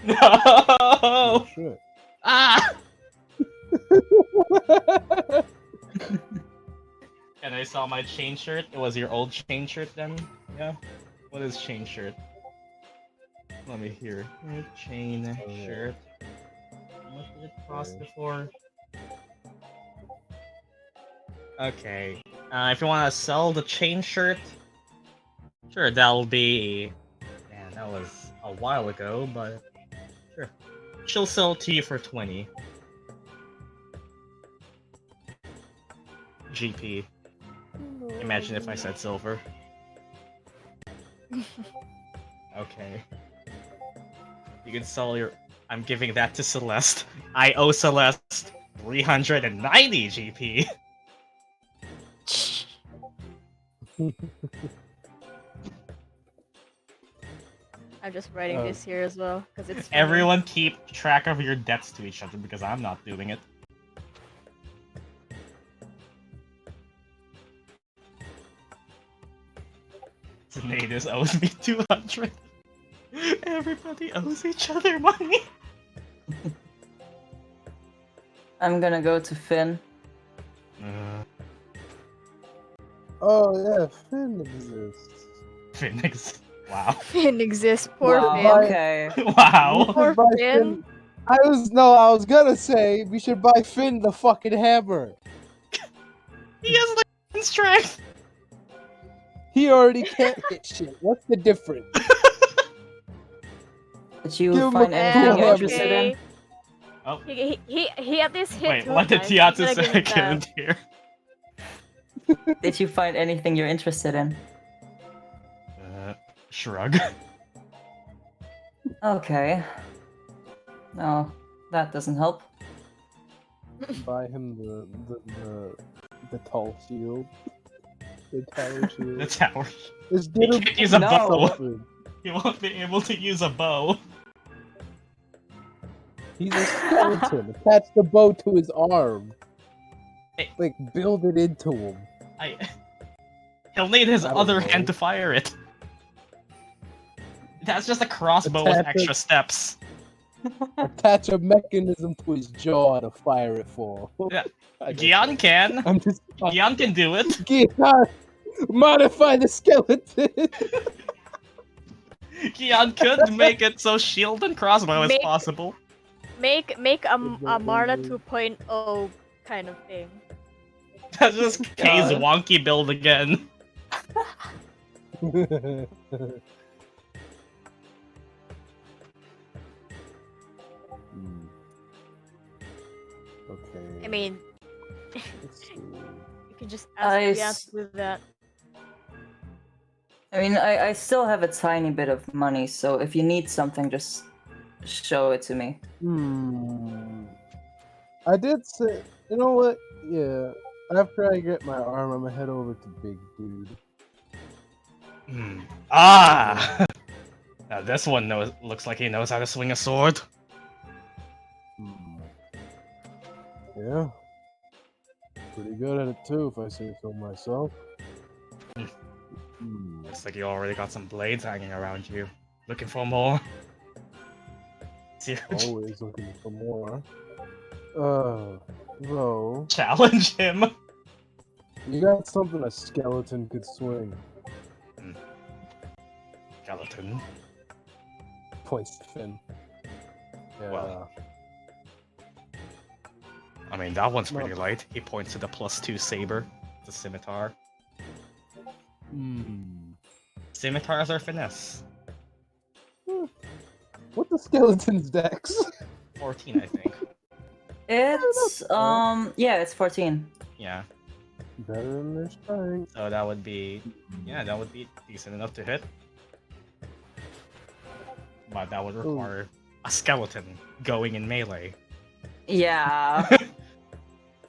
No! Oh, shit. Ah! And I saw my chain shirt. It was your old chain shirt then? Yeah? What is chain shirt? Let me hear. Chain shirt. What did it cost before? Okay. If you want to sell the chain shirt, sure, that'll be... Man, that was a while ago, but... Sure. She'll sell to you for 20. GP. Imagine if I said silver. Okay. You can sell your... I'm giving that to Celeste. I owe Celeste 390 GP. I'm just writing this here as well, because it's funny. Everyone keep track of your debts to each other, because I'm not doing it. Sinetis owes me 200. Everybody owes each other money. I'm gonna go to Finn. Oh, yeah, Finn exists. Phoenix. Wow. Finn exists. Poor Wow, Finn. okay. Wow. Poor Buy Finn. I was gonna say we should buy Finn the fucking hammer. He has like strength. He already can't hit shit. What's the difference? Did you Give him find a anything cool you're hammer. interested in? Oh. He at least hit Wait, two what did times. Tiatu I'm gonna say? give it I couldn't hear. Did you find anything you're interested in? Shrug. Okay. No, that doesn't help. Buy him the tall shield. The tower shield. The tower. This He dude can't use a No. bow. something. He won't be able to use a bow. He's a skeleton. Attach the bow to his arm. Hey. Like, build it into him. He'll need his I don't other know. hand to fire it. That's just a crossbow with Attack extra it. steps. Attach a mechanism to his jaw to fire it for. Yeah. I don't Gyan know. can. I'm just Gyan can do it. Gyan, modify the skeleton. Gyan could make it so shield and crossbow is Make- possible. Make a Marna 2.0 kind of thing. That's just Kay's God. wonky build again. Okay. I mean, Let's see. you can just I ask s- Gyan to do that. I mean, I still have a tiny bit of money, so if you need something, just show it to me. I did say, you know what? Yeah. After I get my arm, I'm gonna head over to Big Dude. Ah! Now this one looks like he knows how to swing a sword. Yeah. Pretty good at it too, if I say so myself. Looks like you already got some blades hanging around you. Looking for more? Always looking for more. Though, Challenge him. you got something a skeleton could swing. Skeleton. Points to Finn. Yeah. Well. I mean, that one's pretty light. He points to the +2 saber, the scimitar. Scimitars are finesse. What the skeleton's dex? 14, I think. It's yeah, it's 14. Yeah. Better than their strength. So that would be, that would be decent enough to hit. But that would require a skeleton going in melee. Yeah.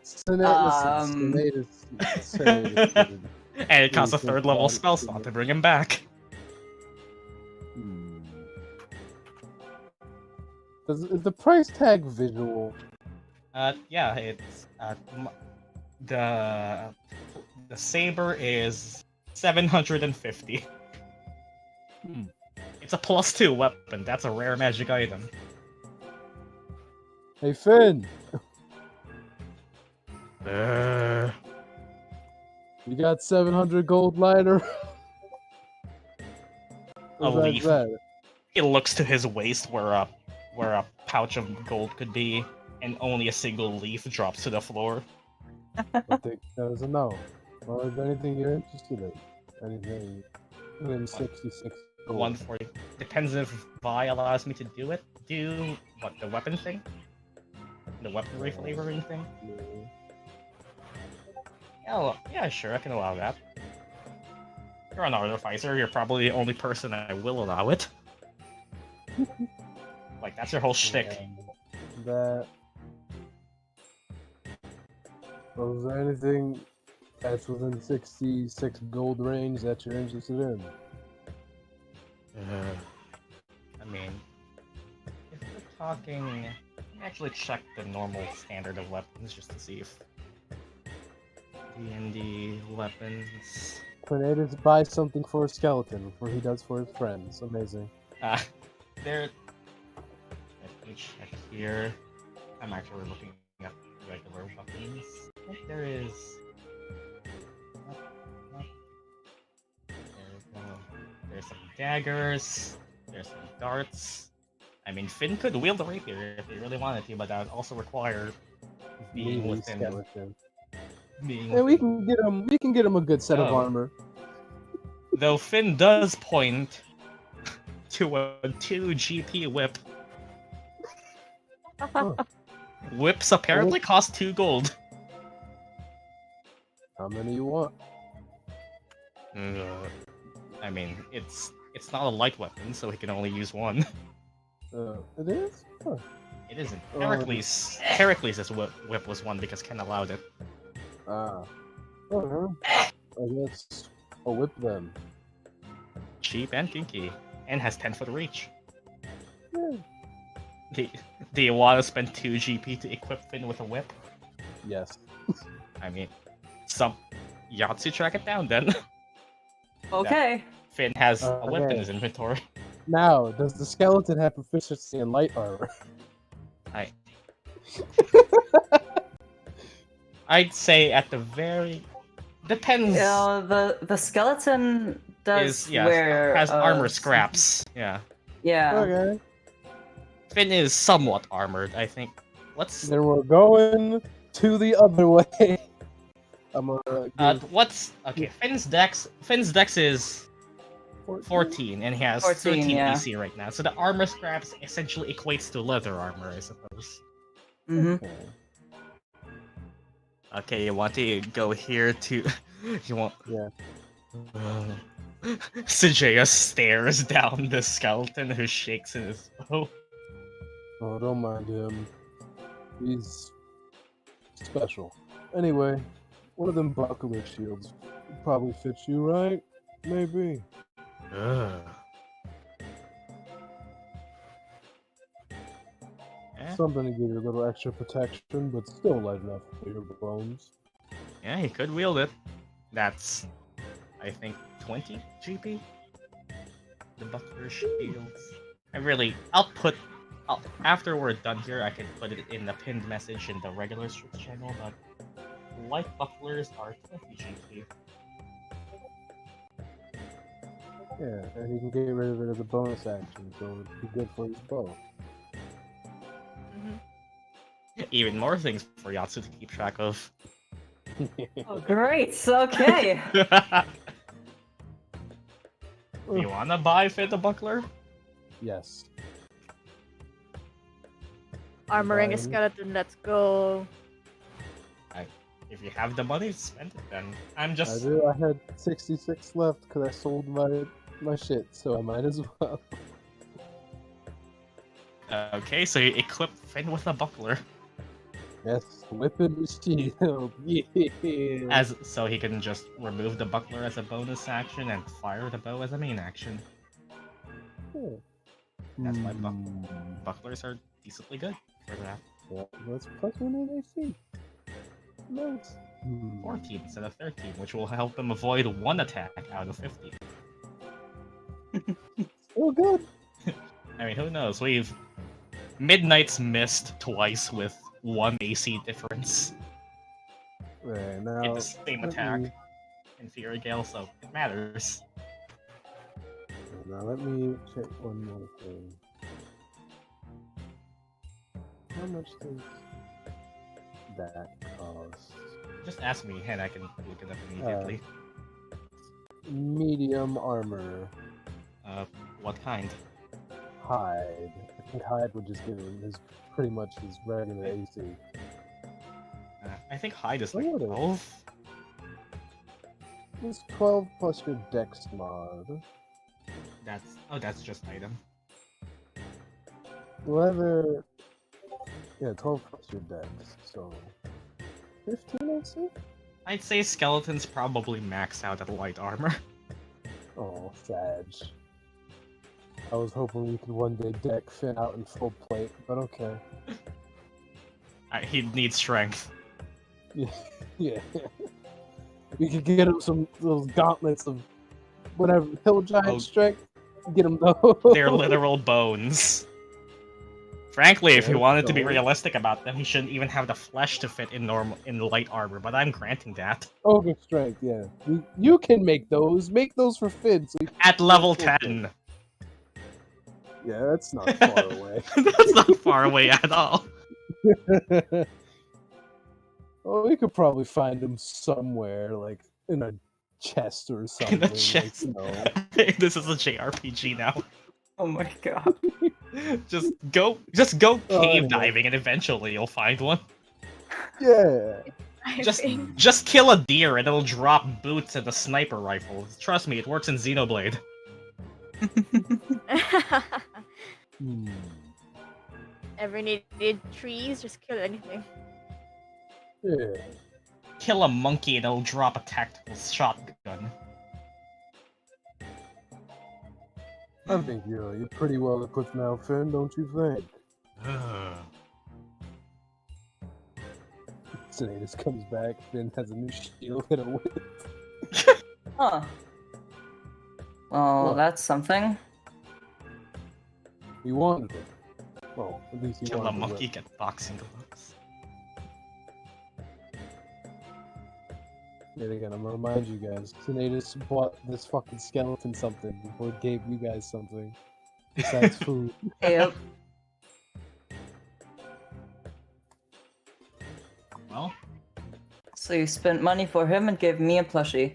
Sinetis. And it costs a 3rd level spell slot to bring him back. Is the price tag visual? Yeah, it's the saber is 750. It's a +2 weapon. That's a rare magic item. Hey Finn, you got 700 gold liner. A leaf. That? He looks to his waist where a pouch of gold could be, and only a single leaf drops to the floor. I think that was a no. Or is there anything you're interested in? Anything within 66 gold? 140. Depends if Vi allows me to do it. Do what, the weapon thing? The weaponry flavoring thing? Yeah, well, yeah, sure, I can allow that. You're an Artificer, you're probably the only person I will allow it. Like, that's your whole shtick. That. Well, is there anything that's within 66 gold range that you're interested in? I mean, if we're talking, let me actually check the normal standard of weapons just to see if D&D weapons. Sinetis buys something for a skeleton before he does for his friends. Amazing. There. Let me check here. I'm actually looking at regular weapons. I think there is. There's some daggers. There's some darts. I mean, Finn could wield the rapier if he really wanted to, but that would also require being within. Skeleton. Being Yeah, we can get him. We can get him a good set of armor. Though Finn does point to a 2 GP whip. Huh. Whips apparently cost 2 gold. How many you want? I mean, it's not a light weapon, so he can only use one. It is? Huh. It isn't. Heracles' whip was one because Ken allowed it. I guess I'll whip them. Cheap and kinky. And has 10-foot reach. Yeah. Do you want to spend 2 GP to equip Finn with a whip? Yes. I mean, some Yatsu track it down then. Okay. Finn has a whip in Okay. his inventory. Now, does the skeleton have proficiency in light armor? I'd say at the very depends. The skeleton does wear has armor scraps. Yeah. Yeah. Okay. Finn is somewhat armored, I think. Then we're going to the other way. I'm gonna. Okay? Finn's dex is 14, and he has 13 DC right now. So the armor scraps essentially equates to leather armor, I suppose. Mm-hmm. Okay, you want to go here to? You want? Yeah. Sejaya stares down the skeleton who shakes in his bow. Oh, don't mind him. He's special. Anyway, one of them buckler shields probably fits you, right? Maybe. Something to give you a little extra protection, but still light enough for your bones. Yeah, he could wield it. That's, I think, 20 GP? The buckler shields. I'll put After we're done here, I can put it in the pinned message in the regular Strix channel, but light bucklers are 20 GP. Yeah, and you can get rid of it as a bonus action, so it'd be good for his bow. Even more things for Yatsu to keep track of. Oh, great. Okay. Do you wanna buy Fit the Buckler? Yes. Armoring a skeleton, let's go. If you have the money, spend it then. I'm I just... do. I had 66 left because I sold my shit, so I might as well. Okay, so you equip Finn with a buckler. Yes, whipping the shield. Yeah. So he can just remove the buckler as a bonus action and fire the bow as a main action. Yeah. That's why bucklers are decently good for that. Yeah, that's plus 1 AC. Nice. 14 instead of 13, which will help him avoid 1 attack out of 50. Oh, good. I mean, who knows? We've Midnight's missed twice with 1 AC difference Right, now, in the same attack in Fury Gale, so it matters. Now let me check one more thing. How much does that cost? Just ask me, and I can look it up immediately. Medium armor. What kind? Hide. I think Hide would just give him pretty much his regular AC. I think Hide is like What are 12. It's 12 plus your Dex mod. That's just item. Leather. Yeah, 12 plus your Dex, so 15 AC? I'd say skeletons probably max out at light armor. Oh, Sag. I was hoping we could one day deck Finn out in full plate, but okay. He'd need strength. Yeah. We could get him some those gauntlets of whatever hill giant strength. Get him those. They're literal bones. Frankly, if he wanted to be realistic about them, he shouldn't even have the flesh to fit in light armor, but I'm granting that. Ogre strength, yeah. You can make those. Make those for Finn. So At level 10. Yeah, that's not far away. That's not far away at all. Oh, we could probably find them somewhere, like in a chest or something. In a chest. Like, This is a JRPG now. Oh my god. Just go cave diving, and eventually you'll find one. Yeah. Just kill a deer, and it'll drop boots and a sniper rifle. Trust me, it works in Xenoblade. Ever needed trees? Just kill anything. Yeah. Kill a monkey and it'll drop a tactical shotgun. I think you're pretty well equipped now, Finn, don't you think? Sinetis comes back, Finn has a new shield and a whip. Huh. Well, What? that's something. He wanted it. Well, at least he Kill a wanted monkey, it. get boxing gloves. Yet again, I'm gonna remind you guys, Sinetis bought this fucking skeleton something before it gave you guys something. Besides food. Yep. Well, So you spent money for him and gave me a plushie.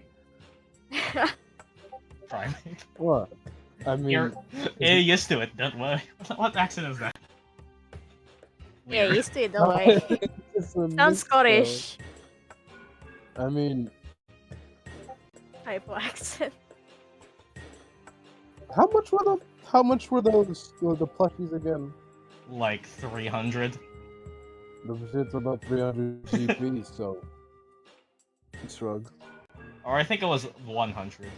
fine. What? I mean, You're used to it, don't worry. What accent is that? Yeah, Weird. used to it, don't worry. it's a Sounds mix, Scottish. though. I mean, Type of accent. how much were those the plushies again? Like 300. The shit's about 300 GP, so he shrugs. Or I think it was 100.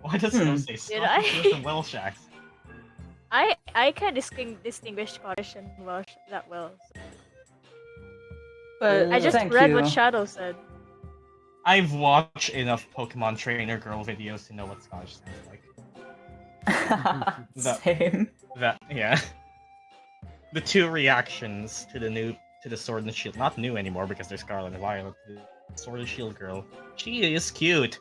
Why does it say Did I? Scottish and Welsh accent? I can't distinguish Scottish and Welsh that well. So. But I just thank read you. what Shadow said. I've watched enough Pokemon Trainer Girl videos to know what Scottish sounds like. Same. Yeah. the two reactions to the sword and shield, not new anymore because they're Scarlet and Violet. The sword and shield girl, she is cute.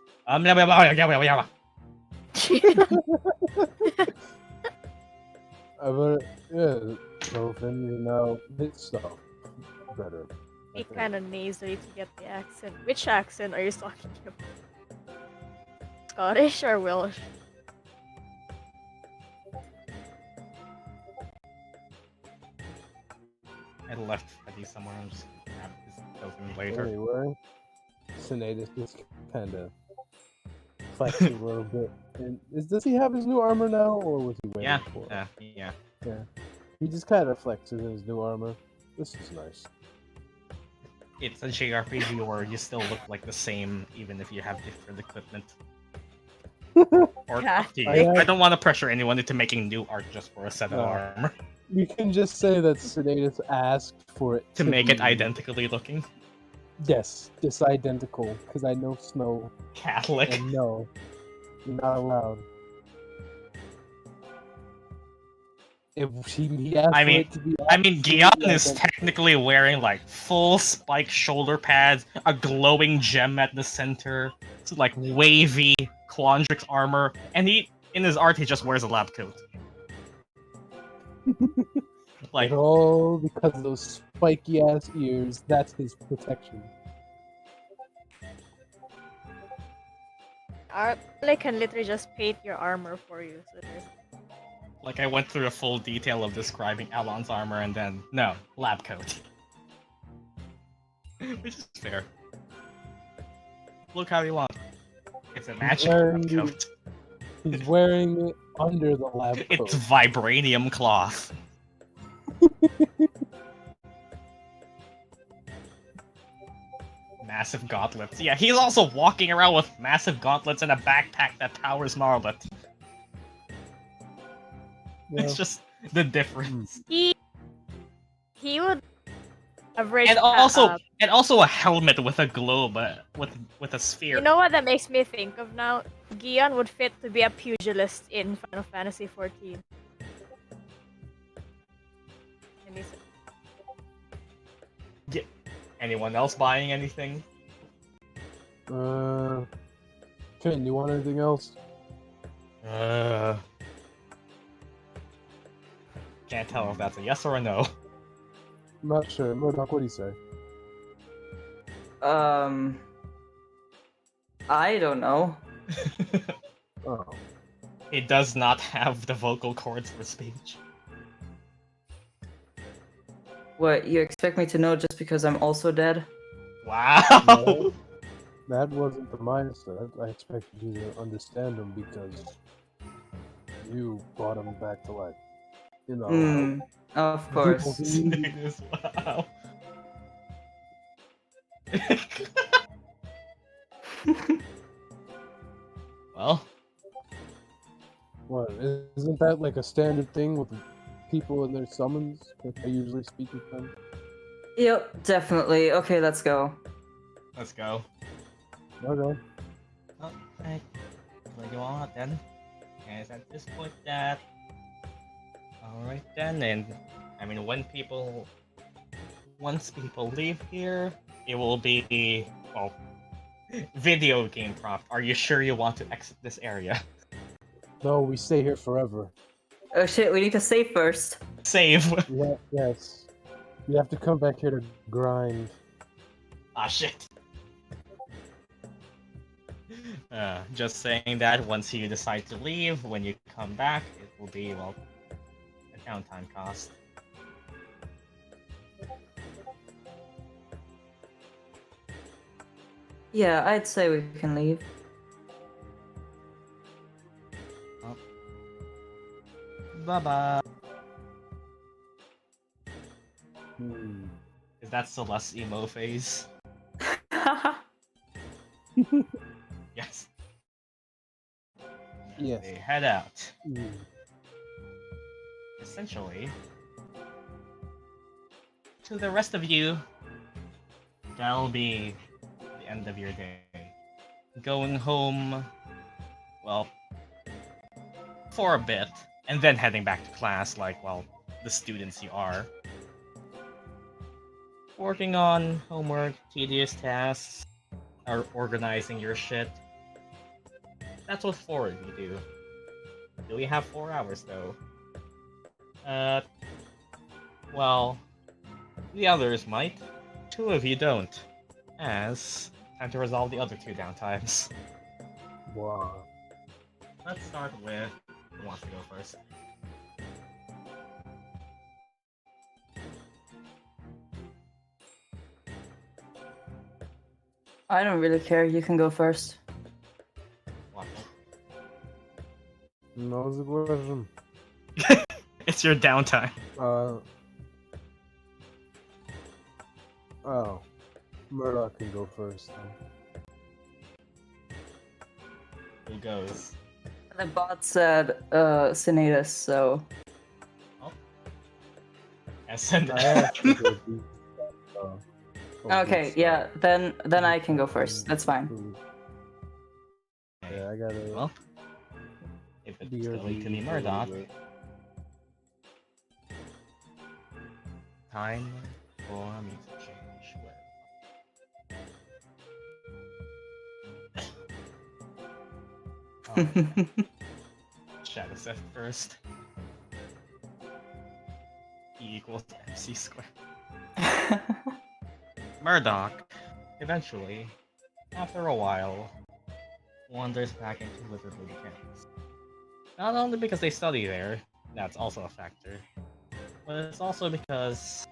But yeah, so then you know this stuff better. I Be think. kind of nasally to get the accent. Which accent are you talking about? Scottish or Welsh? I left Freddy somewhere. I'm just gonna grab his token later. Anyway, Sinetis just kind of flexes a little bit. And does he have his new armor now, or was he waiting Yeah, for it? yeah. Yeah. He just kind of flexes in his new armor. This is nice. It's a JRPG where you still look like the same, even if you have different equipment. Or Yeah. up to you. I don't want to pressure anyone into making new art just for a set of No. armor. You can just say that Sinetis asked for it To make it be- identically looking. Yes, just identical. Because I know Snow, Catholic. and no, you're not allowed. If he asked I for mean- it to be Gyan absolutely is identical. technically wearing like full spike shoulder pads, a glowing gem at the center, it's like wavy Quandrix armor, and in his art he just wears a lab coat. Like, And all because of those spiky ass ears, that's his protection. Arleigh can literally just paint your armor for you. So there's... like I went through a full detail of describing Alon's armor and then, no, lab coat. Which is fair. Look how you want. It's a magic wearing lab the- coat. He's wearing it under the lab coat. It's vibranium cloth. Massive gauntlets. Yeah, he's also walking around with massive gauntlets and a backpack that powers Marlet. Yeah. It's just the difference. He would average And that also a helmet with a globe, with a sphere. You know what that makes me think of now? Gyan would fit to be a pugilist in Final Fantasy XIV. And he's- Anyone else buying anything? Ken, you want anything else? Can't tell if that's a yes or a no. I'm not sure. Murdock, what do you say? I don't know. Oh. It does not have the vocal cords for speech. What, you expect me to know just because I'm also dead? Wow! No, that wasn't the mindset. I expected you to understand him because you brought him back to life. You know. Hmm, of course. Wow. Well, What? Isn't that like a standard thing with people in their summons? That they usually speak with them? Yep, definitely. Okay, let's go. let's go. Okay. Alright. What do you want then? Guys, at this point that... Alright then, and... I mean, once people leave here, it will be... Well... Video game prompt. Are you sure you want to exit this area? No, we stay here forever. Oh shit, we need to save first. Save! Yeah, yes. You have to come back here to grind. Ah, shit. Just saying that once you decide to leave, when you come back, it will be, well, a downtime cost. Yeah, I'd say we can leave. Bye-bye. Hmm. Is that Celeste emo phase? Yes. Yes. They head out. Hmm. Essentially, to the rest of you, that'll be the end of your day. Going home, well, for a bit, and then heading back to class, like, well, the students you are. Working on homework, tedious tasks, or organizing your shit. That's what 4 of you do. Do we have 4 hours though? Well, the others might. 2 of you don't. As time to resolve the other 2 downtimes. Wow. Let's start with who wants to go first. I don't really care. You can go first. What? No, the question. It's your downtime. Oh. Murdock can go first. Who goes? The bot said Sinetis, so And I have to go do okay, yeah, then I can go first. That's fine. Yeah, I gotta. Well, if it's BRB going to be Murdock, anyway. time for me to change where. Shadow Seth first. E equals MC squared. Murdock, eventually, after a while, wanders back into Liverpool campus. Not only because they study there, that's also a factor, but it's also because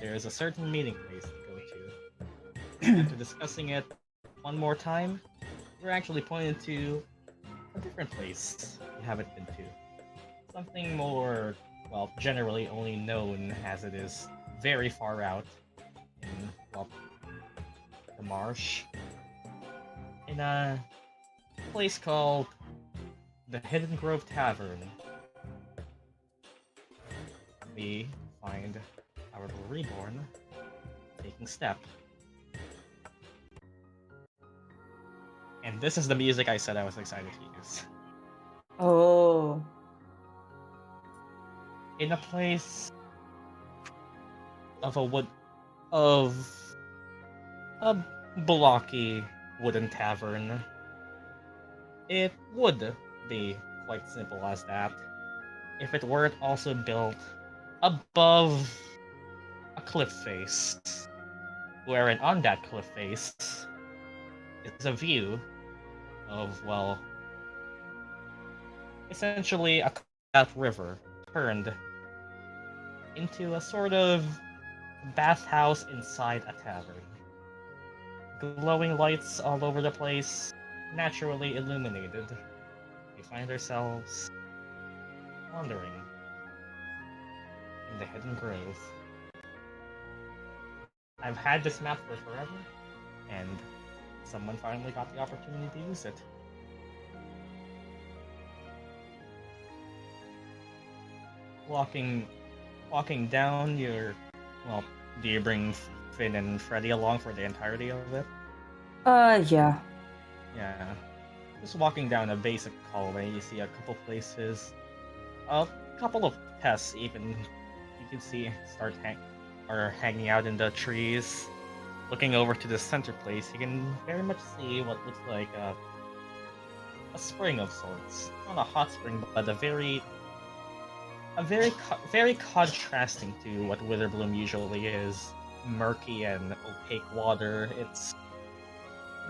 there is a certain meeting place to go to. After discussing it one more time, you're actually pointed to a different place you haven't been to. Something more, well, generally only known as it is very far out in, well, the marsh. In a place called the Hidden Grove Tavern. We find our little Reborn taking step. And this is the music I said I was excited to use. Oh. In a place of a blocky wooden tavern. It would be quite simple as that if it weren't also built above a cliff face, wherein on that cliff face is a view of, well, essentially a that river turned into a sort of bathhouse inside a tavern. Glowing lights all over the place, naturally illuminated. We find ourselves wandering in the Hidden Grove. I've had this map for forever, and someone finally got the opportunity to use it. Walking down your, well, do you bring Finn and Freddy along for the entirety of it? Yeah. Yeah. Just walking down a basic hallway, you see a couple places, a couple of pests even you can see start hanging out in the trees. Looking over to the center place, you can very much see what looks like a spring of sorts. Not a hot spring, but a very contrasting to what Witherbloom usually is. Murky and opaque water. It's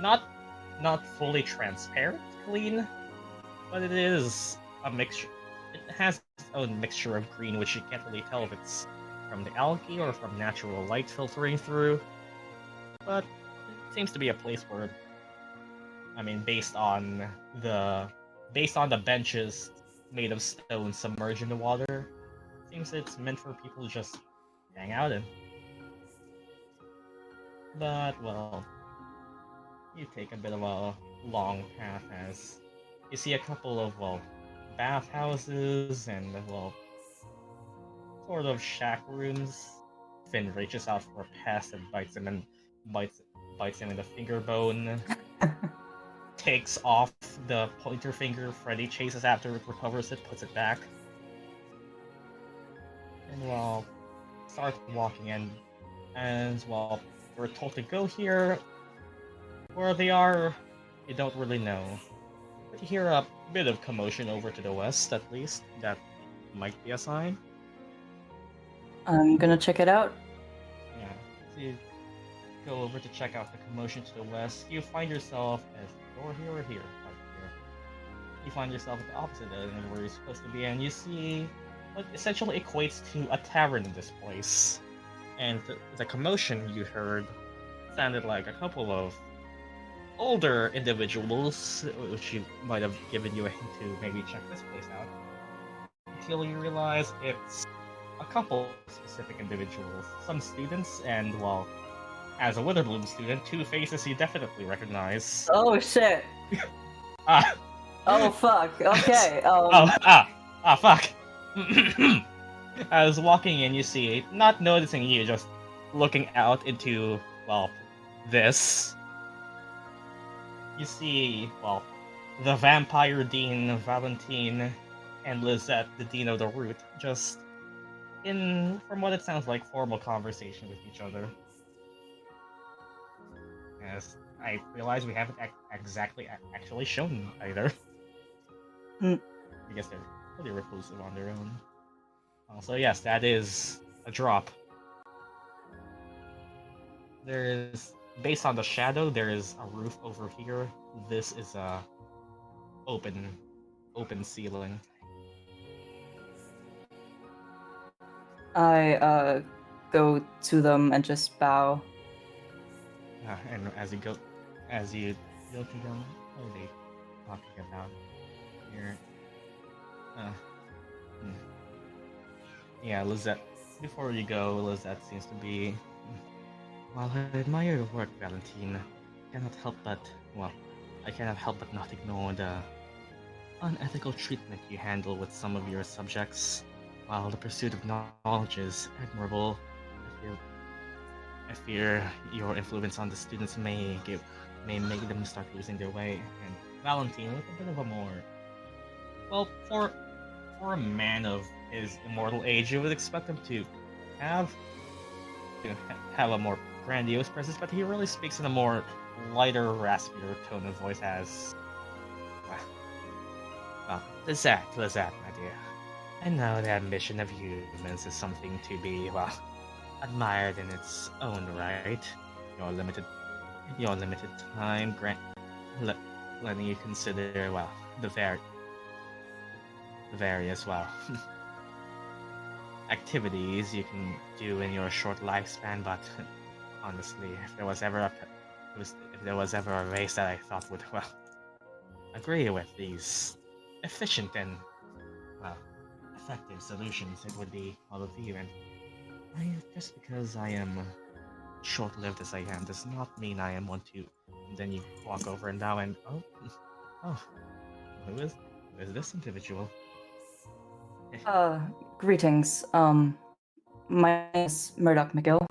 not fully transparent clean, but it is a mixture. It has its own mixture of green, which you can't really tell if it's from the algae or from natural light filtering through. But it seems to be a place where, I mean, based on the benches made of stone submerged in the water, seems it's meant for people to just hang out in. But, well, you take a bit of a long path as you see a couple of, well, bathhouses and, well, sort of shack rooms. Finn reaches out for a pass and bites him in the finger bone. Takes off the pointer finger. Freddy chases after it, recovers it, puts it back. and well, start walking in, and well, you're told to go here. Where they are, you don't really know. But you hear a bit of commotion over to the west, at least. That might be a sign. I'm gonna check it out. Yeah. So you go over to check out the commotion to the west. You find yourself as over here or here, right here. You find yourself at the opposite end of where you're supposed to be, and you see what essentially equates to a tavern in this place. And the commotion you heard sounded like a couple of older individuals, which you might have given you a hint to maybe check this place out. Until you realize it's a couple specific individuals, some students, and well, as a Witherbloom student, two faces you definitely recognize. Oh shit. Ah, Oh fuck. Okay. fuck. As walking in, you see, not noticing you, just looking out into, well, this. You see, well, the vampire dean, Valentine, and Lizette, the dean of the Root, just in, from what it sounds like, formal conversation with each other. Yes, I realize we haven't exactly actually shown either. Hmm. I guess they're pretty reclusive on their own. Also, yes, that is a drop. There is, based on the shadow, there is a roof over here. This is a open ceiling. I go to them and just bow. And as you go to them, what are they talking about here? Yeah, Lizette. Before you go, Lizette seems to be. While I admire your work, Valentine, I cannot help but not ignore the unethical treatment you handle with some of your subjects. While the pursuit of knowledge is admirable, I fear your influence on the students may make them start losing their way. And Valentine, with a bit of a more, well, for a man of his immortal age, you would expect him to have a more grandiose presence, but he really speaks in a more lighter, raspier tone of voice as... Lizette, my dear. I know the ambition of humans is something to be, well, admired in its own right. Your limited time letting you consider, well, the various, well, activities you can do in your short lifespan, but honestly, if there was ever a race that I thought would, well, agree with these efficient and, well, effective solutions, it would be all of you. And just because I am short-lived as I am does not mean I am one to. And then you walk over and bow and who is this individual? Greetings. My name is Murdock McGill.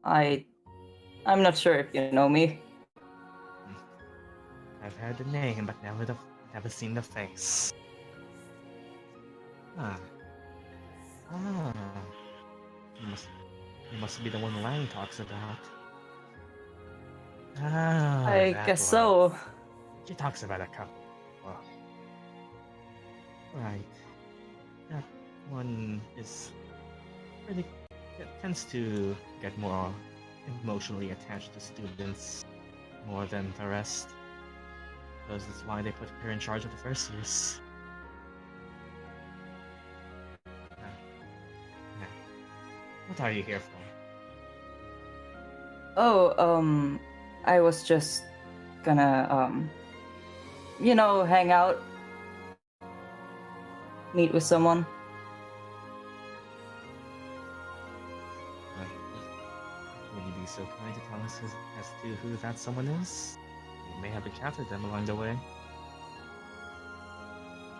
I'm not sure if you know me. I've heard the name, but never seen the face. You must be the one Lang talks about. I guess so. She talks about a couple. Well, right. That one is really tends to get more emotionally attached to students more than the rest. Because that's why they put her in charge of the first years. What are you here for? Oh, I was just gonna, hang out, meet with someone. Would you be so kind to tell us as to who that someone is? We may have encountered them along the way.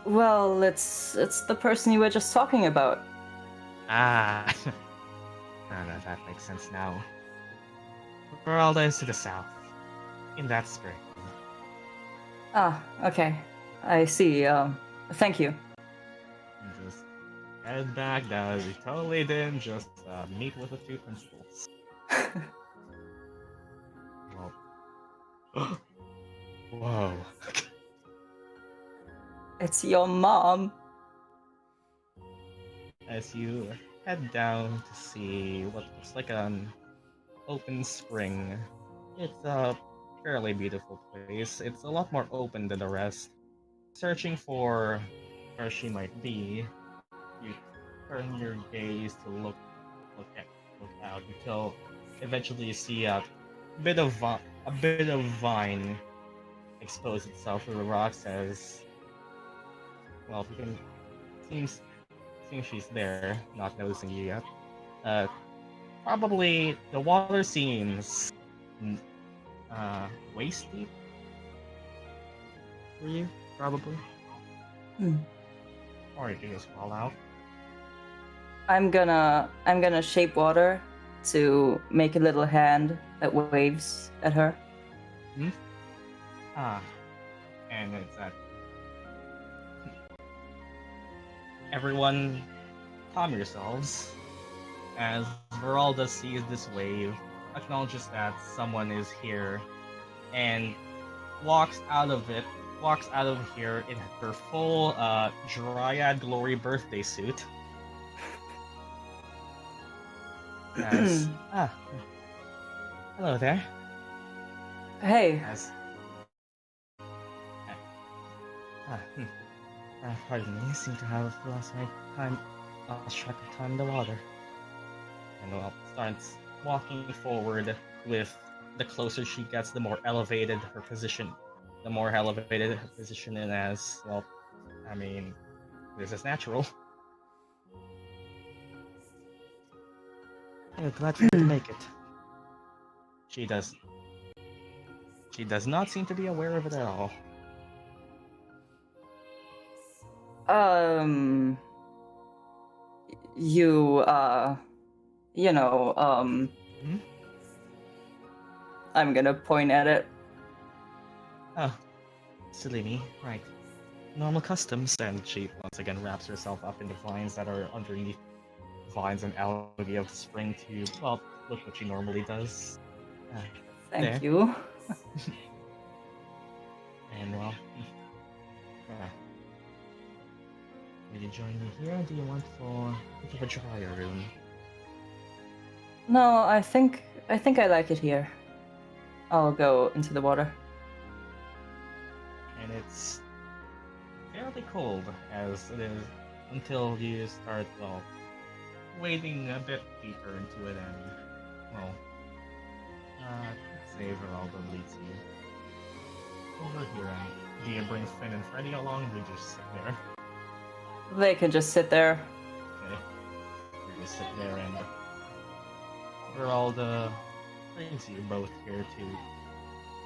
Well, it's the person you were just talking about. Ah, no, that makes sense now. Geralda is to the south, in that spring. Ah, okay. I see. Thank you. head back. That we totally didn't just meet with the two principals. Well, whoa. It's your mom. As you head down to see what looks like an open spring, it's a fairly beautiful place. It's a lot more open than the rest. Searching for where she might be, you turn your gaze to look out until eventually you see a bit of vine expose itself to the rocks as well. You can seems she's there, not noticing you yet. Probably the water seems waist deep for you, probably. Or you can just fall out. I'm gonna shape water to make a little hand that waves at her. And it's that everyone calm yourselves as Veralda sees this wave, acknowledges that someone is here, and walks out of here in her full Dryad Glory birthday suit. As, hello there. Hey. As, pardon me, I seem to have lost track of time in the water. And well, starts walking forward with the closer she gets, the more elevated her position in as, well, I mean, this is natural. I'm glad for you to make it. She does not seem to be aware of it at all. I'm gonna point at it. Oh, silly me, right. Normal customs. And she once again wraps herself up in the vines that are underneath vines and algae of the spring to, well, look what she normally does. Thank you. And well, will you join me here, or do you want for a bit of a drier room? No, I think I like it here. I'll go into the water. And it's fairly cold as it is until you start, well, wading a bit deeper into it and, well, say Veralda leads you over here. And do you bring Finn and Freddy along, or do you just sit there? They can just sit there. Okay. You just sit there, and Veralda brings you both here to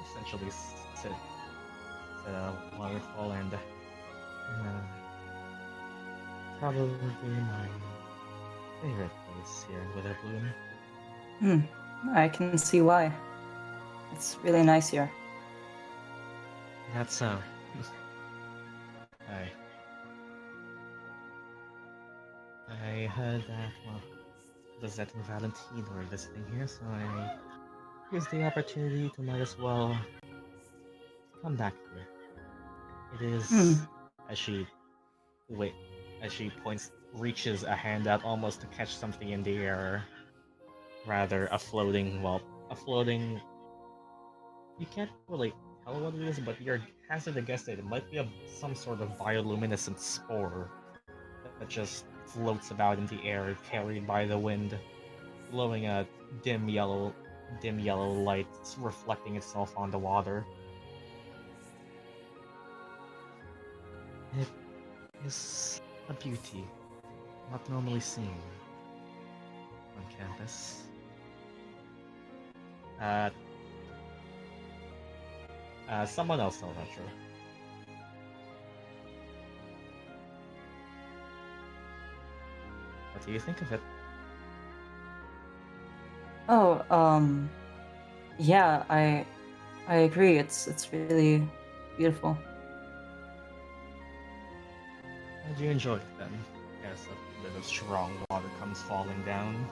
essentially sit at a waterfall and probably my favorite place here in Witherbloom. I can see why. It's really nice here. That's so. I heard that, well, Lizette and Valentine were visiting here, so I used the opportunity to might as well come back here. It is, as she reaches a hand out almost to catch something in the air. Rather, a floating, you can't really tell what it is, but you're hazard to guess that it might be some sort of bioluminescent spore that just floats about in the air, carried by the wind, glowing a dim yellow light, reflecting itself on the water. It is a beauty not normally seen on campus. Someone else, I'm not sure. What do you think of it? Yeah, I agree. It's really beautiful. How did you enjoy it then? Yes, a bit of strong water comes falling down.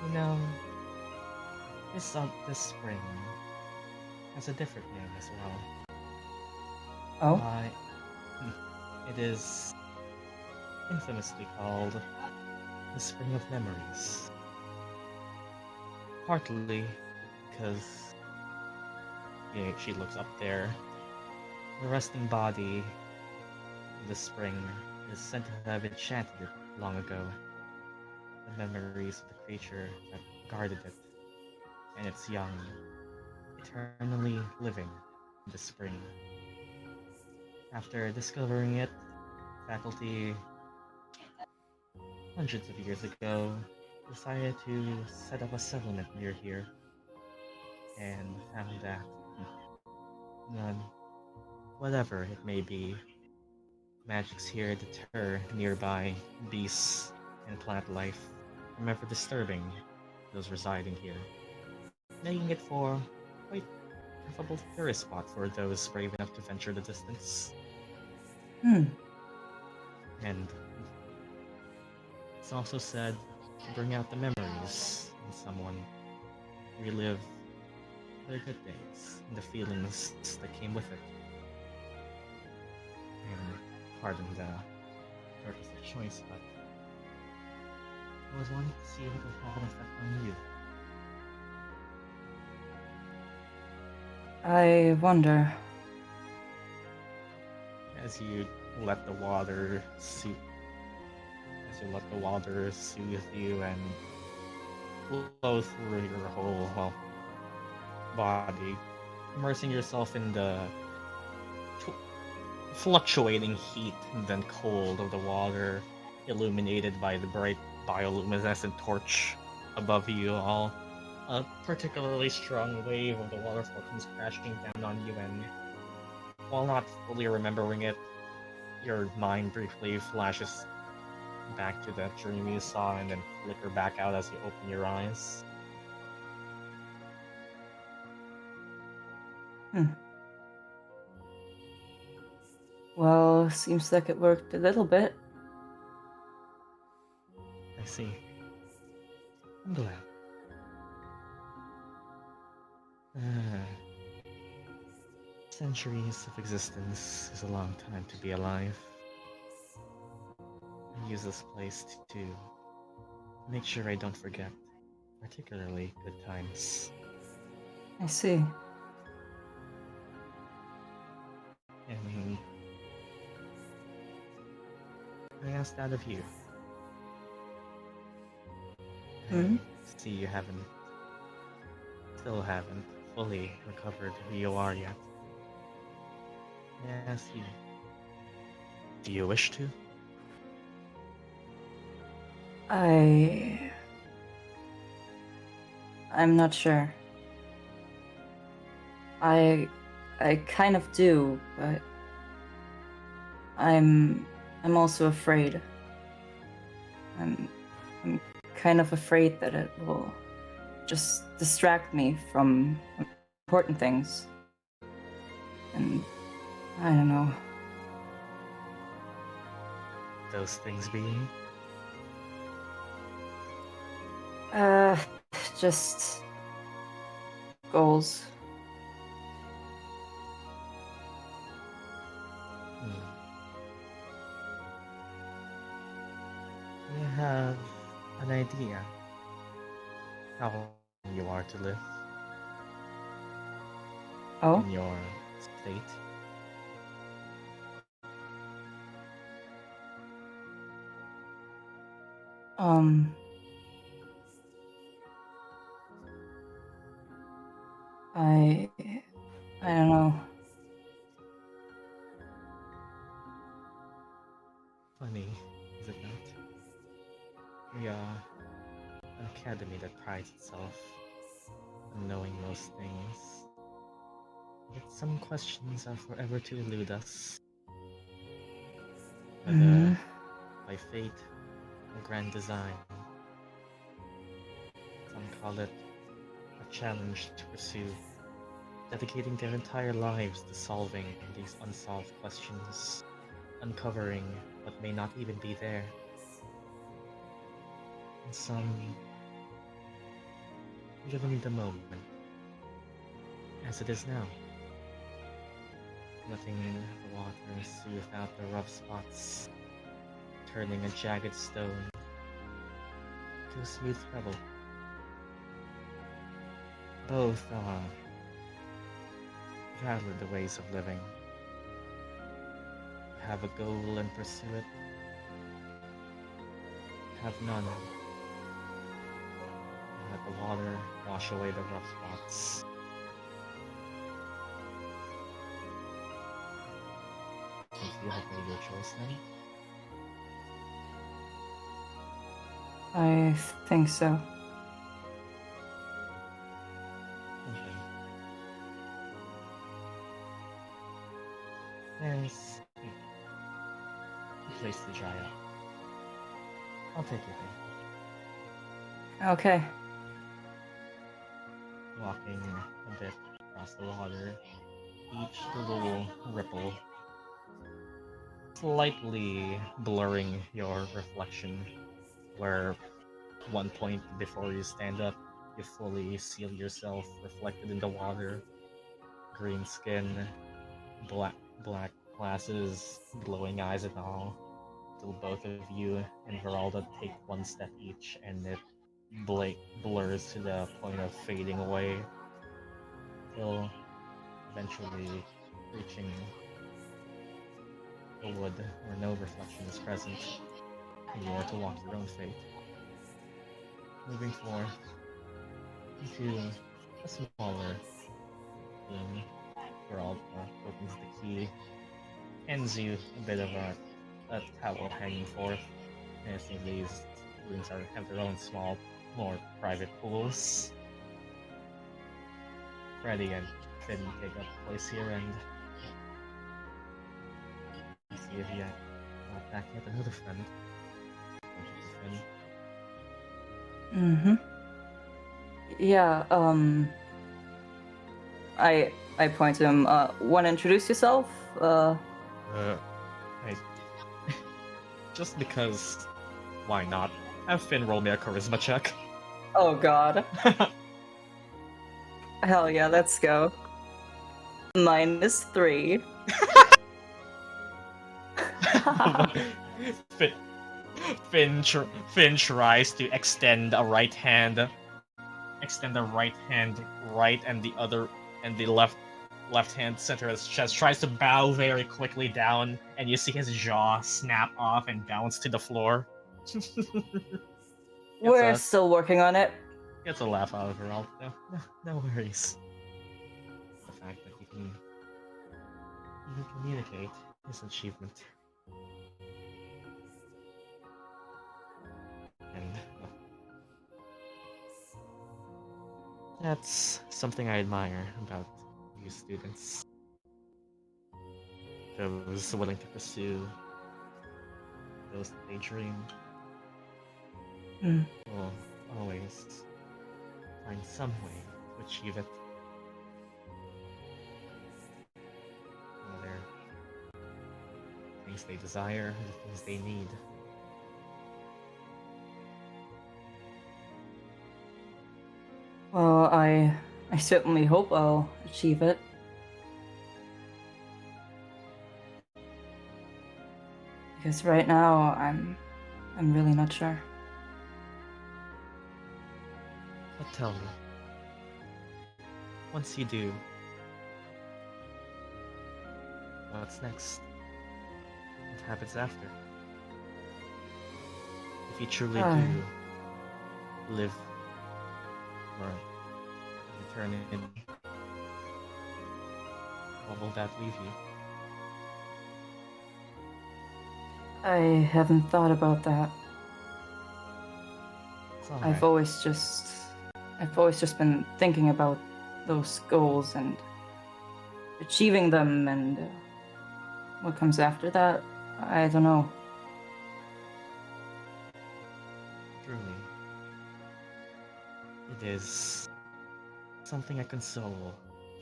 You know, this spring has a different name as well. Oh? Why, it is infamously called the Spring of Memories. Partly because she looks up there. The resting body of the spring is said to have enchanted it long ago. The memories of the creature that guarded it and its young, eternally living in the spring. After discovering it, faculty hundreds of years ago decided to set up a settlement near here and found that none, whatever it may be, magics here deter nearby beasts and plant life from ever disturbing those residing here, making it for quite a comfortable tourist spot for those brave enough to venture the distance. Hmm. And it's also said to bring out the memories in someone, relive their good days and the feelings that came with it. And pardon the artistic choice, but I was wanting to see if it would have an effect on you. I wonder. As you let the water soothe, you and flow through your whole body, immersing yourself in the fluctuating heat and then cold of the water, illuminated by the bright bioluminescent torch above you all. A particularly strong wave of the waterfall comes crashing down on you, and while not fully remembering it, your mind briefly flashes back to that dream you saw and then flicker back out as you open your eyes. Well, seems like it worked a little bit. I see. I'm glad. Centuries of existence is a long time to be alive. I use this place to make sure I don't forget, particularly good times. I see. And I asked out of you. Hmm? I see you still haven't fully recovered who you are yet. I ask you, do you wish to? I'm not sure. I kind of do, but I'm also afraid. I'm kind of afraid that it will just distract me from important things. And I don't know. Those things being? Just goals. You have an idea how long you are to live Oh? in your state? I don't know. Funny, is it not? We are an academy that prides itself on knowing most things. Yet some questions are forever to elude us. Whether by fate or grand design. Some call it a challenge to pursue dedicating their entire lives to solving these unsolved questions, uncovering what may not even be there. And some living the moment as it is now, letting the water smooth out the rough spots, turning a jagged stone to a smooth pebble. Both are valid ways of living. Have a goal and pursue it. Have none. Let the water wash away the rough spots. Since you have made your choice then? I think so. Okay. There's... a place to dry up. I'll take you there. Okay. Walking a bit across the water, each little ripple slightly blurring your reflection, where one point before you stand up, you fully see yourself reflected in the water, green skin, black glasses, glowing eyes and all, till both of you and Veralda take one step each, and it blurs to the point of fading away, till eventually reaching the wood where no reflection is present, and you are to walk your own fate. Moving forth into a smaller room, Veralda opens the key, hands you a bit of a towel hanging forth, and I think these rooms have their own small, more private pools. Freddy and Finn take up place here, and see if you got back yet another friend. Finn. Mm-hmm. Yeah, I point to him, wanna introduce yourself? I just because, why not? Have Finn roll me a charisma check. Oh god. Hell yeah, let's go. -3. Finn tries to extend the right hand, right, and the other and the left hand center his chest. Tries to bow very quickly down, and you see his jaw snap off and bounce to the floor. We're still working on it. Gets a laugh out of her. No worries. The fact that you can communicate is an achievement. And that's something I admire about you students. Those willing to pursue, those that they dream, will always find some way to achieve it. Whether things they desire, or things they need. Well, I certainly hope I'll achieve it. Because right now I'm really not sure. But tell me, once you do, what's next? What happens after? If you truly do live or return in, what will that leave you? I haven't thought about that. It's all I've right. always just been thinking about those goals and achieving them, and what comes after that, I don't know. Truly, it is something I console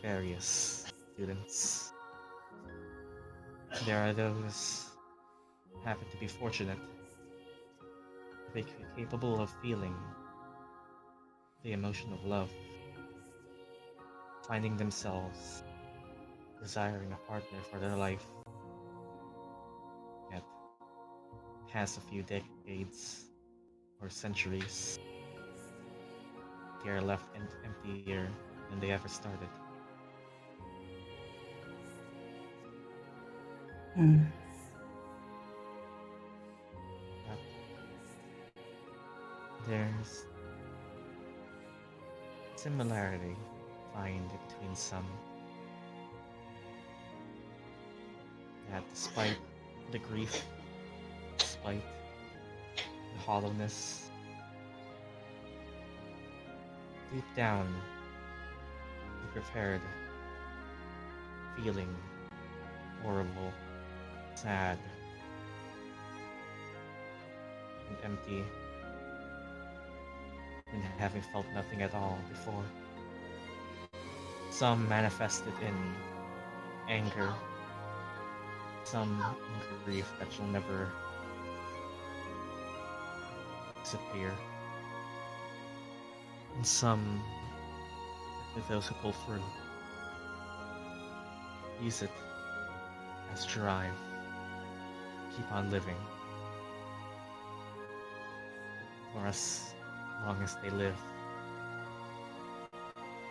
various students. There are those who happen to be fortunate to be capable of feeling the emotion of love, finding themselves desiring a partner for their life, yet past a few decades or centuries, they are left emptier than they ever started. Hmm. But there's similarity find between some that despite the grief, despite the hollowness, deep down be prepared, feeling horrible, sad, and empty, and having felt nothing at all before. Some manifested in anger, some in grief that shall never disappear, and some with those who pull through use it as drive, keep on living for as long as they live.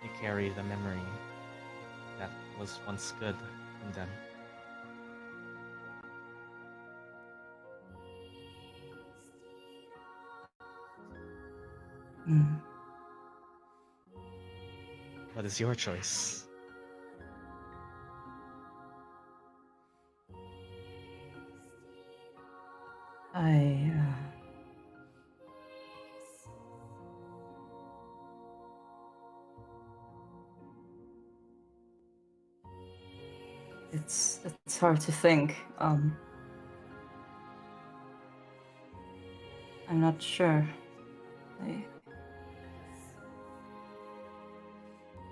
They carry the memory that was once good in them. Hmm. What is your choice? I. It's hard to think. I'm not sure.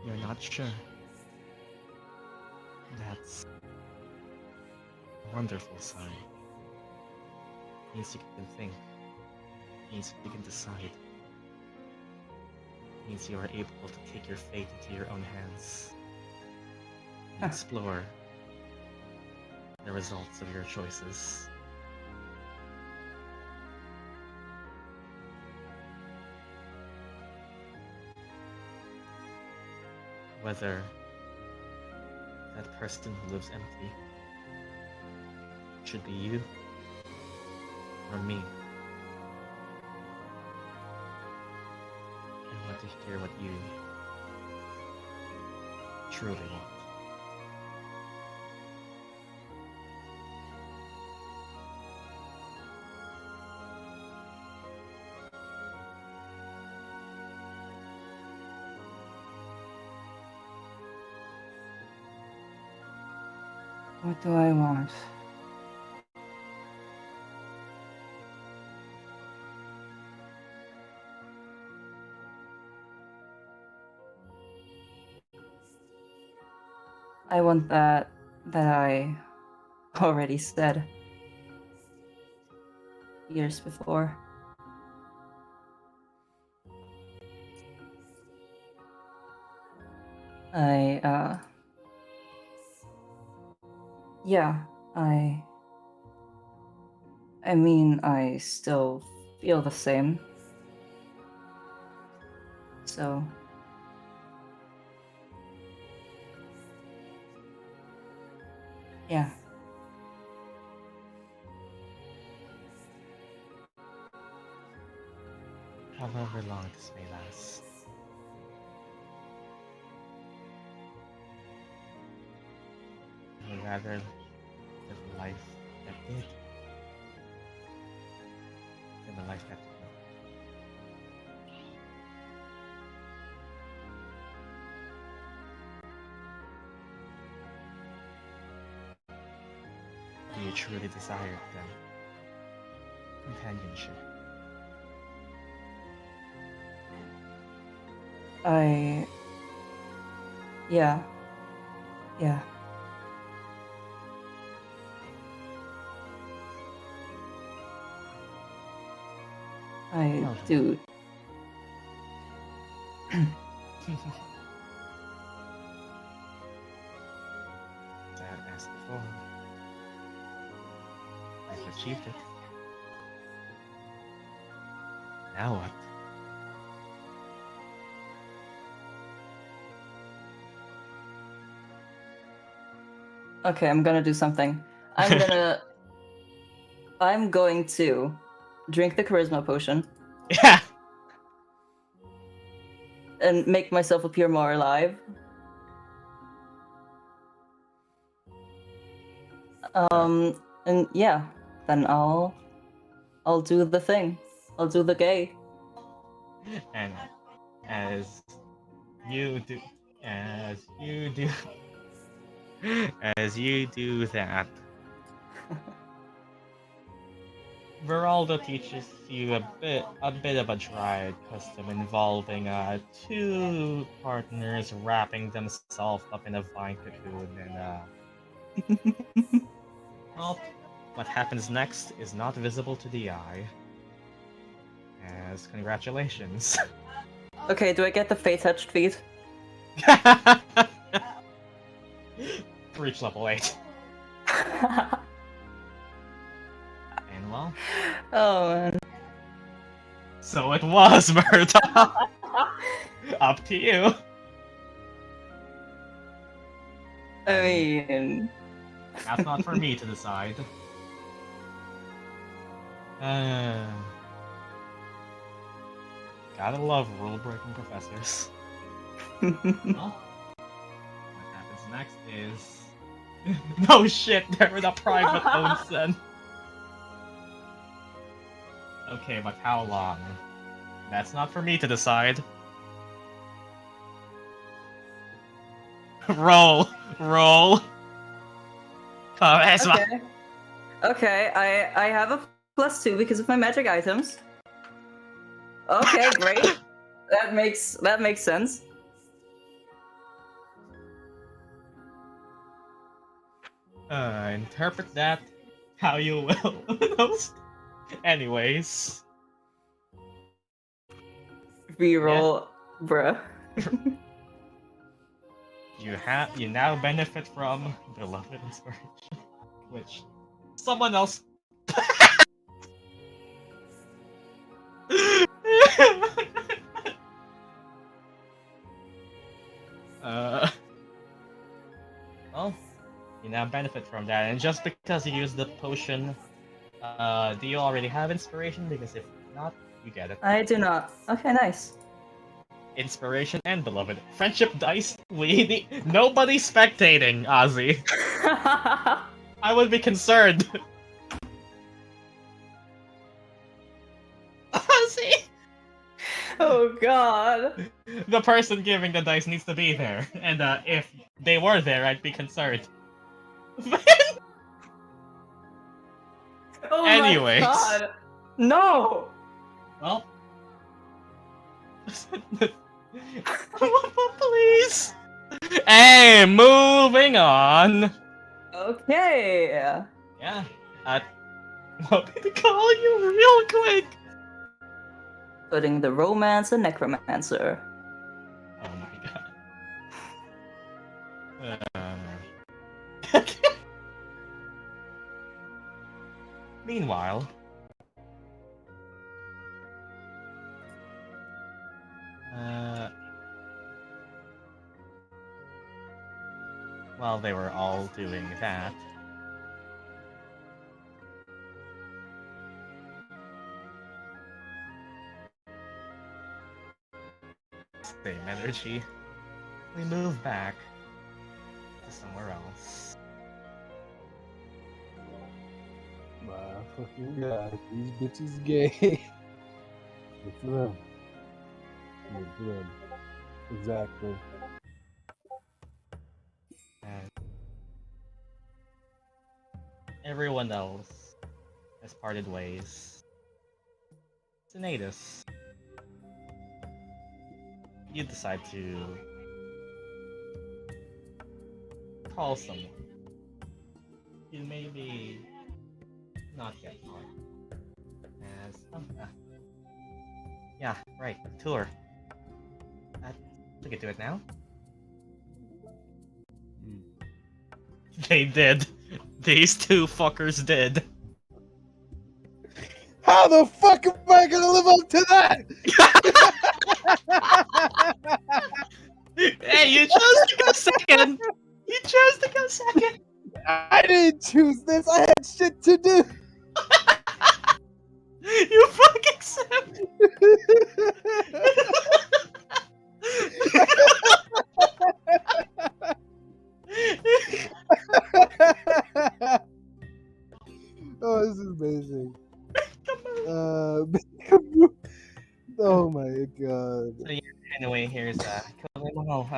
You're not sure. That's a wonderful sign. Means you can think. Means you can decide. Means you are able to take your fate into your own hands and explore the results of your choices. Whether that person who lives empty should be you or me. I want to hear what you truly want. What do I want? I want that I already said years before. Yeah, I mean, I still feel the same. So, yeah. However long this may last. I would rather live a life that did than a life that did not. Do you truly desire then companionship? Yeah, Yeah. I No. do. As before, I've achieved it. Now what? Okay, I'm gonna do something. I'm going to drink the charisma potion Yeah. and make myself appear more alive. And yeah, then I'll do the thing. I'll do the gay. And as you do, as you do, as you do that, Veraldo teaches you a bit of a Druid custom involving two partners wrapping themselves up in a vine cocoon, and well, what happens next is not visible to the eye. As congratulations. Okay, do I get the Fate touched feat? Reach level 8. And well, Oh man. so it was, Murdock. Up to you. I mean, That's not for me to decide. Gotta love rule-breaking professors. Well, what happens next is... no shit, they're in a private onsen. Okay, but how long? That's not for me to decide. Roll! Roll! Charisma! okay. Okay, I have a +2 because of my magic items. Okay, great. That makes sense. Interpret that how you will. Anyways. Reroll, bruh. You now benefit from beloved inspiration, which someone else. Well, you now benefit from that, and just because you use the potion, do you already have inspiration? Because if not, you get it. I do not. Okay, nice. Inspiration and beloved friendship dice. We need nobody spectating, Ozzy. I would be concerned. Ozzy. Oh god. The person giving the dice needs to be there, and if they were there, I'd be concerned. Oh Anyways. my god. No. Well. Please. Hey, moving on. Okay. Yeah. Want me to call you real quick? Putting the romance and necromancer. Oh my god. Meanwhile, while they were all doing that, same energy, we move back to somewhere else. My fucking god, these bitches gay. Good for them. Good for them. Exactly. And everyone else has parted ways. Sinetis, you decide to call someone. You maybe not get caught. As yeah, right. Tour. We could do it now. They did. These two fuckers did. How the fuck am I gonna live up to that? Hey, you chose to go second. You chose to go second. I didn't choose this. I had shit to do. You fucking simp. Oh, this is amazing. Come on. Oh my god. So yeah, anyway, here's Mahal.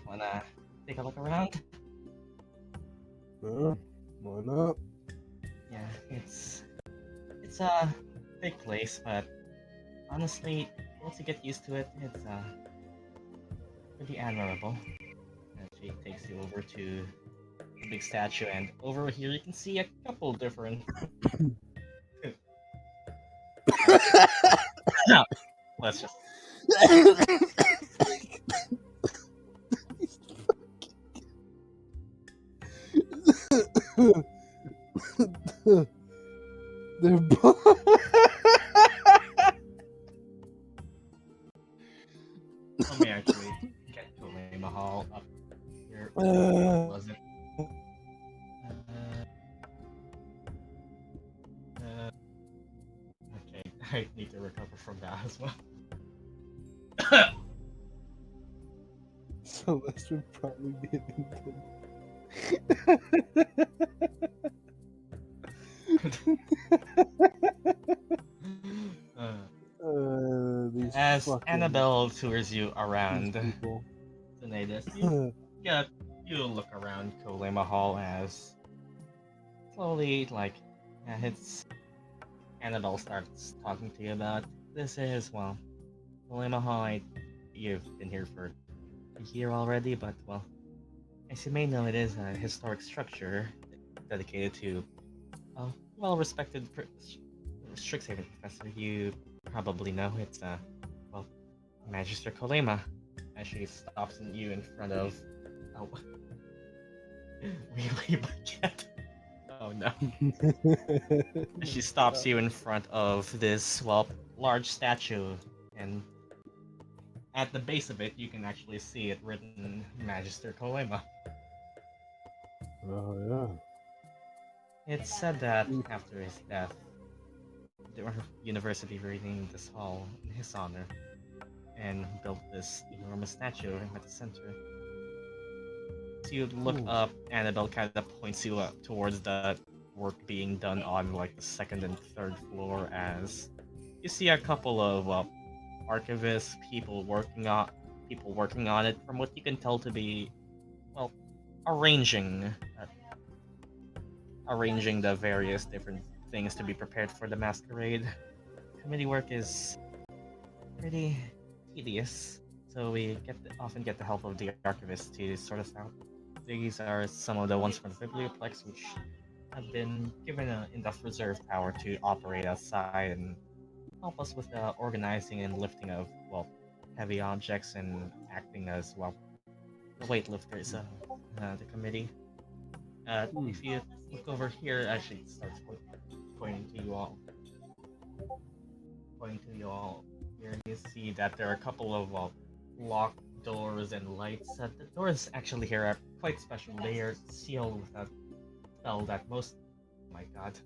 Wanna take a look around? Why not? Yeah, it's a big place, but honestly, once you get used to it, it's pretty admirable. And she takes you over to the big statue, and over here you can see a couple different. No, let's just. They're both. Let me actually get Kole Mahal up here. Was it? Okay, I need to recover from that as well. Celeste would probably get into. These As fucking Annabelle tours you around people. Sinetis, you look around Kole Mahal as slowly, it's Annabelle starts talking to you about this is, well, Kole Mahal, you've been here for a year already, but, well, as you may know, it is a historic structure dedicated to a well-respected Strixhaven professor. You probably know it's, well, Magister Kolema. As she stops you in front of... Oh. Really, Bucket? Oh no. She stops you in front of this, well, large statue, and at the base of it, you can actually see it written Magister Kolema. Oh yeah. It's said that after his death, the university renamed this hall in his honor and built this enormous statue at the center. So you look up, Annabelle kind of points you up towards the work being done on like the second and third floor, as you see a couple of archivists, people working on it. From what you can tell to be, well, arranging the various different things to be prepared for the masquerade. Committee work is pretty tedious, so we often get the help of the archivists to sort us out. These are some of the ones from the Biblioplex, which have been given enough reserve power to operate outside and help us with the organizing and lifting of, well, heavy objects and acting as, well, the weightlifters of the committee. If you look over here, actually it starts pointing to you all. Here you see that there are a couple of locked doors and lights. The doors actually here are quite special. They are sealed with a spell that most... Oh my god.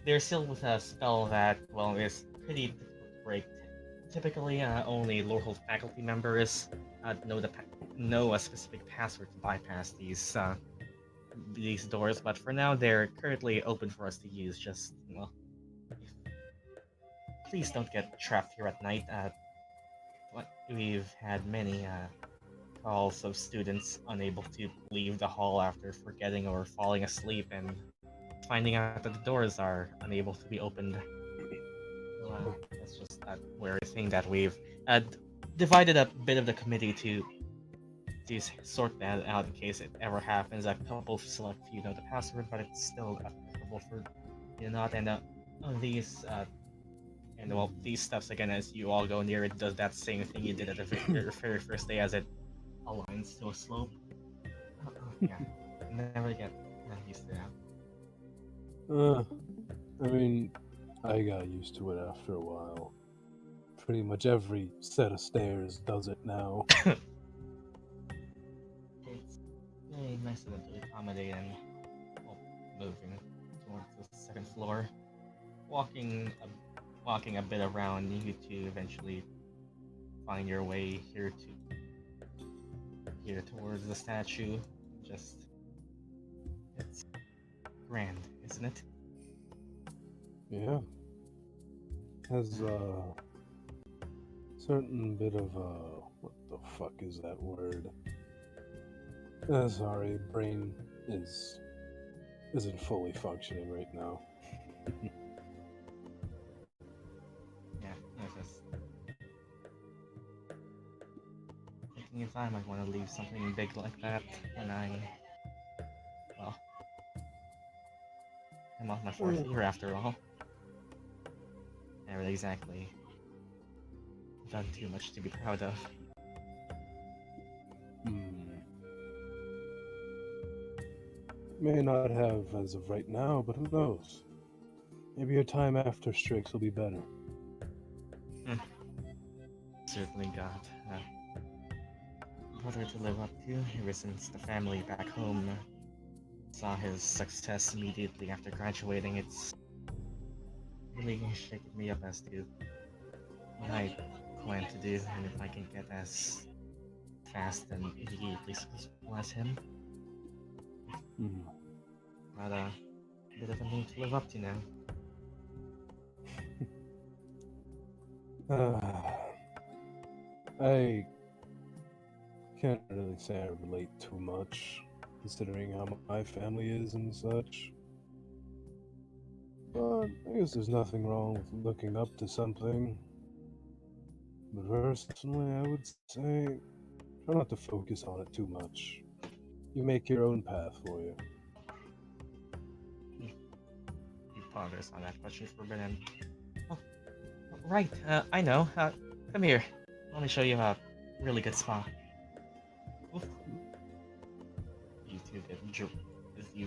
They're sealed with a spell that, well, is pretty difficult to break. Typically, only local faculty members know a specific password to bypass these doors, but for now they're currently open for us to use. Just, well, please don't get trapped here at night. We've had many calls of students unable to leave the hall after forgetting or falling asleep and finding out that the doors are unable to be opened. Well, that's just that weird thing that we've divided a bit of the committee to to sort that out in case it ever happens. A couple select few know the password, but it's still applicable for you not. And these steps again as you all go near it does that same thing you did at the your very first day as it aligns to a slope. Yeah, never get used to that. I mean, I got used to it after a while. Pretty much every set of stairs does it now. It's very nice of them to accommodate and moving towards the second floor. Walking a bit around, you two eventually find your way here towards the statue. It's grand, isn't it? Yeah. Has a certain bit of what the fuck is that word? Sorry, brain isn't fully functioning right now. Yeah, it's just thinking if I might want to leave something big like that when I'm off my fourth year after all. Haven't exactly done too much to be proud of. May not have as of right now, but who knows? Maybe your time after Strix will be better. Certainly got a brother to live up to ever since the family back home saw his success immediately after graduating. It's really shaken me up as to what I plan to do and if I can get as fast and immediately successful as him. But a bit of a need to live up to now. I can't really say I relate too much, considering how my family is and such. But I guess there's nothing wrong with looking up to something. But personally, I would say try not to focus on it too much. You make your own path for you. You ponders on that question for a bit and... Oh, right, I know. Come here. Let me show you a really good spot. Oof. You two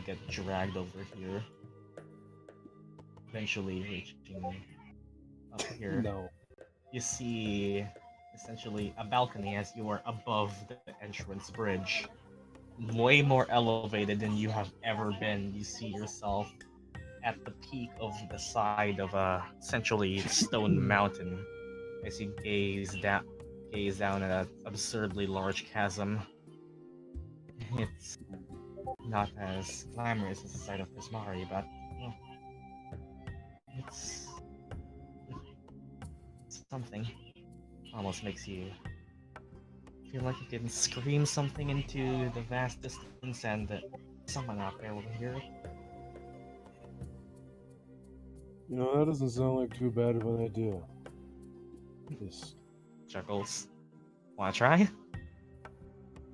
get dragged over here. Eventually reaching up here. No. You see essentially a balcony as you are above the entrance bridge. Way more elevated than you have ever been. You see yourself at the peak of the side of a essentially stone mountain as you gaze down at an absurdly large chasm. It's not as glamorous as the sight of Prismari, but well, it's something. Almost makes you feel like you can scream something into the vast distance and that someone out there will hear it. You know, that doesn't sound like too bad of an idea. Just Chuckles. Wanna try?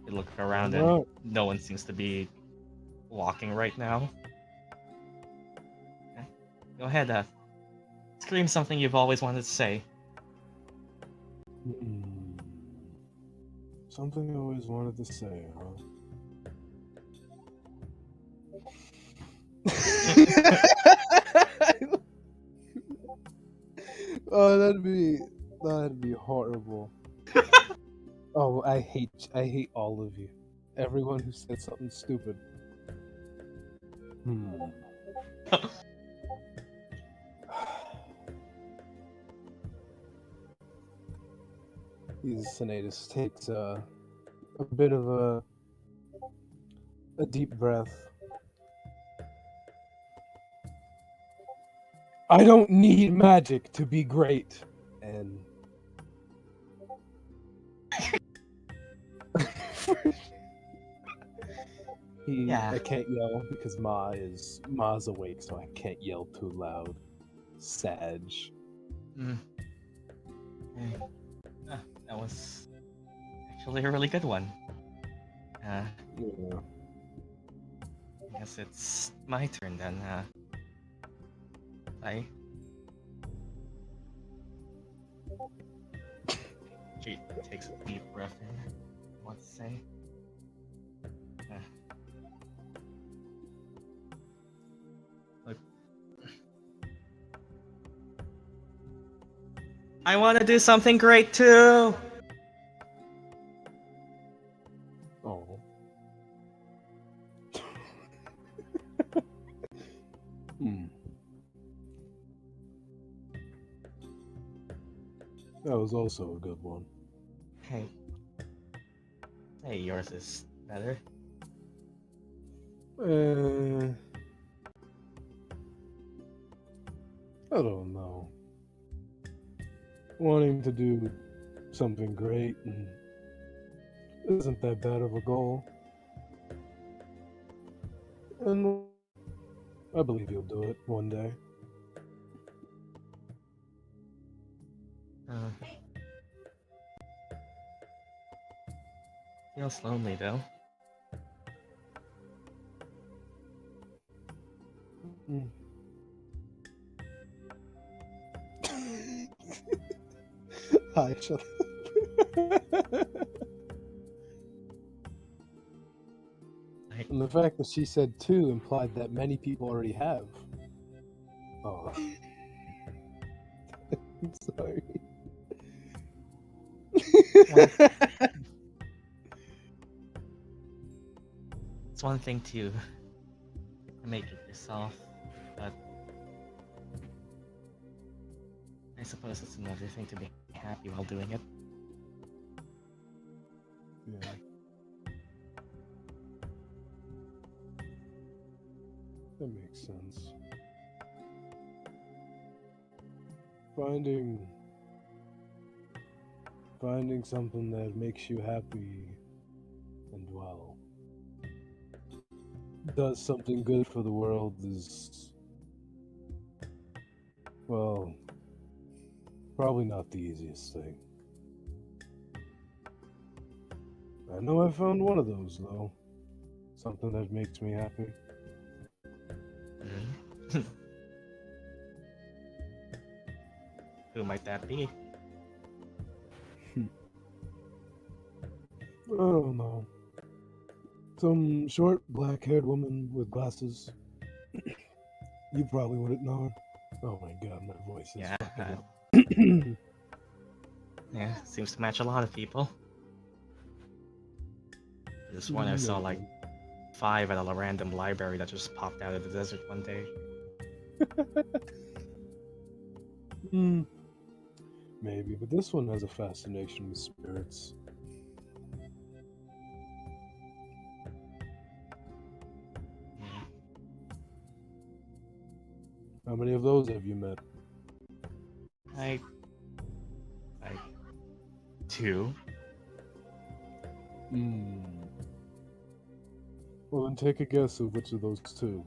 You look around and no one seems to be walking right now. Okay. Go ahead, scream something you've always wanted to say. Something I always wanted to say, huh? Oh, that'd be horrible. Oh, I hate all of you. Everyone who said something stupid. Sinetis takes a bit of a deep breath. I don't need magic to be great, and I can't yell because Ma's awake, so I can't yell too loud. Sag. That was actually a really good one. Uh, Yeah. I guess it's my turn then. I. She takes a deep breath in. What to say? Look. I want to do something great too! Oh. Hmm. That was also a good one. Hey. Hey, yours is better. I don't know. Wanting to do something great isn't that bad of a goal. And I believe you'll do it one day. Feels lonely though. Mm. Hi, shut up. And the fact that she said two implied that many people already have. Oh. I'm sorry. It's one thing to make it yourself, but I suppose it's another thing to be happy while doing it. Yeah. That makes sense. Finding something that makes you happy and well does something good for the world is, well, probably not the easiest thing. I know I found one of those though. Something that makes me happy. Who might that be? I don't know. Some short, black-haired woman with glasses. You probably wouldn't know her. Oh my god, my voice is Yeah, fucking up. yeah, seems to match a lot of people. This one I saw like 5 at a random library that just popped out of the desert one day. Maybe, but this one has a fascination with spirits. How many of those have you met? Like 2. Well, then take a guess of which of those two.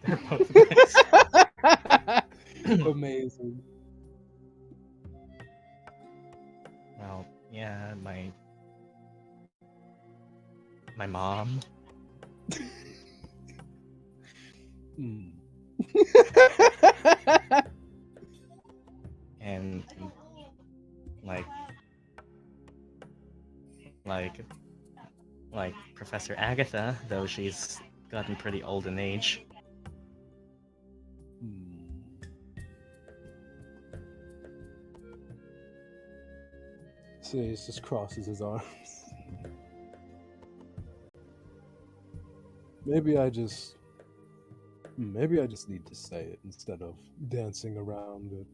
They're both nice. Amazing. Well, yeah, my mom. And like Professor Agatha, though she's gotten pretty old in age. Sinetis just crosses his arms. Maybe I just need to say it instead of dancing around it.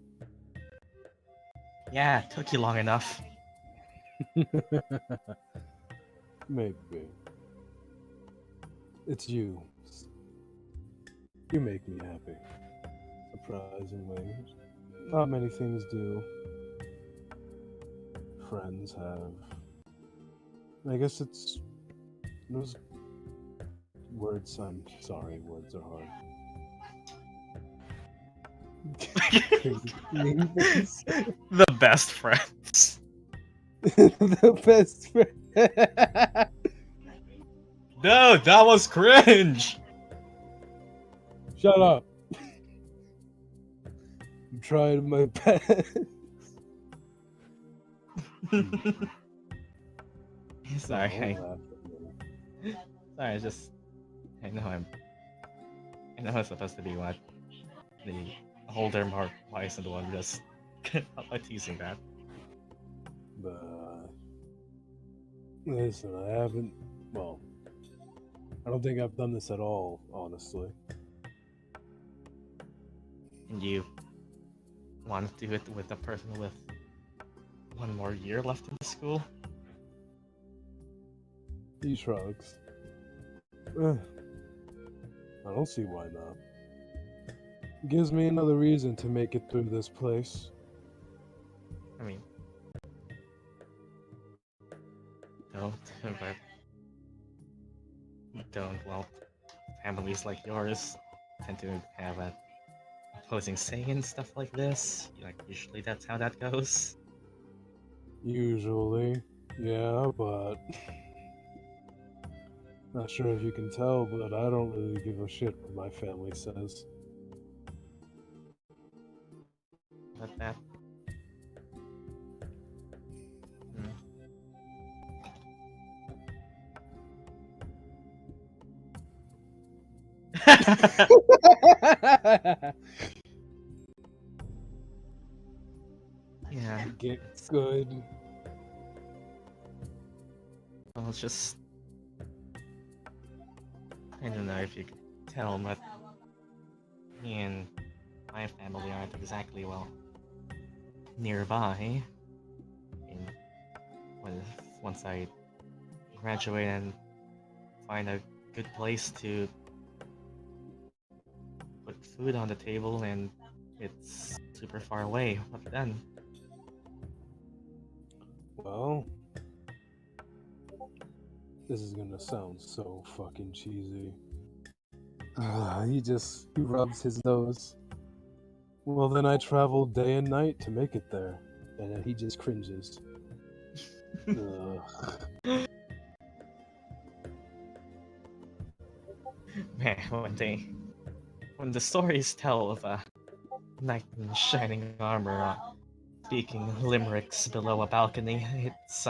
Yeah, it took you long enough. Maybe. It's you. You make me happy. Surprisingly. Not many things do. Friends have. I guess those words, I'm sorry, words are hard. The best friends. The best friend. No, that was cringe. Shut up. I'm trying my best. Sorry, Don't laugh at me. sorry. I know it's supposed to be what the older Mark Weiss and the one just not teasing that. But listen, I haven't. Well, I don't think I've done this at all, honestly. And you want to do it with a person with one more year left in the school? He shrugs. I don't see why not. Gives me another reason to make it through this place. I mean, don't, but don't. Well, families like yours tend to have a opposing say in stuff like this. Like, usually that's how that goes. Usually, yeah, but not sure if you can tell, but I don't really give a shit what my family says. But that. Yeah. Get good. Well, it's just. I don't know if you could tell, but me and my family aren't exactly, well, nearby. And once I graduate and find a good place to put food on the table, and it's super far away, what then? Well, this is gonna sound so fucking cheesy. He rubs his nose. Well, then I travel day and night to make it there. And then he just cringes. Ugh. Man, when the stories tell of a knight in shining armor speaking limericks below a balcony, it's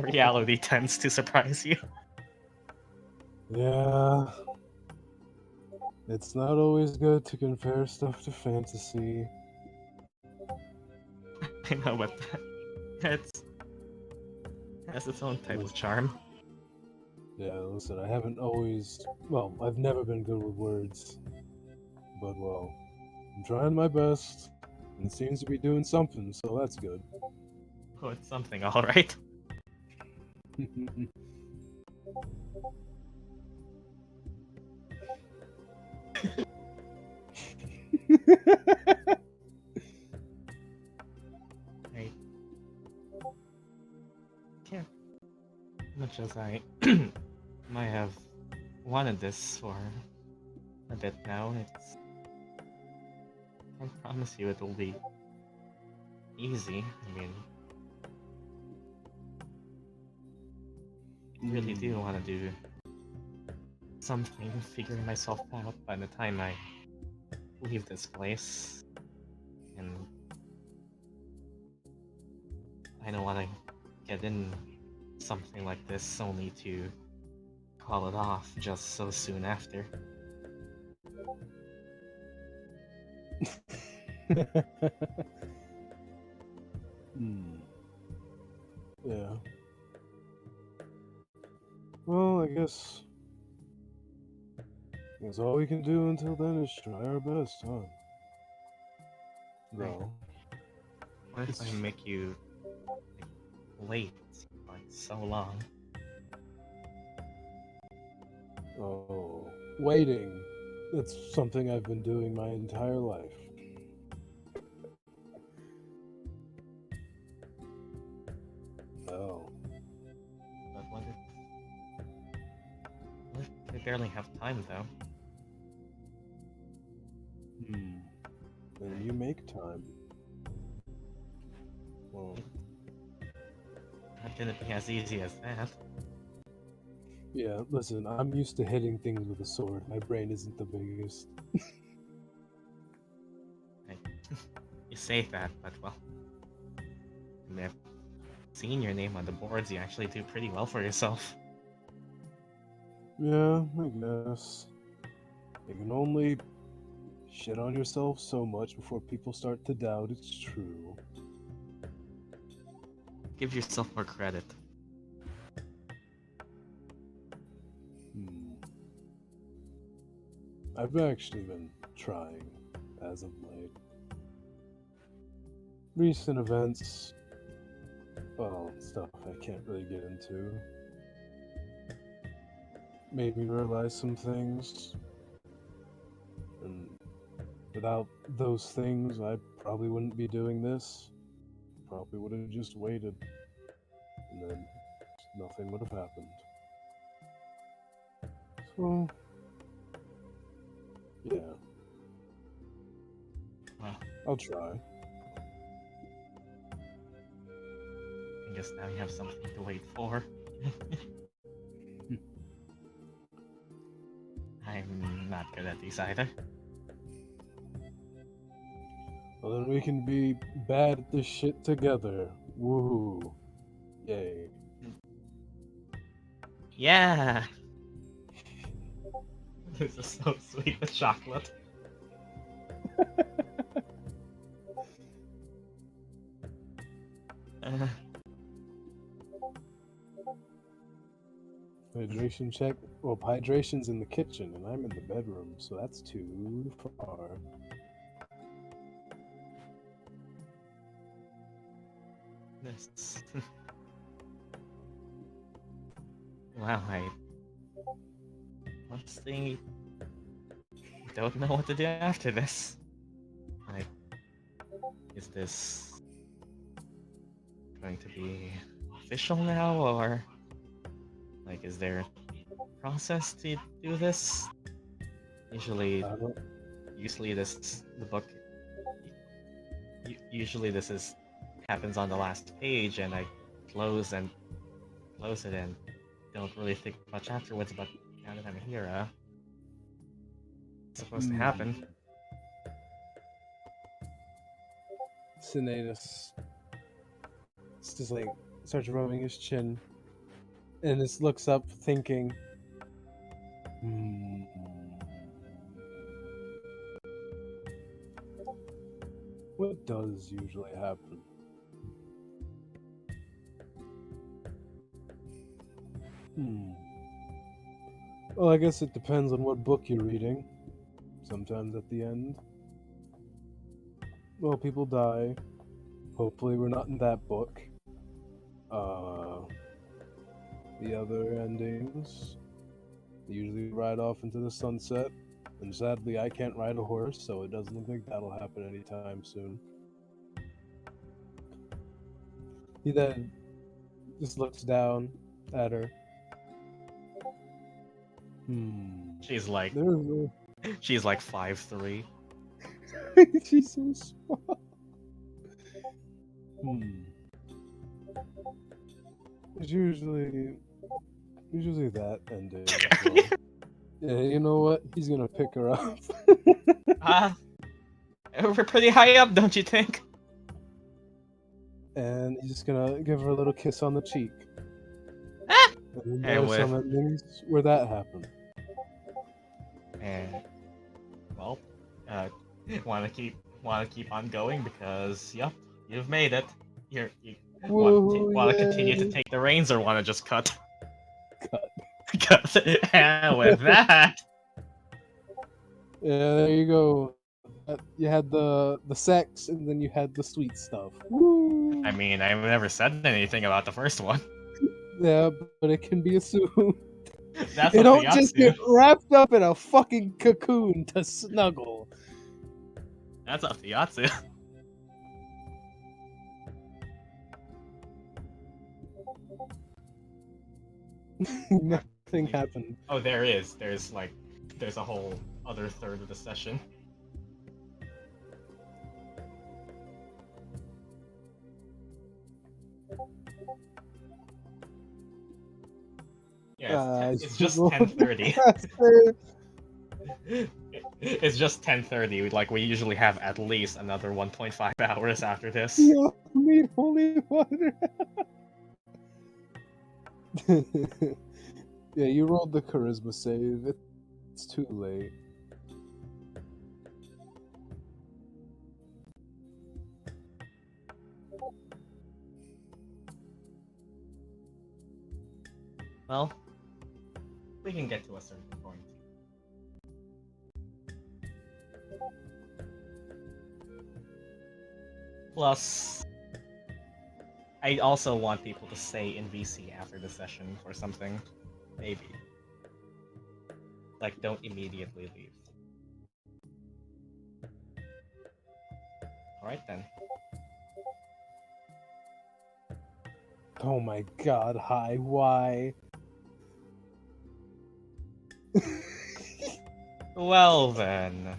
reality tends to surprise you. Yeah. It's not always good to compare stuff to fantasy. I know, but it's has its own type of charm. Yeah, listen, I haven't always. Well, I've never been good with words. But, well, I'm trying my best. And it seems to be doing something, so that's good. Oh, it's something, alright. I can't. Much as I might have wanted this for a bit now, I promise you it'll be easy. I mean, I really do want to do something, figuring myself out by the time I leave this place. And I don't want to get in something like this only to call it off just so soon after. Yeah. Well, I guess all we can do until then is try our best, huh? No. What if I make you wait for so long? Oh, waiting. That's something I've been doing my entire life. Oh. But what if I barely have time, though? Then you make time. Well, couldn't be as easy as that. Yeah, listen, I'm used to hitting things with a sword. My brain isn't the biggest. You say that, but well, I've seen your name on the boards. You actually do pretty well for yourself. Yeah, I guess. You can only shit on yourself so much before people start to doubt it's true. Give yourself more credit. I've actually been trying as of late. Recent events, well, stuff I can't really get into, made me realize some things. And without those things, I probably wouldn't be doing this. Probably would have just waited. And then nothing would have happened. So, yeah. Well, I'll try. I guess now you have something to wait for. I'm not good at these either. Well, then we can be bad at this shit together. Woohoo. Yay. Yeah! This is so sweet, the chocolate. Hydration check. Well, hydration's in the kitchen, and I'm in the bedroom, so that's too far. This. Wow, I honestly don't know what to do after this. Like, is this going to be official now, or like, is there a process to do this? Usually the book. Usually this happens on the last page, and I close it and don't really think much afterwards. But now that I'm here, it's supposed to happen. Sinetis just like starts rubbing his chin, and just looks up, thinking. What does usually happen? Well, I guess it depends on what book you're reading. Sometimes at the end, well, people die. Hopefully we're not in that book. The other endings usually ride off into the sunset. And sadly, I can't ride a horse, so it doesn't look like that'll happen anytime soon. He then just looks down at her. She's like 5'3". She's so small. It's usually that ending. Well. Yeah, you know what? He's gonna pick her up. We're pretty high up, don't you think? And he's just gonna give her a little kiss on the cheek. And there are some endings where that happened. And well, wanna keep on going because yep, you've made it. You wanna continue to take the reins or wanna just cut? Cut. And with that. Yeah, there you go. You had the sex, and then you had the sweet stuff. Woo! I mean, I've never said anything about the first one. Yeah, but it can be assumed. That's You what don't the just do. get wrapped up in a fucking cocoon to snuggle. That's up to Yatsu. Nothing happened. Oh, there is. There's a whole other third of the session. Yeah, it's you just rolled the 10:30. fast save. It's just 10:30. Like we usually have at least another 1.5 hours after this. You need holy water. Yeah, you rolled the charisma save. It's too late. Well, we can get to a certain point. Plus, I also want people to stay in VC after the session for something. Maybe. Like, don't immediately leave. Alright then. Oh my god, hi, why? Well then.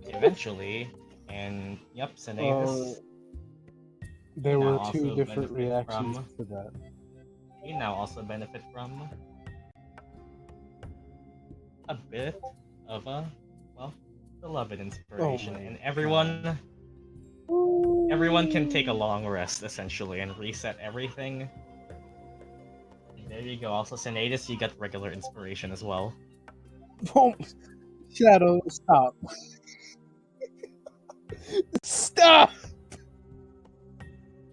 Eventually, and yep, Sinetis. There You were now two also different benefit reactions from- to that. You now also benefit from a bit of a, well, beloved inspiration, my and everyone can take a long rest essentially and reset everything. And there you go. Also, Sinetis, you got regular inspiration as well. Oh, Shadow, stop. Stop!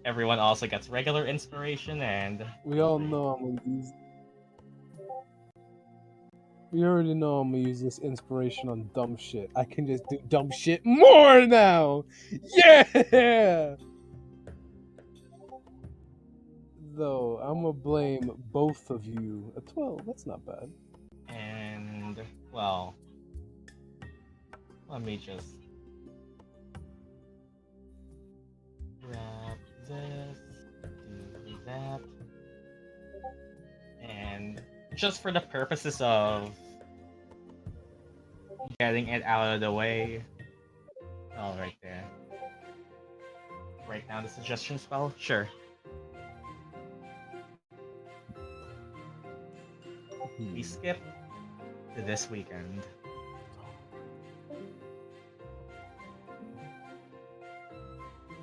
Everyone also gets regular inspiration, and We all know I'm gonna use. We already know I'm gonna use this inspiration on dumb shit. I can just do dumb shit more now! Yeah! Though, I'm gonna blame both of you. A 12, that's not bad. And well, let me just grab this, do that, and just for the purposes of getting it out of the way. Oh, right there. Write down the suggestion spell? Sure. We skip to this weekend.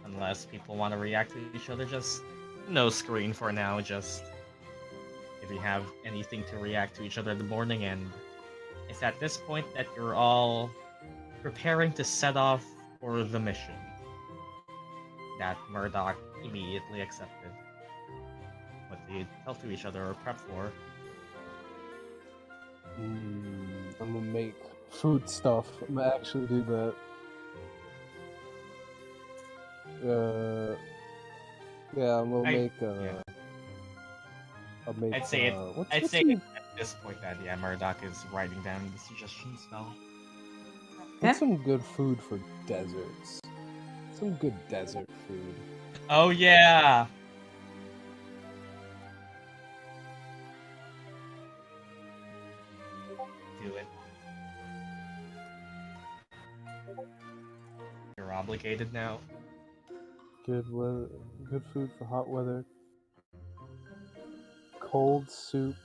Unless people want to react to each other, just no screen for now, just if you have anything to react to each other in the morning, and it's at this point that you're all preparing to set off for the mission that Murdock immediately accepted. What do you tell to each other or prep for? I'm gonna make food stuff. I'm gonna actually do that. Yeah, I'm gonna make. yeah. I'll make. I'd say what's at some, this point that yeah, Murdock is writing down the suggestion spell. what's some good food for deserts? Some good desert food. Oh yeah. Do it. You're obligated now. Good weather. Good food for hot weather. Cold soup.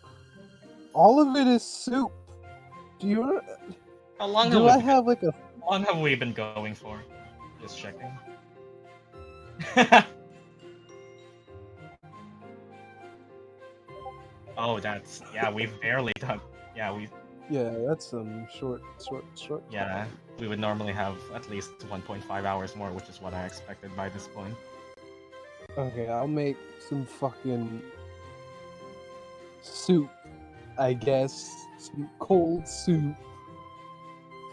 All of it is soup. Do you? How long Do I have like a? How long have we been going for? Just checking. Oh, that's yeah. We've barely done. Yeah, we. Yeah, that's some short. Yeah, we would normally have at least 1.5 hours more, which is what I expected by this point. Okay, I'll make some fucking soup, I guess. Some cold soup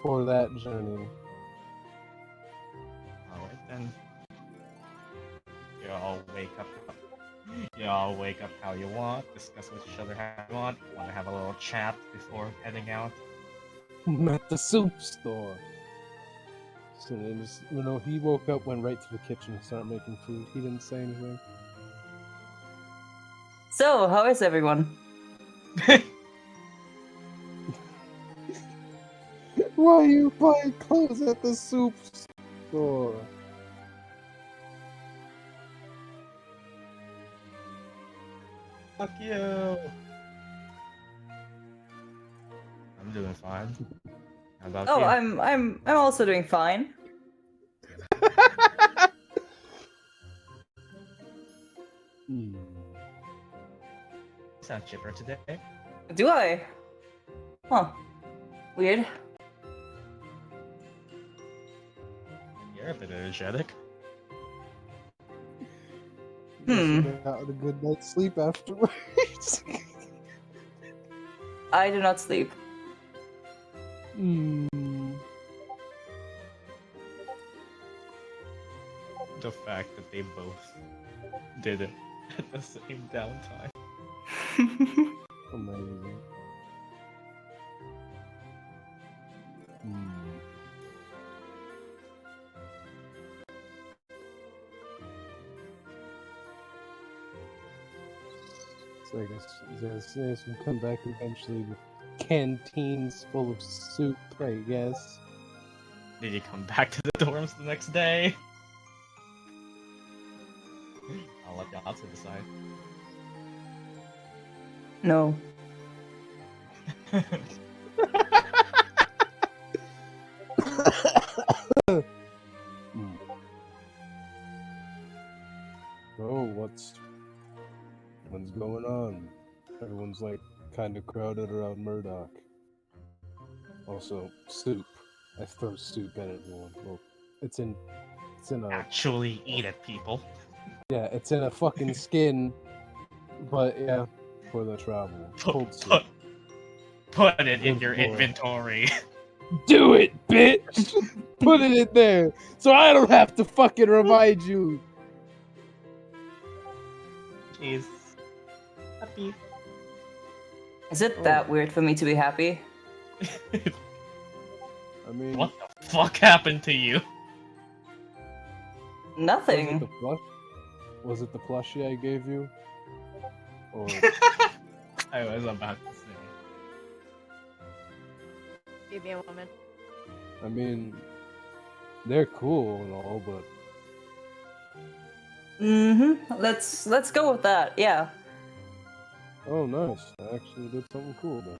for that journey. Alright then. You all wake up. You all wake up how you want. Discuss with each other how you want. Want to have a little chat before heading out. At the soup store. So he woke up, went right to the kitchen and started making food. He didn't say anything. So, how is everyone? Why are you buying clothes at the soup store? Fuck you. I'm doing fine. How about Oh, you? I'm also doing fine. Hmm. You sound chipper today. Do I? Huh. Weird. You're a bit energetic. You got a good night's sleep afterwards. I do not sleep. Hmm. The fact that they both did it at the same downtime. Amazing. Hmm. So I guess we come back eventually with canteens full of soup, I guess. Did you come back to the dorms the next day? I'll let y'all to decide. No. Oh, what's going on? Everyone's like kind of crowded around Murdock. Also, soup. I throw soup at everyone. Well, it's in a Actually eat it, people. yeah, it's in a fucking skin. But yeah, for the travel, cold soup. Put it in Good your boy. inventory. Do it, bitch! Put it in there, so I don't have to fucking remind you. Jeez. Happy. Is it Oh. that weird for me to be happy? I mean, What the fuck happened to you? Nothing. Was it the plushie I gave you? Or I was about to say. Give me a moment. I mean, they're cool and all, but Let's go with that. Yeah. oh, nice! I actually did something cool then.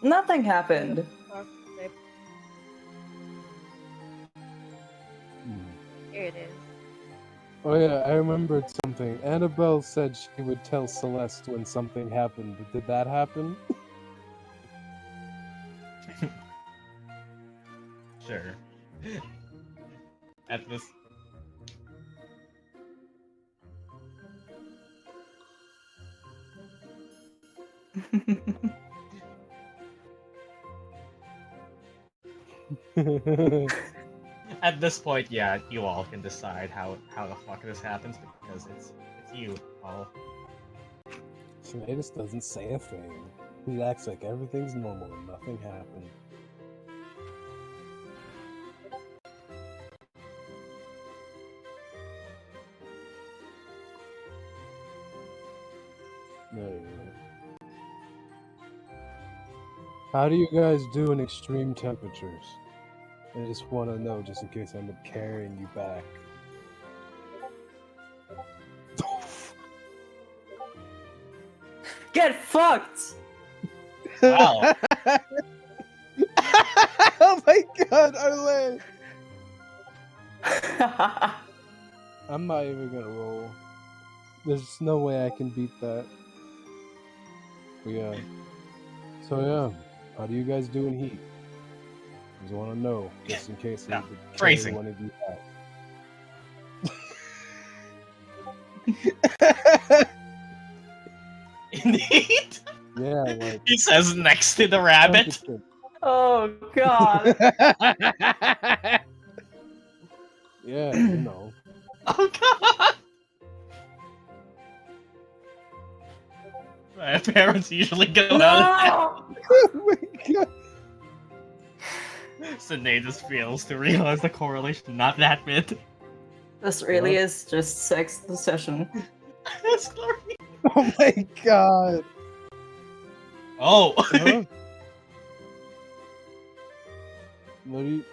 Nothing happened. Okay, Hmm. here it is. Oh yeah, I remembered something. Annabelle said she would tell Celeste when something happened. Did that happen? Sure. At this. At this point, yeah, you all can decide how the fuck this happens because it's you all. Sinetis doesn't say a thing. He acts like everything's normal and nothing happened. Anyway. How do you guys do in extreme temperatures? I just want to know, just in case I end up carrying you back. Get fucked! Wow. Oh my god, Arleigh! I'm not even gonna roll. There's no way I can beat that. But yeah. So yeah, how do you guys do in heat? I just want to know, just in case I Yeah, need to carry phrasing. one of you back. Indeed. Yeah, like He says next to the rabbit. temperature. Oh god. Yeah, you know. Oh god. My parents usually go out. No! Oh my god. Sinetis fails to realize the correlation not that big. This really What? is just sex session. That's glory. Oh my god. Oh. Huh? What do you...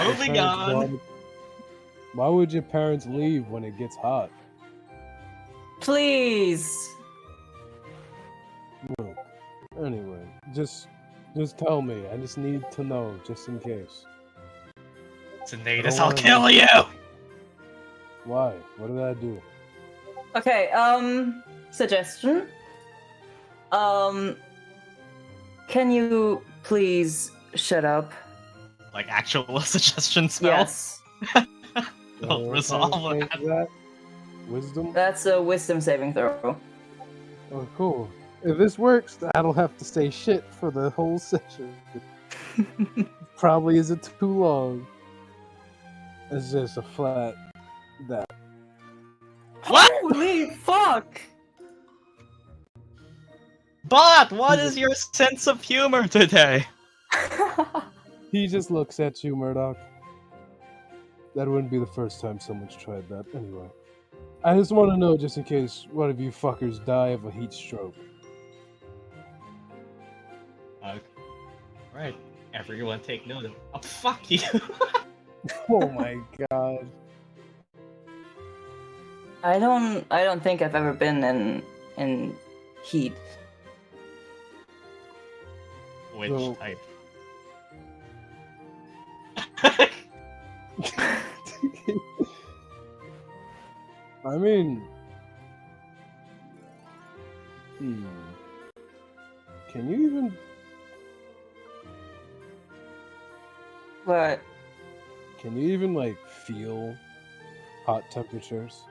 Moving Your parents on. brought- Why would your parents leave when it gets hot? Please. Look, anyway, just tell me. I just need to know, just in case. Sinetis, I'll kill you! Why? What did I do? Okay, suggestion. Can you please shut up? Like actual suggestion spell? Yes. I'll resolve What that. is that? Wisdom? That's a wisdom saving throw. Oh, cool. If this works, that'll have to say shit for the whole session. Probably isn't too long. It's just a flat that. What? Holy fuck! But what is your sense of humor today? He just looks at you, Murdock. That wouldn't be the first time someone's tried that. Anyway. I just want to know, just in case one of you fuckers die of a heat stroke. Okay. Right. Everyone take note of. Oh, fuck you! Oh my god. I don't think I've ever been in heat. Which So- type? I mean... Can you even... What? Can you even, like, feel hot temperatures?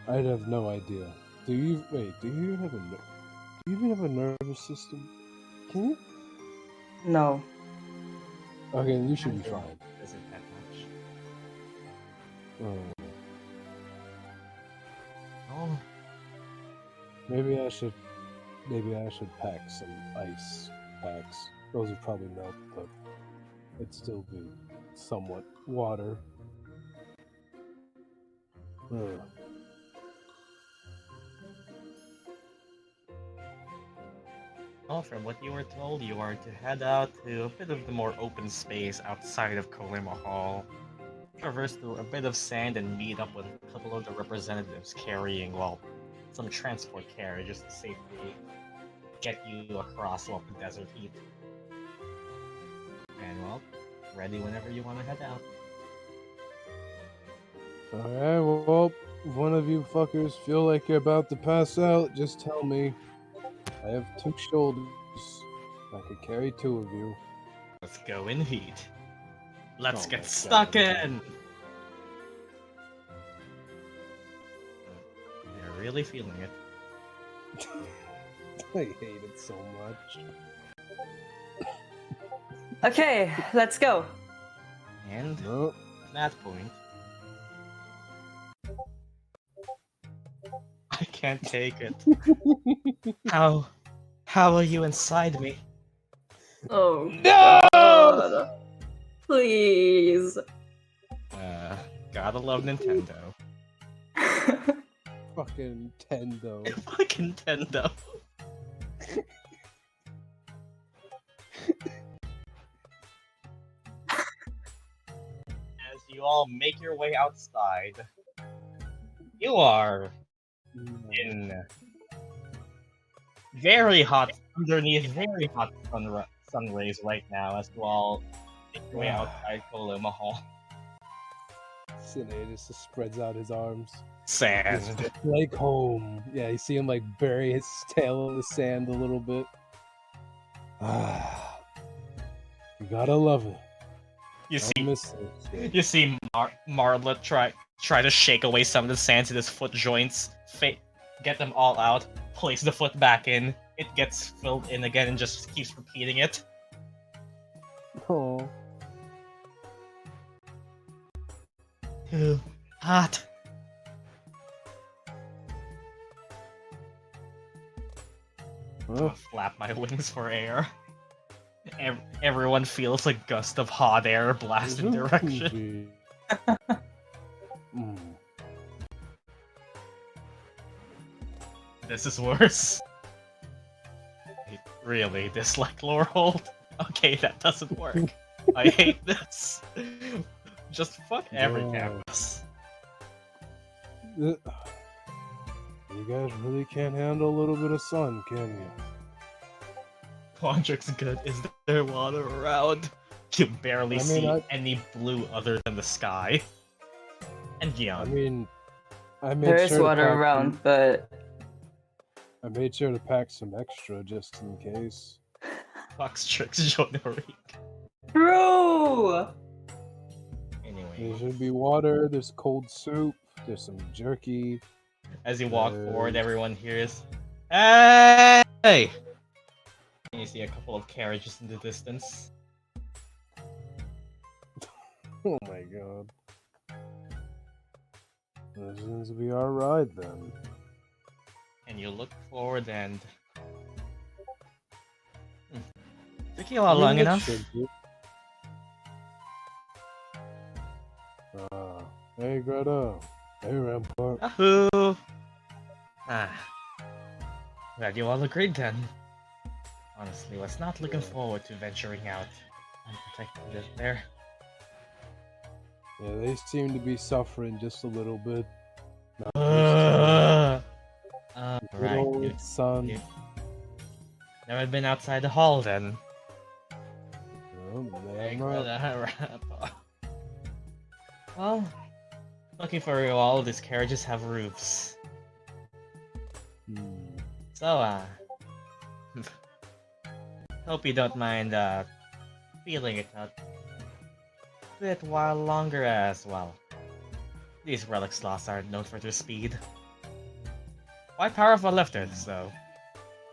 I'd have no idea. Do you... Wait, do you even have a... Do you even have a nervous system? Can you? No. Okay, you should be fine. Isn't that much? Oh, Oh, maybe I should pack some ice packs. Those would probably melt, but it'd still be somewhat water. Ugh. well, from what you were told, you are to head out to a bit of the more open space outside of Kolima Hall. Traverse through a bit of sand and meet up with a couple of the representatives carrying, well, some transport carriages to safely get you across, well, the desert heat. And, well, ready whenever you want to head out. Alright, well, if one of you fuckers feel like you're about to pass out, just tell me. I have 2 shoulders. I could carry 2 of you. Let's go in heat. Let's Oh get my stuck God. in! You're really feeling it. I hate it so much. Okay, let's go. And No. at that point, I can't take it. How are you inside me? Oh No! God. Please. Gotta love Nintendo. Fucking Tendo. Fucking Nintendo. As you all make your way outside, you are in very hot, underneath very hot sun rays right now as you all make your way outside Kolima Hall. Sinetis just spreads out his arms. Sand. Just like home. Yeah, you see him like bury his tail in the sand a little bit. You gotta love it. You I see, miss it. you see Marla try to shake away some of the sand to his foot joints, get them all out, place the foot back in. It gets filled in again and just keeps repeating it. Oh, Too hot. well, Flap my wings for air. Everyone feels a gust of hot air blast in direction. Mm. This is worse. Really, dislike Lorehold? Okay, that doesn't work. I hate this. Just fuck every Yeah. campus. You guys really can't handle a little bit of sun, can you? Quandric's good. Is there water around? You barely I mean, see any blue other than the sky. And Gyan. I made There is sure to water pack around, some, but I made sure to pack some extra just in case. Fox tricks Jonoric. Bro! Anyway, There should be water. There's cold soup. There's some jerky. as you walk forward, everyone hears, "Hey!" And you see a couple of carriages in the distance. Oh my god. This seems to be our ride then. And you look forward and... Took you all long it enough. should be. Hey Greta. Hey Rampart. Yahoo! Glad you all agreed then. Honestly, was not looking forward to venturing out unprotected there. Yeah, they seem to be suffering just a little bit. Right. Good sun. Never been outside the hall then. Oh, Hey, man. Well, looking for you all, these carriages have roofs. So, hope you don't mind, feeling it a bit while longer as well. These relic sloths aren't known for their speed. Quite powerful lifters, so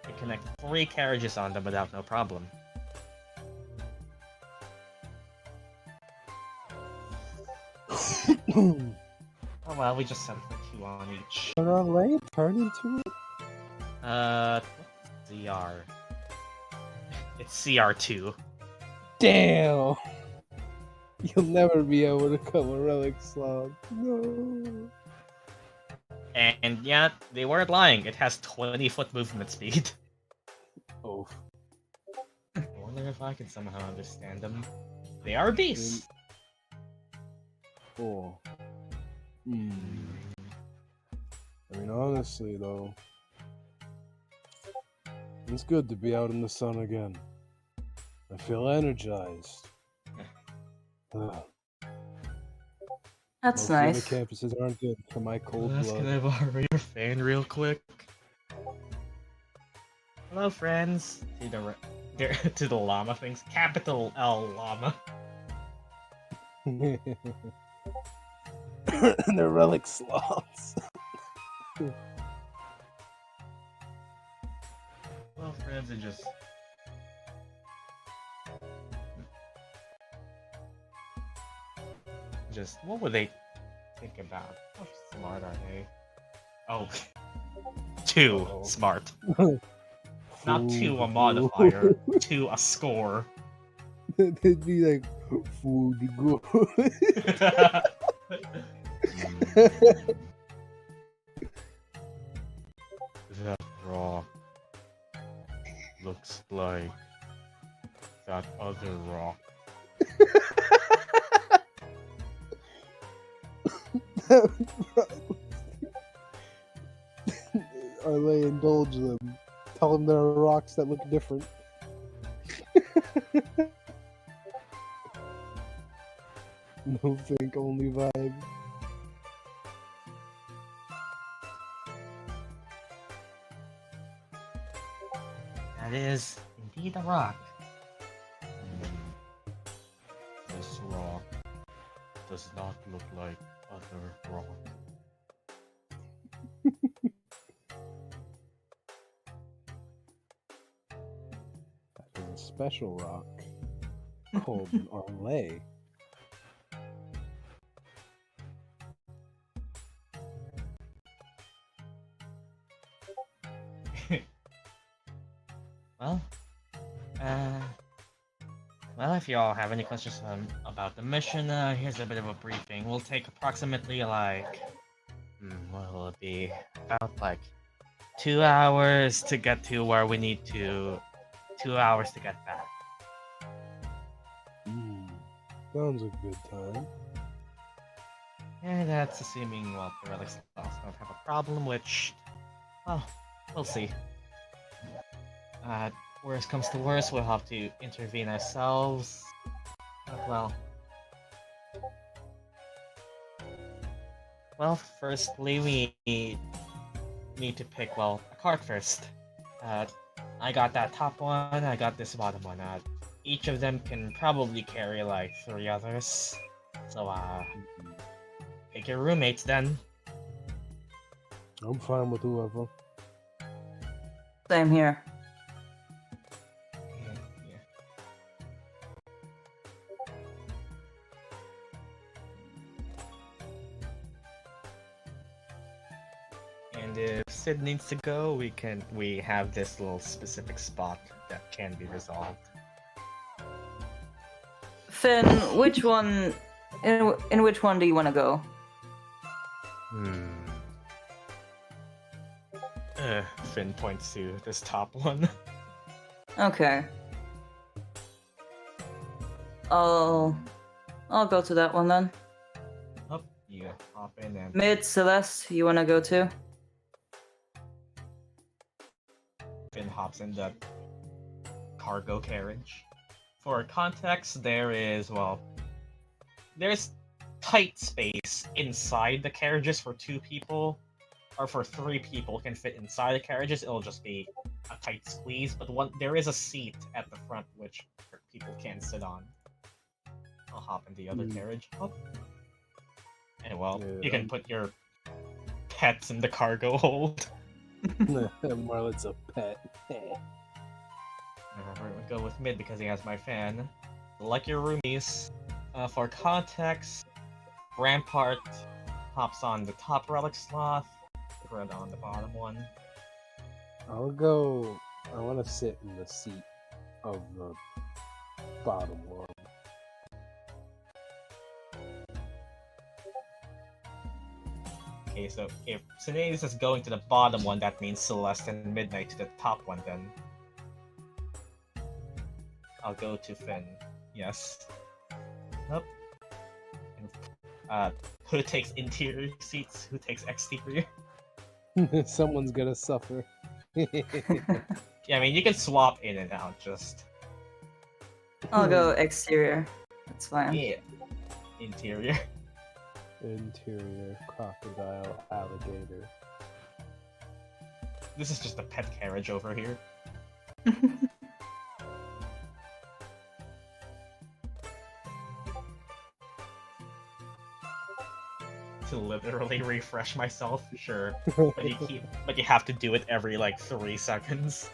you can connect 3 carriages on them without no problem. Oh well, we just sent for 2 on each. Did Arleigh turn into it? ZR. It's CR2. Damn! You'll never be able to come a relic slot. No. And yeah, they weren't lying. It has 20-foot movement speed. Oh. I wonder if I can somehow understand them. They are beasts. Oh. I mean, honestly, though, it's good to be out in the sun again. I feel energized. That's Most nice. of the campuses aren't good for my cold blood. Can I borrow your fan real quick? Hello, friends. To the llama things. Capital L llama. They're relic slots. Well, friends, and just what would they think about? How smart are they? Oh, too smart. Not 2 a modifier, 2 a score. They'd be like, food good. That rock looks like that other rock. Arleigh, indulge them. Tell them there are rocks that look different. No think, only vibe. That is indeed a rock. This rock does not look like other rock. There's a special rock called Arleigh. Well, if you all have any questions about the mission, here's a bit of a briefing. We'll take approximately like, what will it be? About like 2 hours to get to where we need to. 2 hours to get back. Sounds a good time. And that's assuming, well, the relics don't have a problem, which, well, we'll see. Worst comes to worst, we'll have to intervene ourselves. Well, firstly, we need to pick, well, a card first. I got that top one, I got this bottom one. Each of them can probably carry like 3 others. So, pick your roommates then. I'm fine with whoever. Same here. And if Sid needs to go, we have this little specific spot that can be resolved. Finn, which one? In which one do you want to go? Finn points to this top one. Okay. I'll go to that one then. Oh, you hop in and Mid Celeste, you wanna go too? Finn hops in the cargo carriage. For context, there's tight space inside the carriages for 2 people, or for 3 people can fit inside the carriages. It'll just be a tight squeeze, but there is a seat at the front which people can sit on. I'll hop in the other carriage. Oh. And you can put your pets in the cargo hold. Marlon's a pet. We'll go with Mid because he has my fan. Like your roomies. For context, Rampart hops on the top relic slot, Red on the bottom one. I want to sit in the seat of the bottom one. Okay, so if Sinetis is going to the bottom one, that means Celeste and Midnight to the top one then. I'll go to Finn. Yes. Nope. Who takes interior seats? Who takes exterior? Someone's gonna suffer. Yeah, I mean, you can swap in and out, just... I'll go exterior. That's fine. Yeah. Interior. Interior, crocodile, alligator. This is just a pet carriage over here. To literally refresh myself, sure. But you have to do it every like 3 seconds.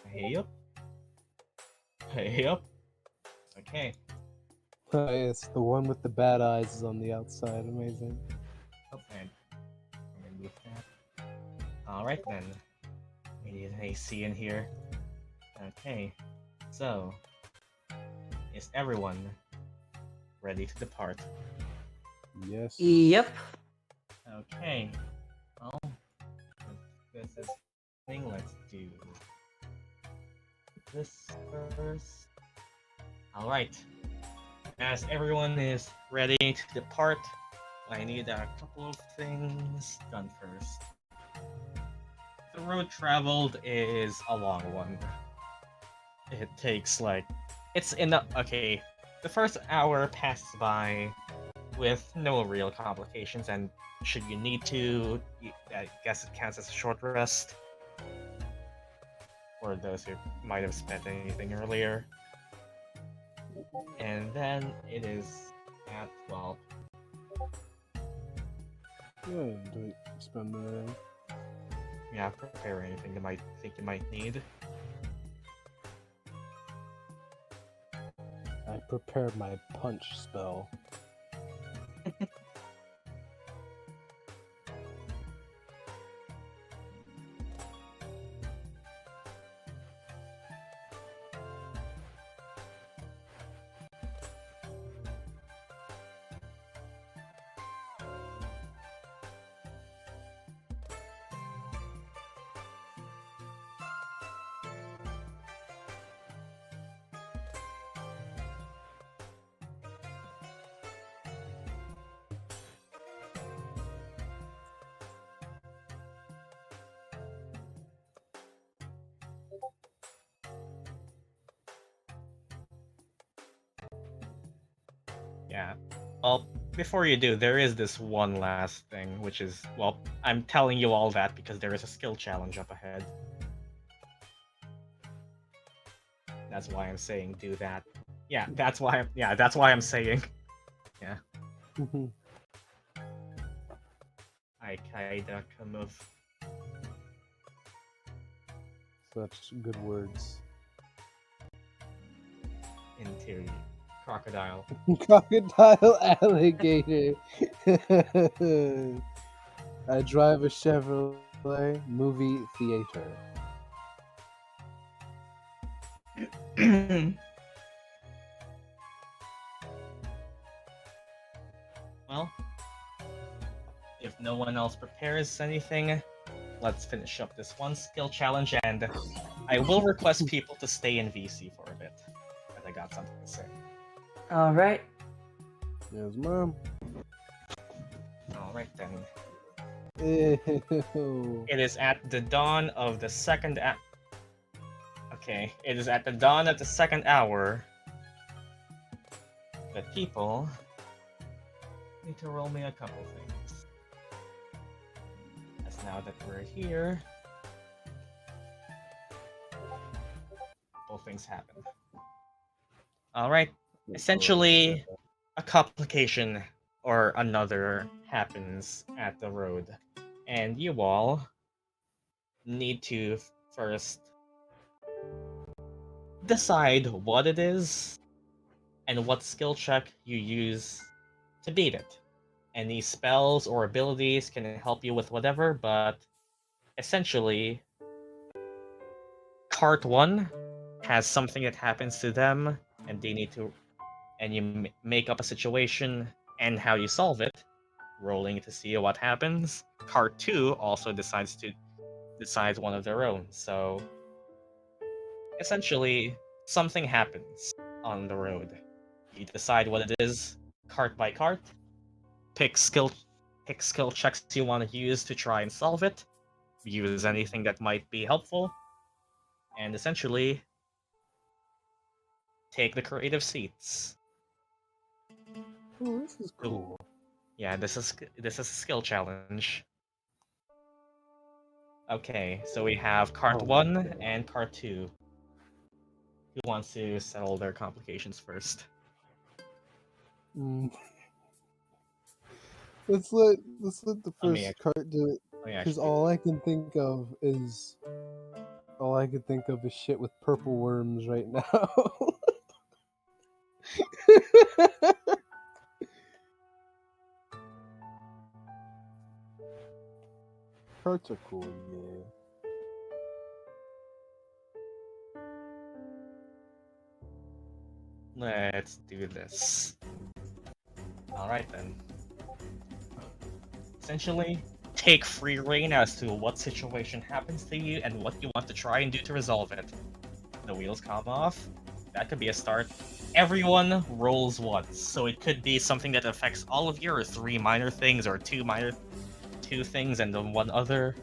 Hey up. Hey up. Okay. It's the one with the bad eyes is on the outside. Amazing. Okay. I'm gonna move that. Alright then. We need an AC in here. Okay. So, is everyone ready to depart? Yes. Yep. Okay. Well, this is thing. Let's do this first. Alright. As everyone is ready to depart, I need a couple of things done first. The road traveled is a long one. It takes okay, the first hour passes by with no real complications, and should you need to, I guess it counts as a short rest. For those who might have spent anything earlier. And then it is at 12. Yeah, don't spend anything. Yeah, prepare anything you might think you might need. I prepared my punch spell. Yeah. Well, before you do, there is this one last thing, which is, well, I'm telling you all that because there is a skill challenge up ahead. That's why I'm saying do that. Yeah, that's why I'm saying. Yeah. I kinda come of Such good words. interior crocodile. Crocodile alligator. I drive a Chevrolet movie theater. Well, if no one else prepares anything, let's finish up this one skill challenge, and I will request people to stay in VC for a bit, because I got something to say. All right. Yes, mom. Alright then. Ew. It is at the dawn of the second Okay, it is at the dawn of the second hour that people need to roll me a couple things. As now that we're here, both things happen. Alright, essentially, a complication or another happens at the road, and you all need to first decide what it is and what skill check you use to beat it. Any spells or abilities can help you with whatever, but essentially, Cart 1 has something that happens to them, and they need to, and you make up a situation and how you solve it, rolling to see what happens. Cart 2 also decides one of their own, so essentially, something happens on the road. You decide what it is, cart by cart. Pick skill checks you want to use to try and solve it. Use anything that might be helpful, and essentially take the creative seats. Oh, this is cool. Yeah, this is a skill challenge. Okay, so we have cart 1 and cart 2. Who wants to settle their complications first? Mm. Let's let the Let me first cart do it, because all I can think of is shit with purple worms right now. Carts are cool, yeah. Let's do this. Alright then. Essentially, take free reign as to what situation happens to you and what you want to try and do to resolve it. The wheels come off. That could be a start. Everyone rolls once, so it could be something that affects all of you, or 3 minor things, or 2 things and then 1 other.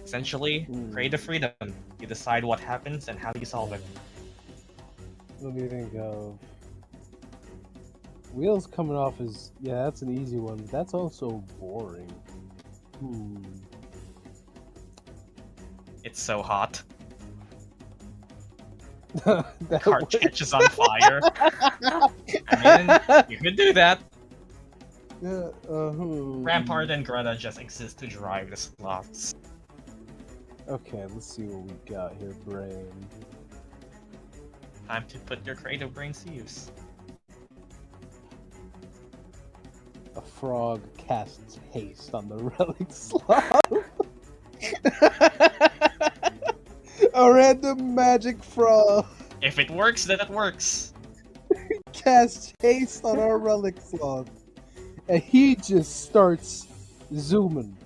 Essentially, creative freedom. You decide what happens and how you solve it. What do you think of? Wheels coming off is, yeah, that's an easy one. But that's also boring. It's so hot. That Cart works. catches on fire. I mean, you could do that. Yeah, Rampart and Greta just exist to drive the slots. Okay, let's see what we got here, brain. Time to put your creative brains to use. A frog casts haste on the relic slot. A random magic frog If it works, then it works. casts haste on our relic slot. And he just starts zooming.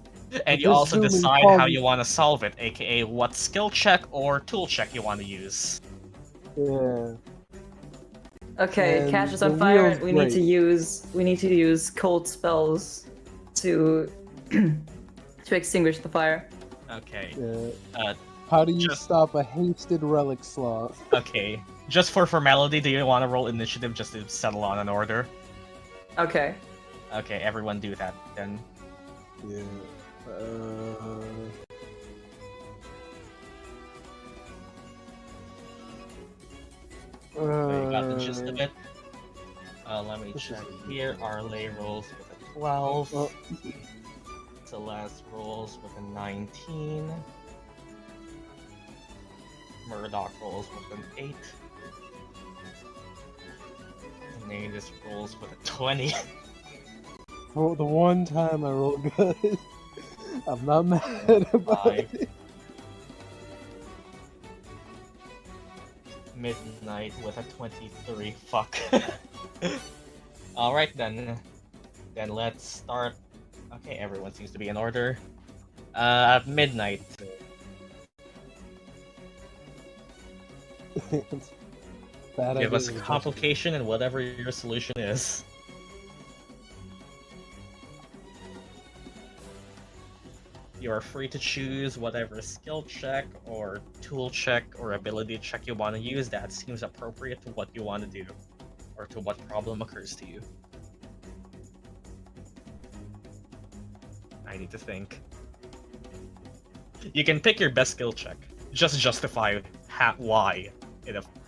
And you This also zooming decide how causes- you want to solve it, aka what skill check or tool check you want to use. Yeah. Okay, And catch us the on fire. wheel's We need to great. use cold spells to to extinguish the fire. Okay. Yeah. How do you just- stop a hasted relic slot? Okay. Just for formality, do you want to roll initiative just to settle on an order? Okay. Okay, everyone do that then. Yeah. So you got the gist of it. Let me This is check easy. here. Arleigh rolls with a 12. Oh. Celeste rolls with a 19. Murdock rolls with an 8. Sinetis rolls with a 20. For the one time I rolled good, I'm not mad about 5. it. Midnight with a 23. Fuck. Alright then. Then let's start. Okay, everyone seems to be in order. Midnight. Bad Give us a idea. complication and whatever your solution is. You are free to choose whatever skill check or tool check or ability check you want to use that seems appropriate to what you want to do, or to what problem occurs to you. I need to think. You can pick your best skill check. Just justify why.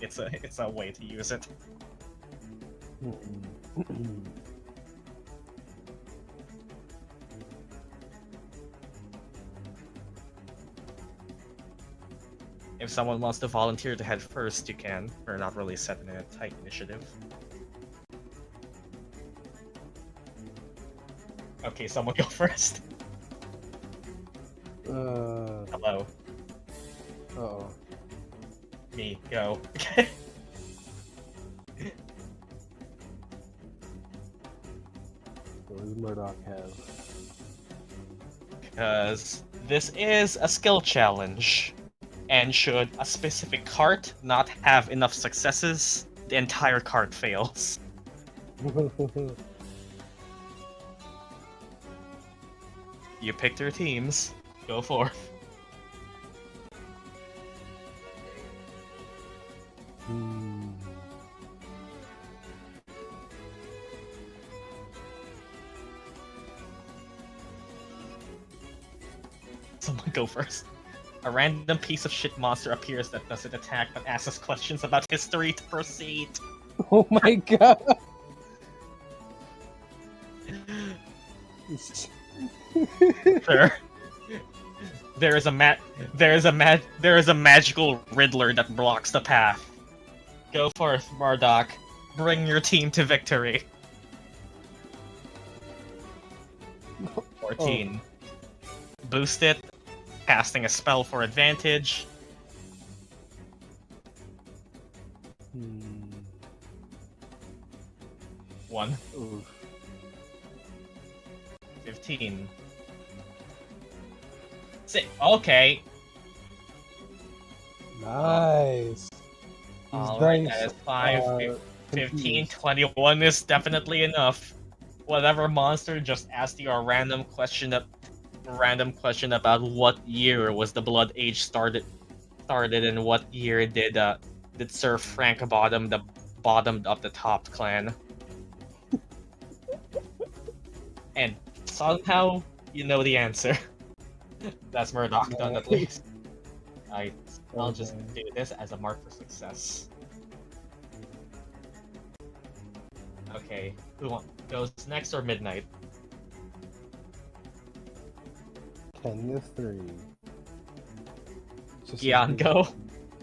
It's a way to use it. If someone wants to volunteer to head first, you can. We're not really set in a tight initiative. Okay, someone go first. Hello. Uh-oh. Me, go. Okay. What does Murdock have? Because this is a skill challenge. And should a specific cart not have enough successes, the entire cart fails. You picked your teams. Go forth. Someone go first. A random piece of shit monster appears that doesn't attack but asks us questions about history to proceed. Oh my god! Sure. There is a magical Riddler that blocks the path. Go forth, Murdock. Bring your team to victory. 14. Boost it. Casting a spell for advantage. 1. Oof. 15. Okay. Nice. Alright, dice that is 5, are 15, confused. 21 is definitely enough. Whatever monster just asked you a random question about what year was the Blood Age started and what year did Sir Frank bottomed up the top clan. And somehow you know the answer. That's Murdock done at least. I'll just do this as a mark for success. Okay, who goes next or Midnight? Kenya 3. Gyan, go.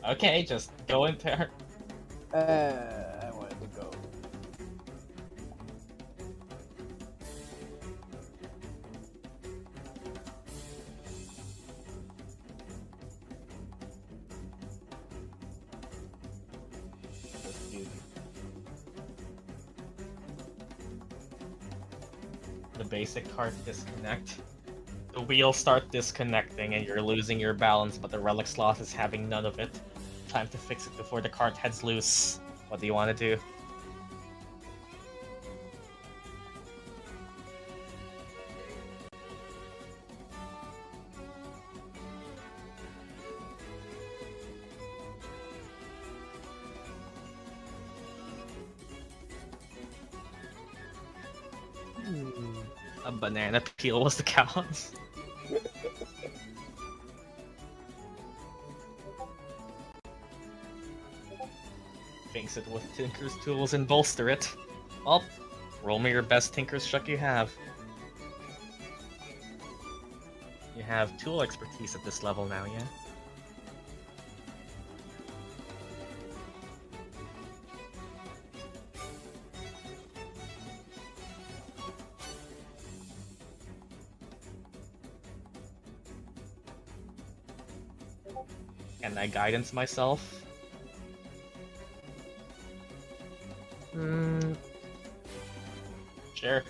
Okay, just go into her. I wanted to go. Just do the basic card disconnect. The wheels start disconnecting and you're losing your balance, but the relic sloth is having none of it. Time to fix it before the cart heads loose. What do you want to do? A banana peel was the cause. Fix it with Tinker's tools and bolster it. Well, roll me your best Tinker's check you have. You have tool expertise at this level now, yeah? Can I guidance myself? Sure.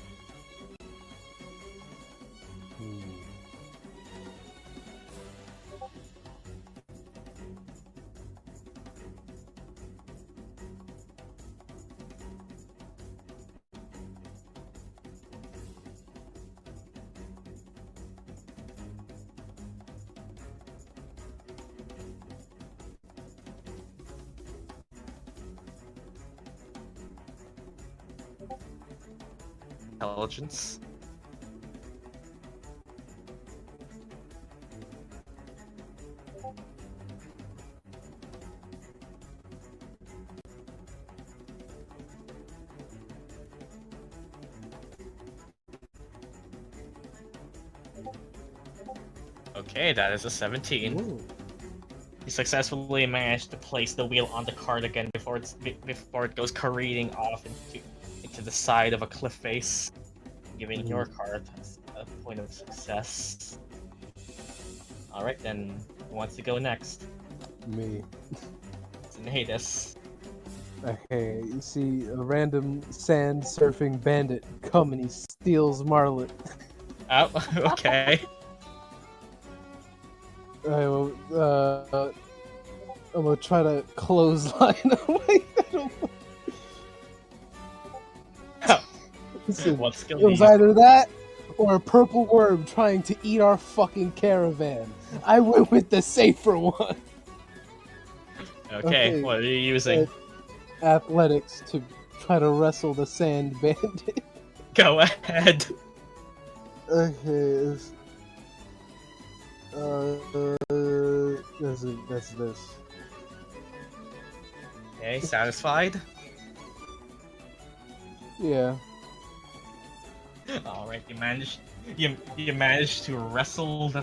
Intelligence. Okay, that is a 17. Ooh. You successfully managed to place the wheel on the cart again before it goes careening off into the side of a cliff face, giving your cart a point of success. Alright then, who wants to go next? Me. Sinetis. Okay, you see a random sand surfing bandit come and he steals Marlet. Oh, okay. I'm gonna try to clothesline him. Listen, What skill it do was you either that or a purple worm trying to eat our fucking caravan. I went with the safer one. Okay, what are you using? Athletics to try to wrestle the sand bandit. Go ahead. Okay, that's this. Okay, satisfied? Yeah. Alright, you managed to wrestle the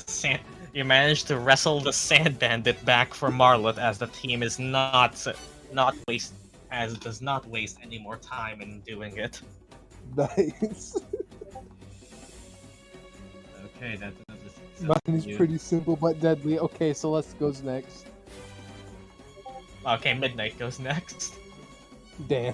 sand bandit back for Marlet as the team is does not waste any more time in doing it. Nice. Okay, that is Mine is pretty simple but deadly. Okay, Celeste goes next. Okay, Midnight goes next. Damn.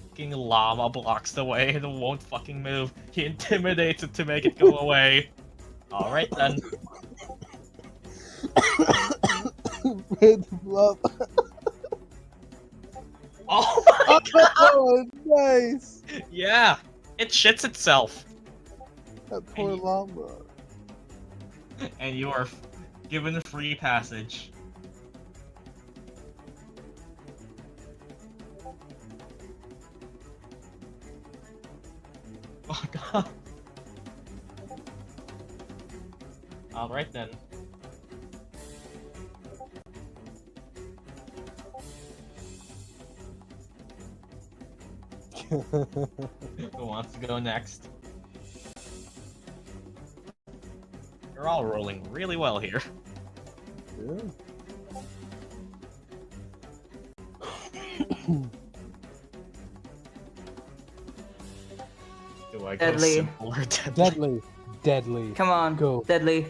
Fucking llama blocks the way and won't fucking move. He intimidates it to make it go away. Alright then. Red flop. Oh my god! Oh, nice! Yeah! It shits itself! That poor llama. And you are given free passage. Oh god. Alright then. Who wants to go next? You're all rolling really well here. Yeah. Do I go Deadly. simple or deadly? Deadly. Deadly. Come on, Go. deadly.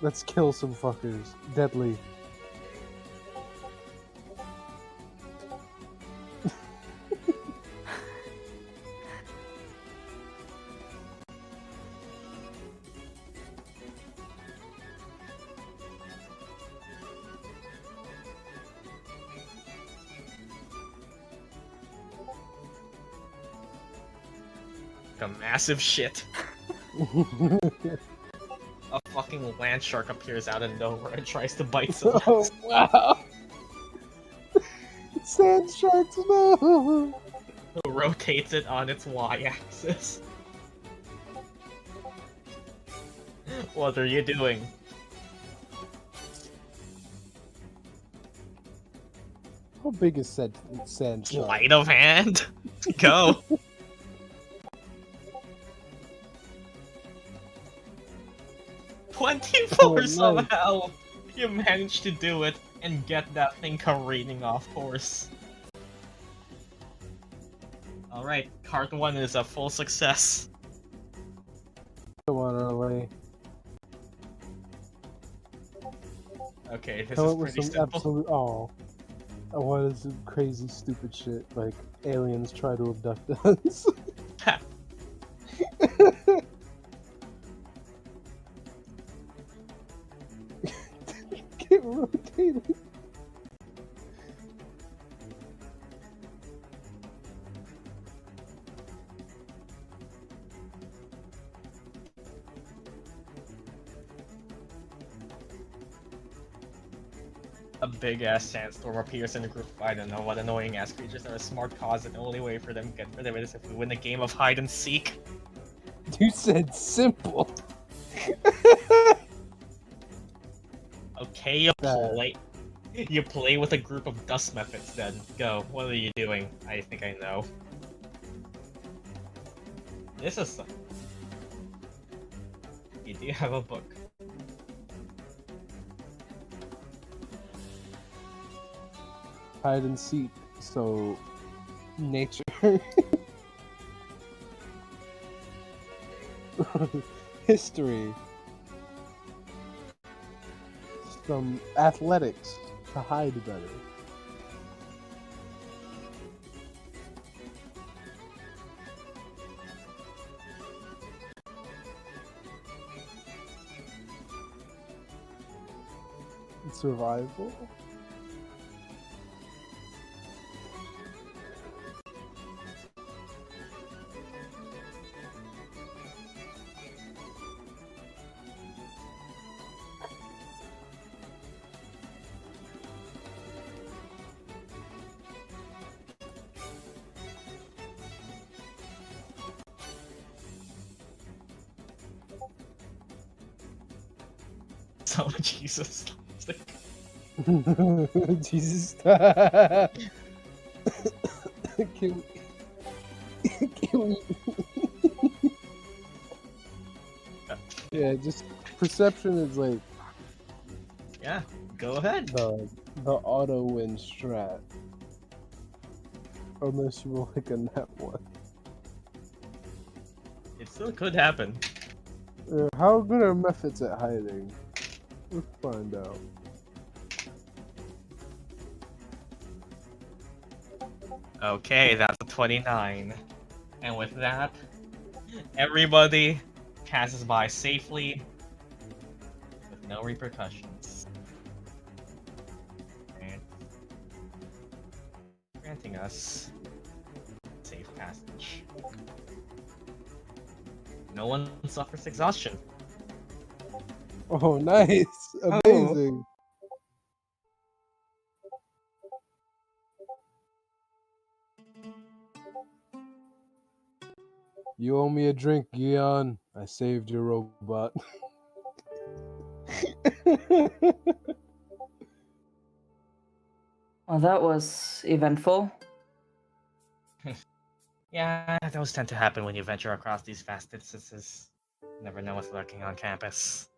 Let's kill some fuckers. Deadly. A massive shit. A fucking land shark appears out of nowhere and tries to bite Celeste. Oh wow! Sand sharks, no! Rotates it on its y-axis. What are you doing? How big is said sand shark? Sleight of hand? Go! Oh, 24 nice. somehow! You managed to do it and get that thing careening off course. Alright, card 1 is a full success. Come on, Arleigh. Okay, this Come is up with pretty some simple. absolute. Oh. I wanted some crazy, stupid shit like aliens try to abduct us. Get rotated. A big ass sandstorm appears in the group. I don't know what annoying ass creatures are a smart cause, and the only way for them to get rid of it is if we win a game of hide and seek. You said simple. Okay, you That- play. You play with a group of dust methods then. Go. What are you doing? I think I know. This is... You do have a book. Hide and seek. So, nature. History. Some athletics to hide better. Survival. So, Jesus. Jesus. Can we... Yeah, just perception is like Yeah, go ahead. the auto win strat. Unless you roll like a nat one. It still could happen. How good are methods at hiding? Let's find out. Okay, that's a 29. And with that, everybody passes by safely with no repercussions. And granting us safe passage. No one suffers exhaustion. Oh, nice! Amazing! You owe me a drink, Gyan. I saved your robot. Well, that was eventful. Yeah, those tend to happen when you venture across these vast distances. Never know what's lurking on campus.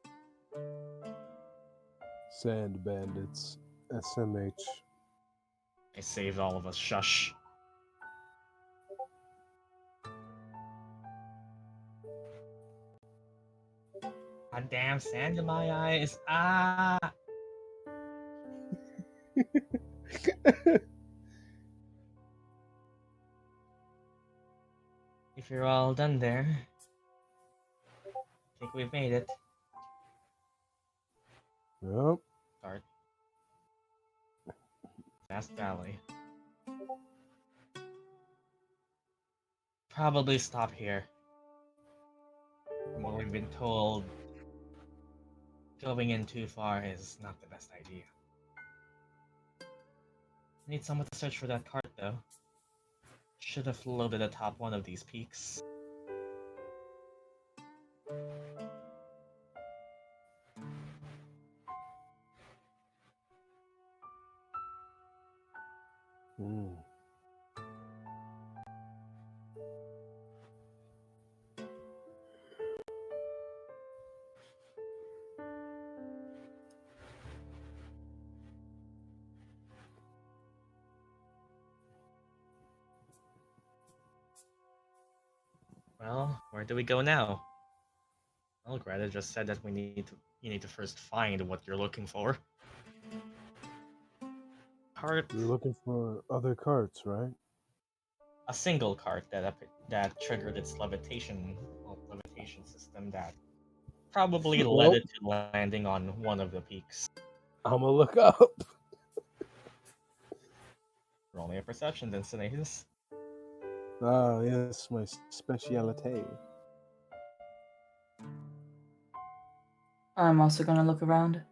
Sand bandits. SMH. They saved all of us, shush. God damn sand in my eyes. Ah! If you're all done there, I think we've made it. Yep. Start. Vast Valley. Probably stop here. From what we've been told, going in too far is not the best idea. Need someone to search for that cart, though. Should have loaded atop one of these peaks. Hmm. Well, where do we go now? Well, Greta just said that you need to first find what you're looking for. Cart, You're looking for other carts, right? a single cart that triggered its levitation system that probably led Well, it to landing on one of the peaks. I'm gonna look up. Roll me a perception, then Sinetis. Ah, yes, my speciality. I'm also gonna look around.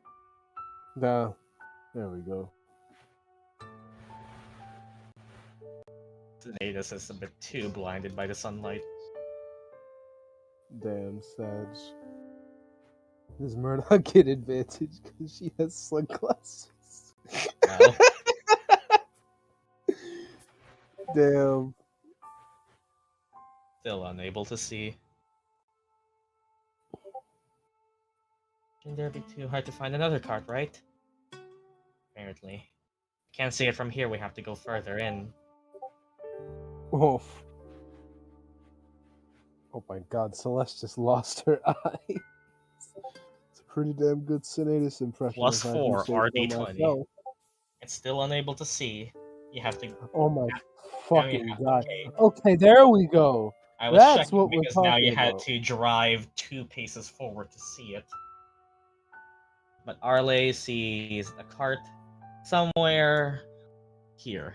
Nah, there we go. Sinetis is a bit too blinded by the sunlight. Damn, Sag. Does Murdock get advantage because she has sunglasses? Well, Damn. still unable to see. Shouldn't there be too hard to find another cart, right? Apparently. Can't see it from here, we have to go further in. Oof. Oh my god, Celeste just lost her eye. It's a pretty damn good Sinetis impression. Plus if I do 4, say so RD20. myself. It's still unable to see. You have to. Oh my Now you fucking have, god. okay. Okay, there we go. I was That's checking what we're because now you talking had about. to drive 2 paces forward to see it. But Arleigh sees a cart somewhere here.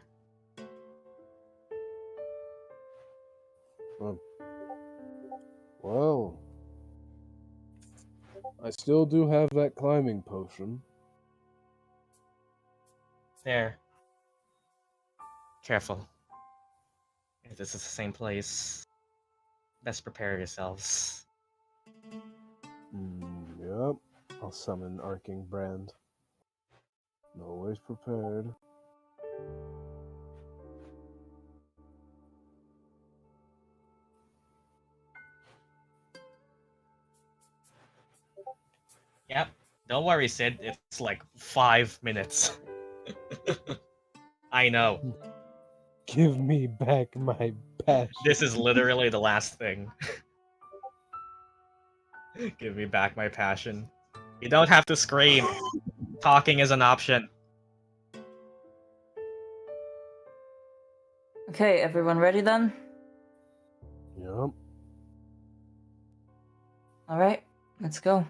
Well, I still do have that climbing potion. There. Careful. If this is the same place, best prepare yourselves. Yep. I'll summon Arcing Brand. Always prepared. Yep. Don't worry, Sid. It's like 5 minutes. I know. Give me back my passion. This is literally the last thing. Give me back my passion. You don't have to scream. Talking is an option. Okay, everyone ready then? Yep. Alright, let's go.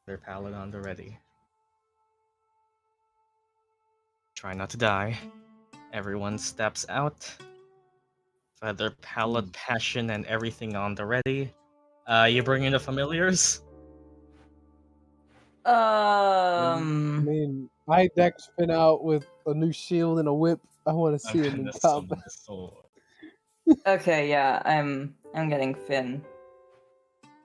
Their pallet on the ready. Try not to die. Everyone steps out. Feather palette, passion, and everything on the ready. You bring in the familiars? I mean, I dex Finn out with a new shield and a whip. I want to see him in gonna combat. summon the sword. Okay, yeah, I'm getting Finn.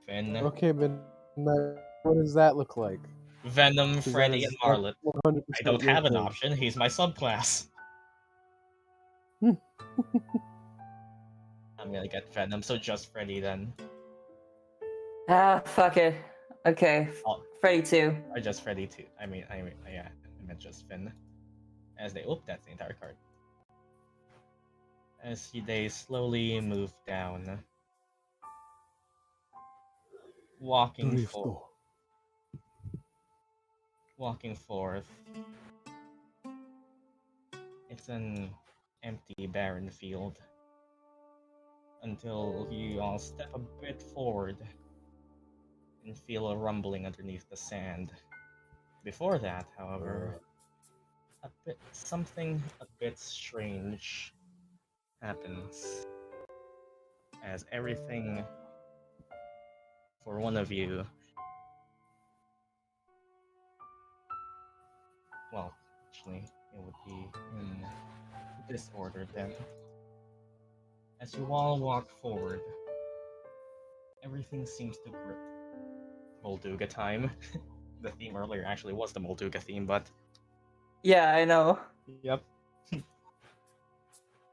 Finn, Okay, but what does that look like? Venom, 'Cause Freddy, and that's Marlet. 100% I don't your have an thing. option. He's my subclass. I'm gonna get Venom, so just Freddy then. Ah, fuck it. Okay, Oh, Freddy 2. or just Freddy too. Yeah, I meant just Finn. As they, that's the entire card. As they slowly move down, walking forth. It's an empty, barren field until you all step a bit forward and feel a rumbling underneath the sand. Before that, however, something a bit strange happens. as everything for one of you. Well, actually, it would be in this order then. As you all walk forward, everything seems to grip. Molduga time. The theme earlier actually was the Molduga theme, but Yeah, I know. yep.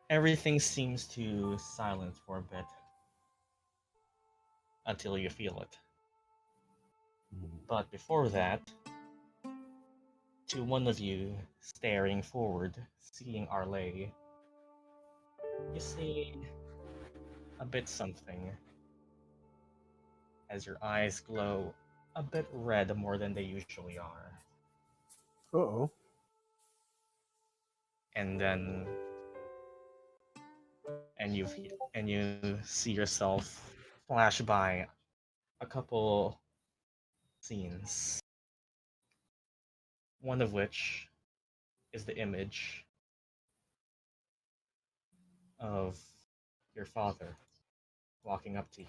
Everything seems to silence for a bit until you feel it. But before that, to one of you staring forward, seeing Arleigh, you see a bit something as your eyes glow a bit red more than they usually are. Uh-oh. And then and you see yourself flash by a couple scenes. One of which is the image of your father walking up to you.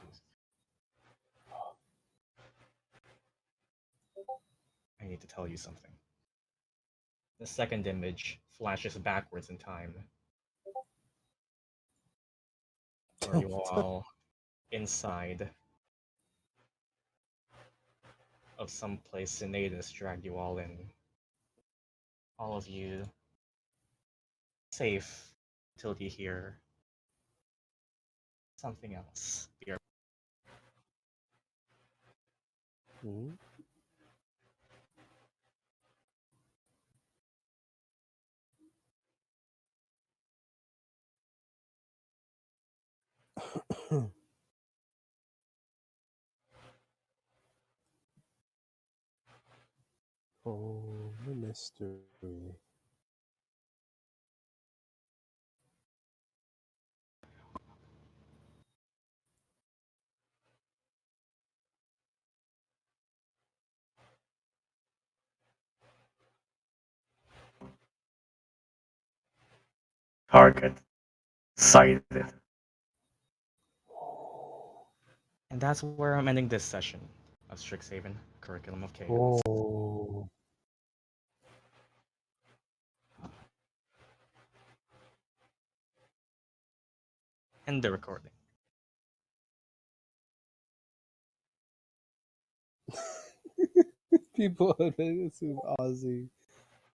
I need to tell you something. The second image flashes backwards in time, where you all inside of some place Sinetis dragged you all in. All of you safe till you hear something else. Mhm. Oh, the mystery. Target sighted. And that's where I'm ending this session of Strixhaven Curriculum of Chaos. Oh. End the recording. People would assume Ozzy